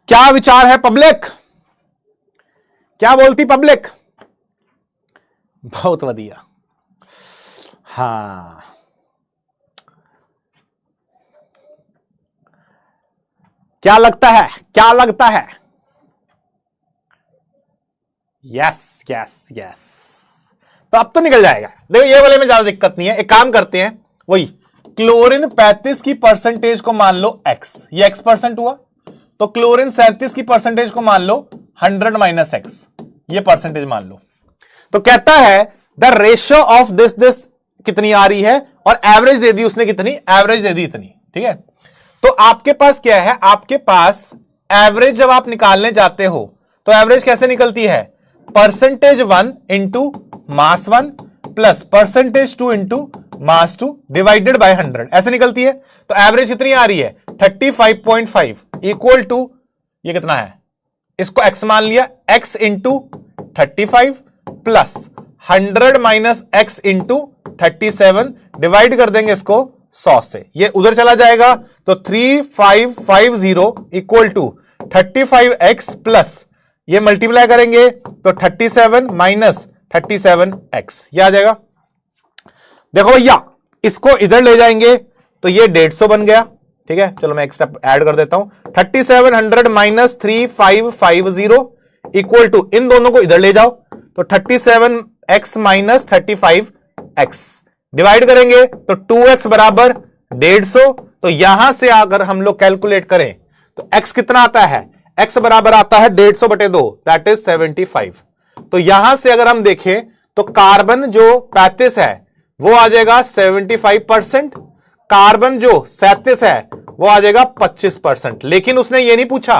क्या विचार है पब्लिक, क्या बोलती पब्लिक? बहुत बढ़िया। हां क्या लगता है, क्या लगता है? यस यस यस, तो अब तो निकल जाएगा। देखो ये वाले में ज्यादा दिक्कत नहीं है, एक काम करते हैं, वही क्लोरीन 35 की परसेंटेज को मान लो x, ये x% हुआ, तो क्लोरीन 37 की परसेंटेज को मान लो 100 माइनस x, ये परसेंटेज मान लो। तो कहता है द रेशियो ऑफ दिस कितनी आ रही है और एवरेज दे दी उसने कितनी, एवरेज दे दी इतनी, ठीक है। तो आपके पास क्या है, आपके पास एवरेज जब आप निकालने जाते हो तो एवरेज कैसे निकलती है, percentage 1 into mass 1 plus percentage 2 into mass 2 divided by 100 ऐसे निकलती है। तो एवरेज कितनी आ रही है 35.5 इक्वल टू ये कितना है, इसको x मान लिया, x into 35 plus 100 minus x into 37 divide कर देंगे इसको 100 से, ये उधर चला जाएगा तो 3550 इक्वल टू 35x प्लस ये मल्टीप्लाई करेंगे तो 37 माइनस 37x ये आ जाएगा। देखो भैया इसको इधर ले जाएंगे तो ये 150 बन गया, ठीक है। चलो मैं एक स्टेप ऐड कर देता हूं, 3700 माइनस 3550 इक्वल टू इन दोनों को इधर ले जाओ तो 37x माइनस 35x डिवाइड करेंगे तो 2x बराबर 150। तो यहां से अगर हम लोग कैलकुलेट करें तो x कितना आता है, x बराबर आता है 150/2 दैट इज 75। तो यहां से अगर हम देखें तो कार्बन जो 35 है वो आ जाएगा 75%, कार्बन जो 37 है वो आ जाएगा 25%। लेकिन उसने ये नहीं पूछा,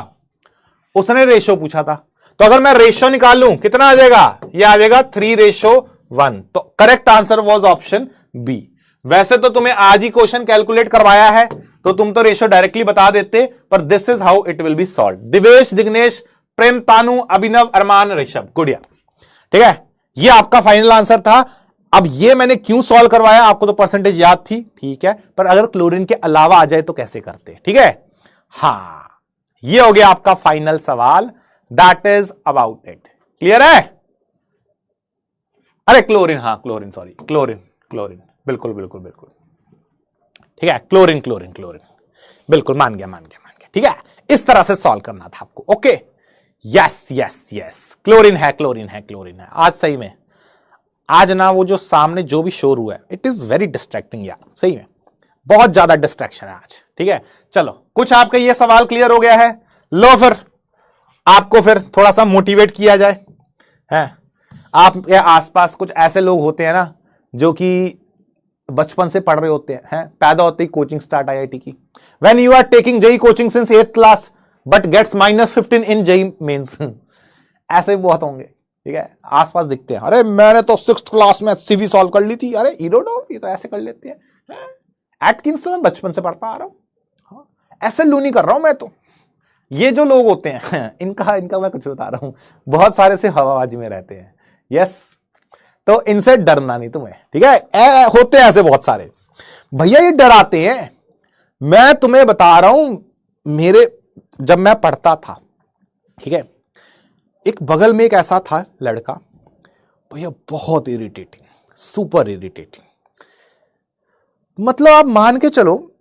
उसने रेशो पूछा था। तो अगर मैं रेशो निकाल लूं कितना आ जाएगा, ये आ जाएगा 3:1। तो correct answer was option B. वैसे तो तुम्हें आज ही क्वेश्चन कैलकुलेट करवाया है तो तुम तो रेशो डायरेक्टली बता देते, पर this is how it will be solve. Divesh, Dignesh, Prem, Tanu, Abhinav, Arman, Rishabh, good यार। ठीक है, ये आपका फाइनल आंसर था। अब ये मैंने क्यों सॉल्व करवाया, आपको तो परसेंटेज याद थी, ठीक है, पर अगर क्लोरीन के अलावा आ जाए तो कैसे करते, ठीक है। हां, ये हो गया आपका फाइनल सवाल, that is about it. Clear है? अरे क्लोरीन, हाँ क्लोरीन, सॉरी क्लोरीन, क्लोरीन, बिल्कुल बिल्कुल बिल्कुल, ठीक है, क्लोरीन क्लोरीन क्लोरीन, बिल्कुल मान गया मान गया मान गया, ठीक है। इस तरह से सॉल्व करना था आपको, okay. Yes yes yes, chlorine है क्लोरीन है क्लोरीन है। आज सही में, आज ना वो जो सामने जो भी शोर हुआ है, इट इज वेरी डिस्ट्रैक्टिंग यार, सही में बहुत ज्यादा डिस्ट्रैक्शन है आज, ठीक है। चलो, कुछ आपका ये सवाल क्लियर हो गया है। लो फिर आपको फिर थोड़ा सा मोटिवेट किया जाए, है। आपके आसपास कुछ ऐसे लोग होते हैं ना जो कि बचपन से पढ़ रहे होते हैं, पैदा होते ही कोचिंग स्टार्ट IIT की। When you are taking JEE coaching since 8th class but gets -15 in JEE Mains, ऐसे बहुत होंगे, ठीक है, आसपास दिखते हैं। अरे मैंने तो 6th क्लास में CV सॉल्व कर ली थी, अरे इरोडोफ ये तो ऐसे कर लेते हैं। एटकिंस तो मैं बचपन से पढ़ता आ रहा हूं, ऐसे लू नहीं कर रहा हूं मैं तो। ये जो लोग होते हैं इनका मैं कुछ बता रहा हूं, बहुत सारे से हवाबाजी में रहते हैं। यस, तो इनसे डरना नहीं तुम्हें, ठीक है। होते हैं ऐसे बहुत सारे भैया, ये डराते हैं। मैं तुम्हें बता रहा हूं, मेरे जब मैं पढ़ता था, ठीक है, एक बगल में एक ऐसा था लड़का भैया, बहुत इरिटेटिंग, सुपर इरिटेटिंग। मतलब आप मान के चलो,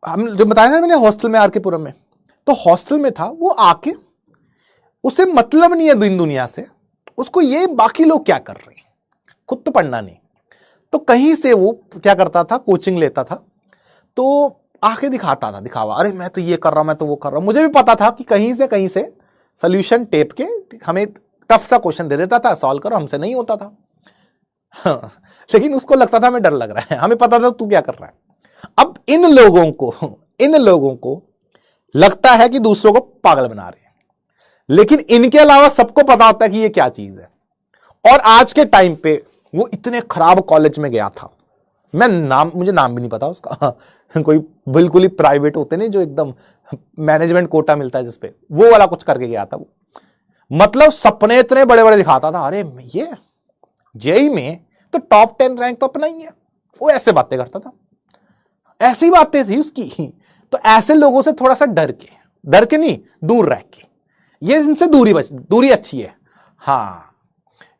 हम जो बताया ना मैंने हॉस्टल में आरके पुरम में, तो हॉस्टल में था वो, आके उसे मतलब नहीं है दिन दुनिया से, उसको ये बाकी लोग क्या कर रहे हैं, खुद तो पढ़ना नहीं। तो कहीं से वो क्या करता था, कोचिंग लेता था, तो आके दिखाता था, दिखावा, अरे मैं तो ये कर रहा हूं, मैं तो वो कर रहा हूं। मुझे भी पता था कि कहीं से सोल्यूशन टेप के हमें टफ सा क्वेश्चन दे देता था, सॉल्व करो, हमसे नहीं होता था। लेकिन उसको लगता था हमें डर लग रहा है, हमें पता था तू क्या कर रहा है। अब इन लोगों को लगता है कि दूसरों को पागल बना रहे हैं, लेकिन इनके अलावा सबको पता होता है कि ये क्या चीज है। और आज के टाइम पे वो इतने खराब कॉलेज में गया था, मुझे नाम भी नहीं पता उसका कोई बिल्कुल ही प्राइवेट होते नहीं, जो एकदम मैनेजमेंट कोटा मिलता है जिसपे, वो वाला कुछ करके गया था वो। मतलब सपने इतने बड़े बड़े दिखाता था, अरे ये जेई में तो टॉप 10 रैंक तो अपना ही है। वो ऐसे बातें करता था, ऐसी बातें थी उसकी। तो ऐसे लोगों से थोड़ा सा डर के नहीं, दूर रह के, ये इनसे दूरी अच्छी है। हाँ,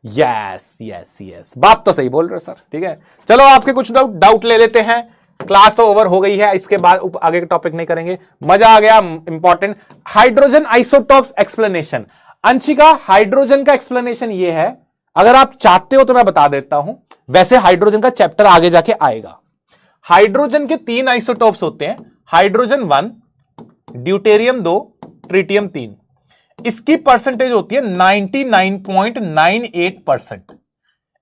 यस यस यस, बात तो सही बोल रहे सर, ठीक है। चलो आपके कुछ डाउट ले लेते हैं, क्लास तो ओवर हो गई है, इसके बाद आगे के टॉपिक नहीं करेंगे। मजा आ गया, important hydrogen isotopes explanation. Anshika, hydrogen का एक्सप्लेनेशन ये है, अगर आप चाहते हो तो मैं बता देता हूं, वैसे हाइड्रोजन का चैप्टर आगे जाके आएगा। हाइड्रोजन के 3 आइसोटॉप्स होते हैं, हाइड्रोजन 1, ड्यूटेरियम 2, ट्रिटियम 3। इसकी परसेंटेज होती है 99.98%।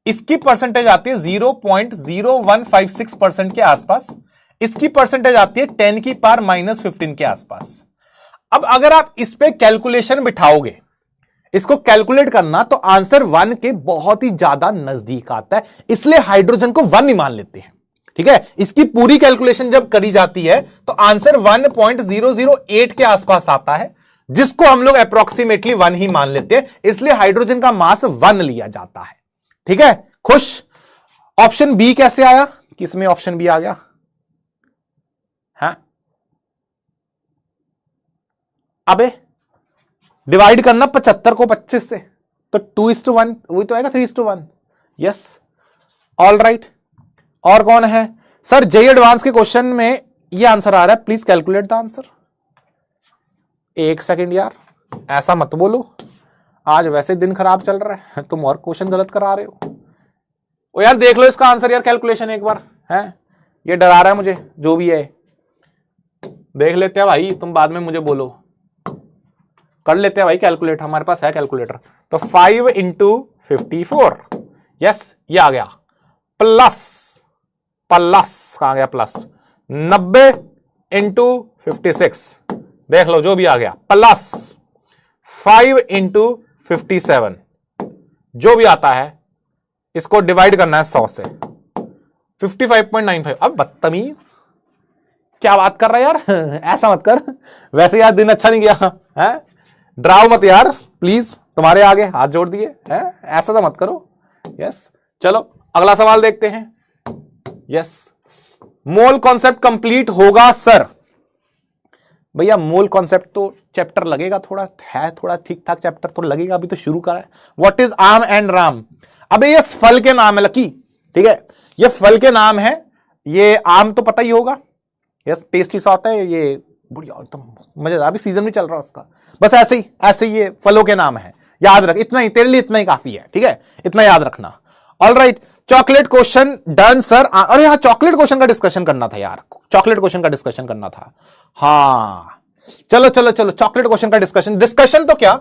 इसकी परसेंटेज आती है 0.0156% के आसपास। इसकी परसेंटेज आती है 10 की पावर -15 के आसपास। अब अगर आप इस पे कैलकुलेशन बिठाओगे, इसको कैलकुलेट करना, तो आंसर 1 के बहुत ही ज्यादा नजदीक आता है, इसलिए हाइड्रोजन को 1 ही मान लेते हैं, ठीक है। इसकी पूरी कैलकुलेशन जब करी जाती है तो आंसर 1.008 के आसपास आता है, जिसको हम लोग अप्रोक्सीमेटली 1 ही मान लेते हैं, इसलिए हाइड्रोजन का मास 1 लिया जाता है, ठीक है। खुश? ऑप्शन बी कैसे आया, किसमें ऑप्शन बी आ गया? हाँ, अबे डिवाइड करना 75 को 25 से, तो 2:1 वही तो आएगा, 3:1। Yes, all right. और कौन है सर? जेई एडवांस के क्वेश्चन में ये आंसर आ रहा है, प्लीज कैलकुलेट द आंसर। एक सेकंड यार, ऐसा मत बोलो, आज वैसे दिन खराब चल रहा है, तुम और क्वेश्चन गलत करा रहे हो। ओ यार देख लो इसका आंसर यार, कैलकुलेशन एक बार है, ये डरा रहा है मुझे, जो भी है देख लेते हैं भाई, तुम बाद में मुझे बोलो, कर लेते हैं भाई कैलकुलेटर, हमारे पास है कैलकुलेटर। तो 5 × 54, यस ये आ गया, प्लस कहां गया प्लस 90 इंटू 56, देख लो जो भी आ गया, प्लस 5 इंटू 57, जो भी आता है इसको डिवाइड करना है 100 से, 55.95। अब बदतमीज क्या बात कर रहा है यार, ऐसा मत कर, वैसे यार दिन अच्छा नहीं गया है, ड्राओ मत यार प्लीज, तुम्हारे आगे हाथ जोड़ दिए है, ऐसा तो मत करो। यस, चलो अगला सवाल देखते हैं। यस, मोल कॉन्सेप्ट कंप्लीट होगा सर। भैया मोल कॉन्सेप्ट तो चैप्टर लगेगा, थोड़ा है, थोड़ा ठीक ठाक चैप्टर तो लगेगा, अभी तो शुरू करा है। What is aam and Ram? अबे ये फल के नाम है लकी, ठीक है, ये फल के नाम है। ये आम तो पता ही होगा, यस टेस्टी सा होता है, ये बढ़िया एकदम मजेदार, अभी सीजन भी चल रहा है उसका। बस ऐसे ही ये फलों के नाम है, याद रख, इतना ही तेरे लिए, इतना ही काफी है, ठीक है, इतना याद रखना। Alright, chocolate question done sir. अरे यहां चॉकलेट क्वेश्चन का डिस्कशन करना था यार, चॉकलेट क्वेश्चन का डिस्कशन करना था। हाँ चलो चलो चलो, चॉकलेट क्वेश्चन का डिस्कशन तो क्या,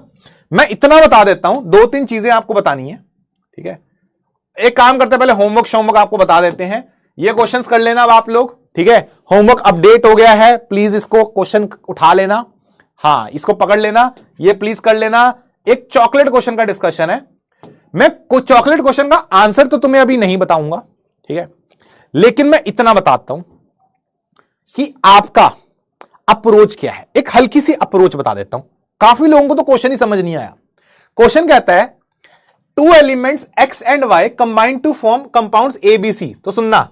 मैं इतना बता देता हूं, 2-3 चीजें आपको बतानी है, ठीक है। एक काम करते हैं, पहले होमवर्क आपको बता देते हैं, ये क्वेश्चंस कर लेना अब आप लोग, ठीक है। होमवर्क अपडेट हो गया है, प्लीज इसको क्वेश्चन उठा लेना, हाँ इसको पकड़ लेना, ये प्लीज कर लेना। एक चॉकलेट क्वेश्चन का डिस्कशन है, मैं कुछ चॉकलेट क्वेश्चन का आंसर तो तुम्हें अभी नहीं बताऊंगा, ठीक है, लेकिन मैं इतना बताता हूं कि आपका अप्रोच क्या है, एक हल्की सी अप्रोच बता देता हूं। काफी लोगों को तो क्वेश्चन ही समझ नहीं आया। क्वेश्चन कहता है 2 elements x and y combine to form compounds ABC। तो सुनना,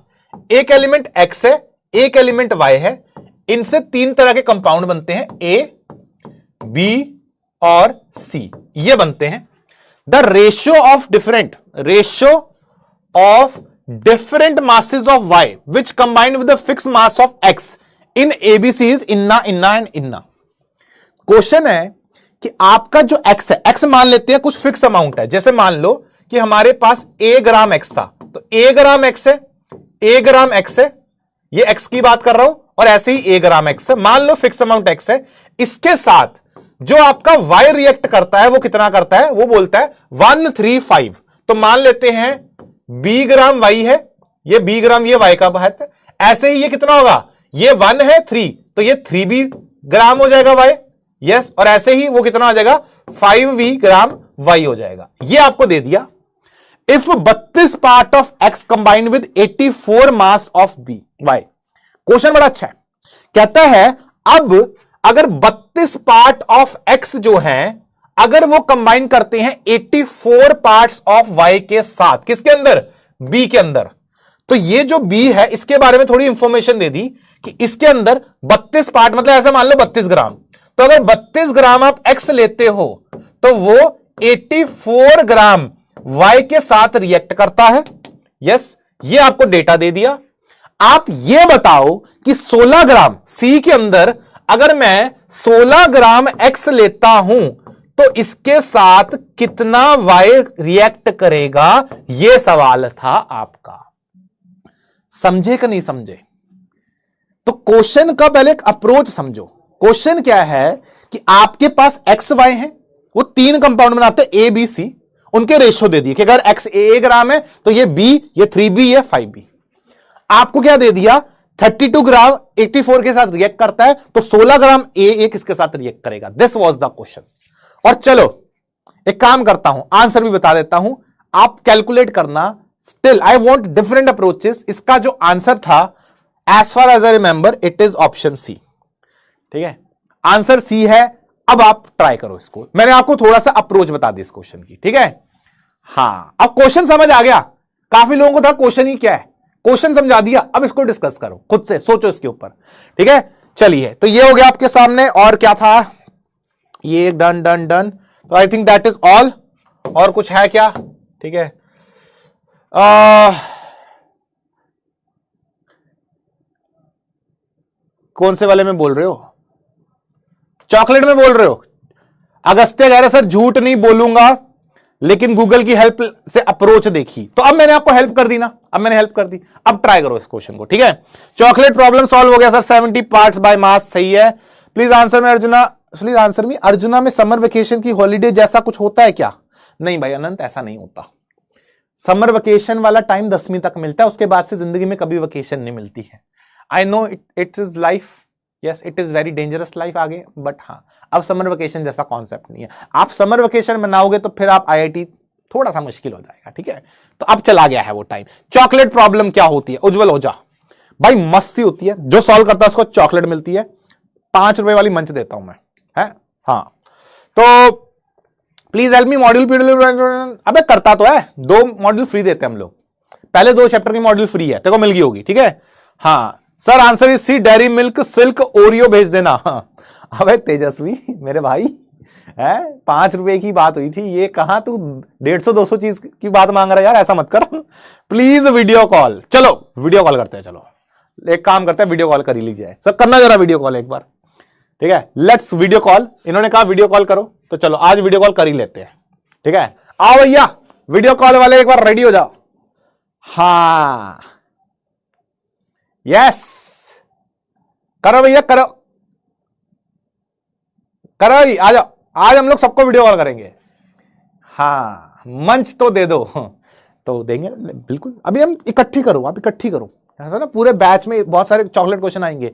एक एलिमेंट x है, एक एलिमेंट y है, इनसे 3 तरह के कंपाउंड बनते हैं, A, B और C, ये बनते हैं। The ratio of different masses of y which combined with the fixed mass of x in ABC is इन्ना इन्ना एंड इन्ना। क्वेश्चन है कि आपका जो x है, x मान लेते हैं कुछ फिक्स अमाउंट है, जैसे मान लो कि हमारे पास a ग्राम x था, तो a ग्राम x है, a ग्राम x है, ये x की बात कर रहा हूं, और ऐसे ही a ग्राम x है, मान लो फिक्स अमाउंट x है। इसके साथ जो आपका y रिएक्ट करता है वो कितना करता है, वो बोलता है 135। तो मान लेते हैं b ग्राम y है, ये b ग्राम ये y का है, ऐसे ही ये कितना होगा, ये 1 है 3, तो ये 3b ग्राम हो जाएगा y, यस, और ऐसे ही वो कितना हो जाएगा 5v ग्राम y हो जाएगा। ये आपको दे दिया। If 32 part of x combined with 84 mass of y। Question बड़ा अच्छा है, कहता है अब अगर 32 पार्ट ऑफ x जो है, अगर वो कंबाइन करते हैं 84 पार्ट्स ऑफ y के साथ, किसके अंदर, b के अंदर, तो ये जो b है इसके बारे में थोड़ी इंफॉर्मेशन दे दी कि इसके अंदर 32 पार्ट, मतलब ऐसे मान लो 32 ग्राम, तो अगर 32 ग्राम आप x लेते हो तो वो 84 ग्राम y के साथ रिएक्ट करता है। यस, ये आपको डेटा दे दिया। आप ये बताओ कि 16 ग्राम C के अंदर अगर मैं 16 ग्राम x लेता हूं तो इसके साथ कितना y रिएक्ट करेगा, यह सवाल था आपका। समझे कि नहीं समझे? तो क्वेश्चन का पहले एक अप्रोच समझो। क्वेश्चन क्या है कि आपके पास एक्स वाई है, वो 3 कंपाउंड बनाते हैं A B C, उनके रेशियो दे दिए कि अगर x a ग्राम है तो ये B, ये 3B, ये 5B। आपको क्या दे दिया, 32 ग्राम 84 के साथ रिएक्ट करता है, तो 16 ग्राम A किसके साथ रिएक्ट करेगा। This was the question. और चलो एक काम करता हूं, आंसर भी बता देता हूं, आप कैलकुलेट करना। Still I want different approaches. इसका जो आंसर था as far as I remember it is option C, ठीक है, आंसर सी है। अब आप ट्राई करो इसको, मैंने आपको थोड़ा सा अप्रोच बता दी इस क्वेश्चन की, ठीक है। हाँ, अब क्वेश्चन समझ आ गया। काफी लोगों को था क्वेश्चन ही क्या है, क्वेश्चन समझा दिया, अब इसको डिस्कस करो, खुद से सोचो इसके ऊपर, ठीक है। चलिए, तो ये हो गया आपके सामने। और क्या था, ये डन डन डन, तो I think that is all. और कुछ है क्या, ठीक है। कौन से वाले में बोल रहे हो, चॉकलेट में बोल रहे हो? अगस्त्य कह रहे सर झूठ नहीं बोलूंगा, लेकिन गूगल की हेल्प से अप्रोच देखी, तो अब मैंने आपको हेल्प कर दी ना, अब मैंने हेल्प कर दी। अब ट्राई करो इस क्वेश्चन को, ठीक है। चॉकलेट प्रॉब्लम सॉल्व हो गया सर, 70 पार्ट्स बाय मास, सही है। प्लीज आंसर में अर्जुना, प्लीज आंसर में अर्जुना में समर वेकेशन की हॉलीडे जैसा कुछ होता है क्या? नहीं भाई अनंत, ऐसा नहीं होता। समर वेकेशन वाला टाइम 10वीं तक मिलता है, उसके बाद से जिंदगी में कभी वेकेशन नहीं मिलती है। I know it is life, yes it is very dangerous life आगे, बट हाँ अब समर वेकेशन जैसा कॉन्सेप्ट नहीं है। आप समर वेकेशन मनाओगे तो फिर आप आईआईटी थोड़ा सा मुश्किल हो जाएगा, ठीक है। तो अब चला गया है वो टाइम। चॉकलेट प्रॉब्लम क्या होती है, उज्जवल ओझा भाई मस्ती होती है, जो सॉल्व करता है उसको चॉकलेट मिलती है, 5 रुपए वाली मंच देता हूं मैं, है हाँ। तो प्लीज हेल्प मी मॉड्यूल, अबे करता तो है, 2 मॉड्यूल फ्री देते हैं हम लोग, पहले 2 चैप्टर की मॉड्यूल फ्री है, तेरे को मिल गई होगी, ठीक है हाँ। Sir answer is C, Dairy Milk Silk Oreo भेज देना। हाँ। अबे तेजस्वी मेरे भाई है, 5 रुपए की बात हुई थी, ये कहां तू 150-200 चीज की बात मांग रहा है यार, ऐसा मत कर। प्लीज वीडियो कॉल, चलो वीडियो कॉल करते हैं, चलो एक काम करते हैं वीडियो कॉल कर ही लीजिए, सब करना जरा वीडियो कॉल एक बार, ठीक है। लेट्स वीडियो कॉल, इन्होंने कहा वीडियो कॉल करो, तो चलो आज वीडियो कॉल कर ही लेते हैं, ठीक है। आओ भैया वीडियो कॉल वाले एक बार रेडी हो जाओ। हाँ यस करो भैया, करो करो ही, आ जाओ, आज हम लोग सबको वीडियो कॉल करेंगे। हाँ मंच तो दे दो, तो देंगे बिल्कुल। अभी हम इकट्ठी करो, आप इकट्ठी करो, ऐसा ना पूरे बैच में बहुत सारे चॉकलेट क्वेश्चन आएंगे,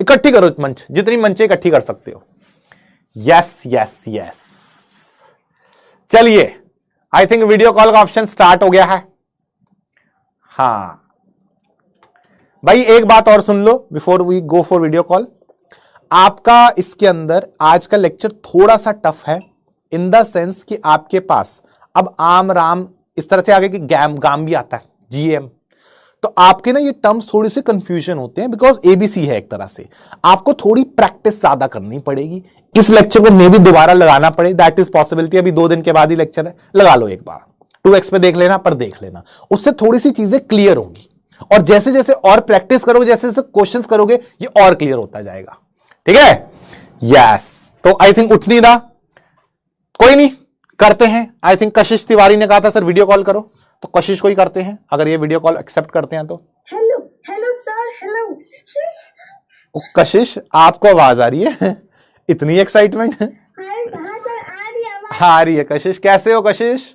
इकट्ठी करो मंच, जितनी मंचे इकट्ठी कर सकते हो। यस यस यस चलिए, आई थिंक वीडियो कॉल का ऑप्शन स्टार्ट हो गया है। हाँ भाई एक बात और सुन लो before we go for video call, आपका इसके अंदर आज का लेक्चर थोड़ा सा टफ है, इन द सेंस कि आपके पास अब आम राम इस तरह से आगे कि गैम गाम भी आता है, जीएम, तो आपके ना ये टर्म्स थोड़ी सी कंफ्यूजन होते हैं, बिकॉज एबीसी है एक तरह से, आपको थोड़ी प्रैक्टिस ज्यादा करनी पड़ेगी। इस लेक्चर को मे भी दोबारा लगाना पड़े, दैट इज पॉसिबिलिटी, अभी 2 दिन के बाद ही लेक्चर है, लगा लो एक बार, 2x पे देख लेना, पर देख लेना, उससे थोड़ी सी चीजें क्लियर होंगी, और जैसे जैसे और प्रैक्टिस करोगे, जैसे जैसे क्वेश्चंस करोगे, ये और क्लियर होता जाएगा, ठीक है। यस तो आई थिंक उठ नहीं रहा, कोई नहीं करते हैं। आई थिंक कशिश तिवारी ने कहा था सर वीडियो कॉल करो, तो कशिश को ही करते हैं, अगर ये वीडियो कॉल एक्सेप्ट करते हैं तो। Hello hello sir, hello. कशिश आपको आवाज आ रही है? इतनी एक्साइटमेंट? हाँ आ रही है। कशिश कैसे हो कशिश?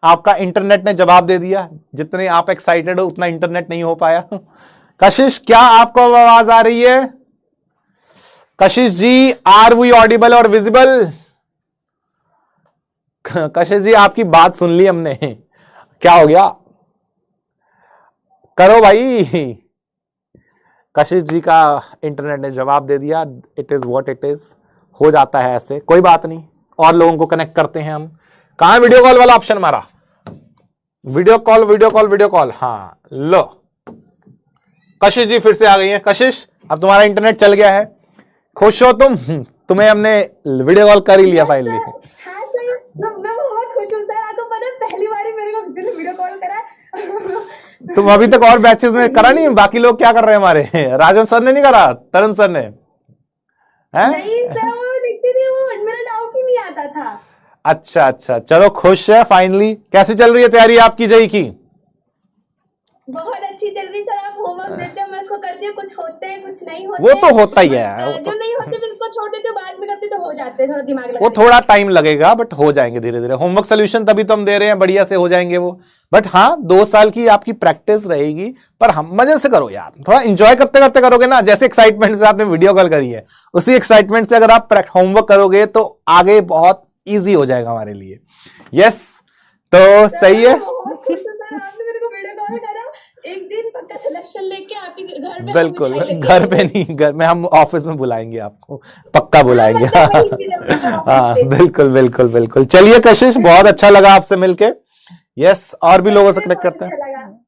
आपका इंटरनेट ने जवाब दे दिया, जितने आप एक्साइटेड हो उतना इंटरनेट नहीं हो पाया। कशिश क्या आपको आवाज आ रही है? कशिश जी आर वी ऑडिबल और विजिबल? कशिश जी आपकी बात सुन ली हमने, क्या हो गया? करो भाई। कशिश जी का इंटरनेट ने जवाब दे दिया, it is what it is, हो जाता है ऐसे, कोई बात नहीं, और लोगों को कनेक्ट करते हैं हम। कहां है वीडियो कॉल वाला ऑप्शन हमारा? Video call video call video call, हाँ लो कशिश जी फिर से आ गई हैं। कशिश अब तुम्हारा इंटरनेट चल गया है, खुश हो तुम? तुम्हें हमने वीडियो कॉल कर ही लिया फाइनली। हाँ सर, मैं बहुत खुश हूँ सर, आपको पता है पहली बार ही मेरे को किसी ने वीडियो कॉल करा। तुम अभी तक और बैचेस में करा नहीं? बाकी लोग क्या कर रहे हैं हमारे? राजन सर ने नहीं करा, तरुण सर ने? नहीं सर, वो दिखती थी, वो मेरा डाउट ही नहीं आता था। अच्छा अच्छा, चलो खुश है फाइनली। कैसी चल रही है तैयारी आपकी जेई की? बहुत अच्छी चल रही सर, आप होमवर्क देते हो, मैं उसको करती हूँ, कुछ होते हैं कुछ नहीं होते। वो तो होता ही है, जो नहीं होते फिर उसको छोड़ देते हो, बाद में करते तो हो जाते हैं, थोड़ा दिमाग लगा। वो थोड़ा टाइम लगेगा बट हो जाएंगे धीरे धीरे। होमवर्क सोल्यूशन तभी तो हम दे रहे हैं, बढ़िया से हो जाएंगे वो। बट हाँ 2 साल की आपकी प्रैक्टिस रहेगी, पर हम मजे से करो यार, थोड़ा इंजॉय करते करते करोगे ना। जैसे एक्साइटमेंट से आपने वीडियो कॉल करी है, उसी एक्साइटमेंट से अगर आप होमवर्क करोगे तो आगे बहुत ईजी हो जाएगा हमारे लिए। यस तो सही है। आपने मेरे को वीडियो कॉल करा, एक दिन पक्का सिलेक्शन लेके आपके घर पे, बिल्कुल घर पे नहीं, घर में हम ऑफिस में बुलाएंगे आपको, पक्का बुलाएंगे। हाँ बिल्कुल बिल्कुल बिल्कुल। चलिए कशिश बहुत अच्छा लगा आपसे मिलके। यस और भी लोगों से कनेक्ट करते हैं।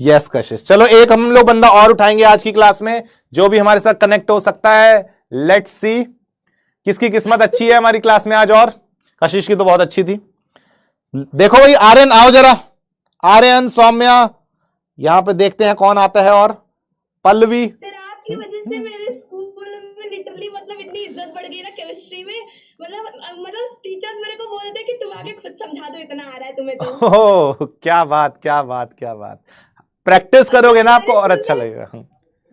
यस कशिश, चलो एक हम लोग बंदा और उठाएंगे आज की क्लास में, जो भी हमारे साथ कनेक्ट हो सकता है। लेट्स सी किसकी किस्मत अच्छी है हमारी क्लास में आज। और कशिश की तो बहुत अच्छी थी। देखो भाई आर्यन आओ जरा, आर्यन सौम्या, यहां पे देखते हैं कौन आता है। और पल्लवी सर आपकी वजह से मेरे स्कूल में लिटरली मतलब इतनी इज्जत बढ़ गई ना केमिस्ट्री में, मतलब टीचर्स मेरे को बोलते हैं कि तुम आगे खुद समझा दो, इतना आ रहा है तुम्हें तो। ओह क्या बात क्या बात क्या बात। प्रैक्टिस करोगे ना आपको और अच्छा लगेगा।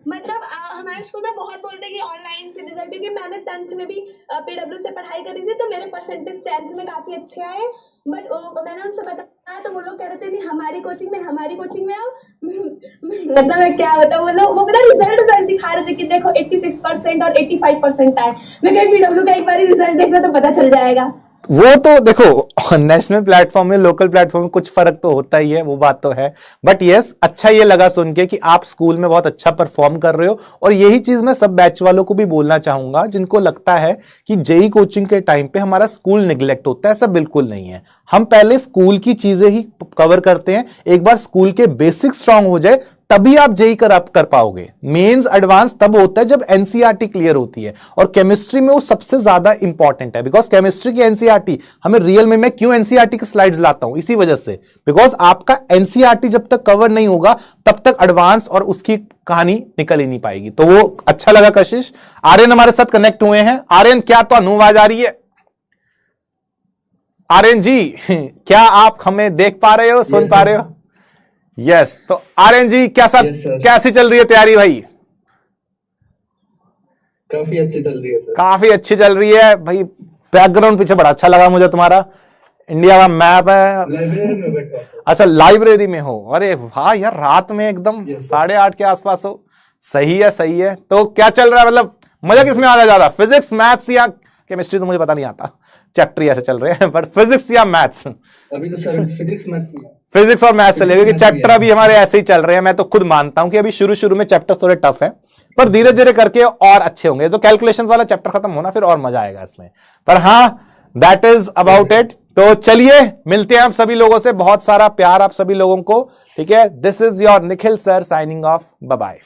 मतलब हमारे हमारे स्कूल में बहुत बोलते हैं कि ऑनलाइन से रिजल्ट, क्योंकि मैंने 10th में भी पीडब्ल्यू से पढ़ाई करी थी, तो मेरे परसेंटेज 10th में काफी अच्छे आए। बट मैंने उनसे बताया तो वो लोग कह रहे थे नहीं हमारी कोचिंग में आओ। मतलब मैं क्या बताऊँ, मतलब वो मेरा रिजल्ट दिखा रहे थे कि देखो 86% और 85% आए। मैं कह पीडब्ल्यू का एक बार रिजल्ट देख लो तो पता चल जाएगा। वो तो देखो नेशनल प्लेटफॉर्म में लोकल प्लेटफॉर्म में कुछ फर्क तो होता ही है, वो बात तो है। बट यस, अच्छा ये लगा सुन के कि आप स्कूल में बहुत अच्छा परफॉर्म कर रहे हो। और यही चीज मैं सब बैच वालों को भी बोलना चाहूंगा जिनको लगता है कि जेई कोचिंग के टाइम पे हमारा स्कूल निगलेक्ट होता है। ऐसा बिल्कुल नहीं है। हम पहले स्कूल की चीजें ही कवर करते हैं। एक बार स्कूल के बेसिक स्ट्रांग हो जाए तभी आप जेई कर पाओगे। मेंस एडवांस तब होता है जब एनसीईआरटी क्लियर होती है, और केमिस्ट्री में वो सबसे ज्यादा इंपॉर्टेंट है। बिकॉज केमिस्ट्री की एनसीईआरटी हमें रियल में, मैं क्यों एनसीईआरटी की स्लाइड्स लाता हूं, इसी वजह से। बिकॉज आपका एनसीईआरटी जब तक कवर नहीं होगा तब तक एडवांस और उसकी कहानी निकल ही नहीं पाएगी। तो वो अच्छा लगा। कशिश, आर्यन हमारे साथ कनेक्ट हुए हैं। आर्यन, क्या तो आवाज आ रही है? आर्यन जी क्या आप हमें देख पा रहे हो, सुन पा रहे हो? यस तो आर्यन जी कैसी चल रही है तैयारी भाई? काफी अच्छी चल रही है सर। काफी अच्छी चल रही है भाई। बैकग्राउंड पीछे बड़ा अच्छा लगा मुझे तुम्हारा, इंडिया का मैप है। लाइब्रेरी में बैठा हूं। अच्छा, लाइब्रेरी में हो? अरे वाह यार, रात में एकदम 8:30 के आसपास हो। सही है, सही है। तो क्या चल रहा है, मतलब मजा किसमें आ रहा है ज्यादा, फिजिक्स मैथ्स या केमिस्ट्री? तो मुझे पता नहीं आता, चैप्टर ऐसे चल रहे हैं, बट फिजिक्स या मैथ्स? अभी तो सर फिजिक्स मैथ्स में। फिजिक्स और मैथ्स चलेगा, क्योंकि चैप्टर अभी हमारे ऐसे ही चल रहे हैं। मैं तो खुद मानता हूं कि अभी शुरू में चैप्टर थोड़े टफ है, पर धीरे धीरे करके और अच्छे होंगे। तो कैलकुलेशंस वाला चैप्टर खत्म होना, फिर और मजा आएगा इसमें। पर हाँ, दैट इज अबाउट इट। तो चलिए मिलते हैं आप सभी लोगों से। बहुत सारा प्यार आप सभी लोगों को, ठीक है। This is your Nikhil sir signing off. Bye bye.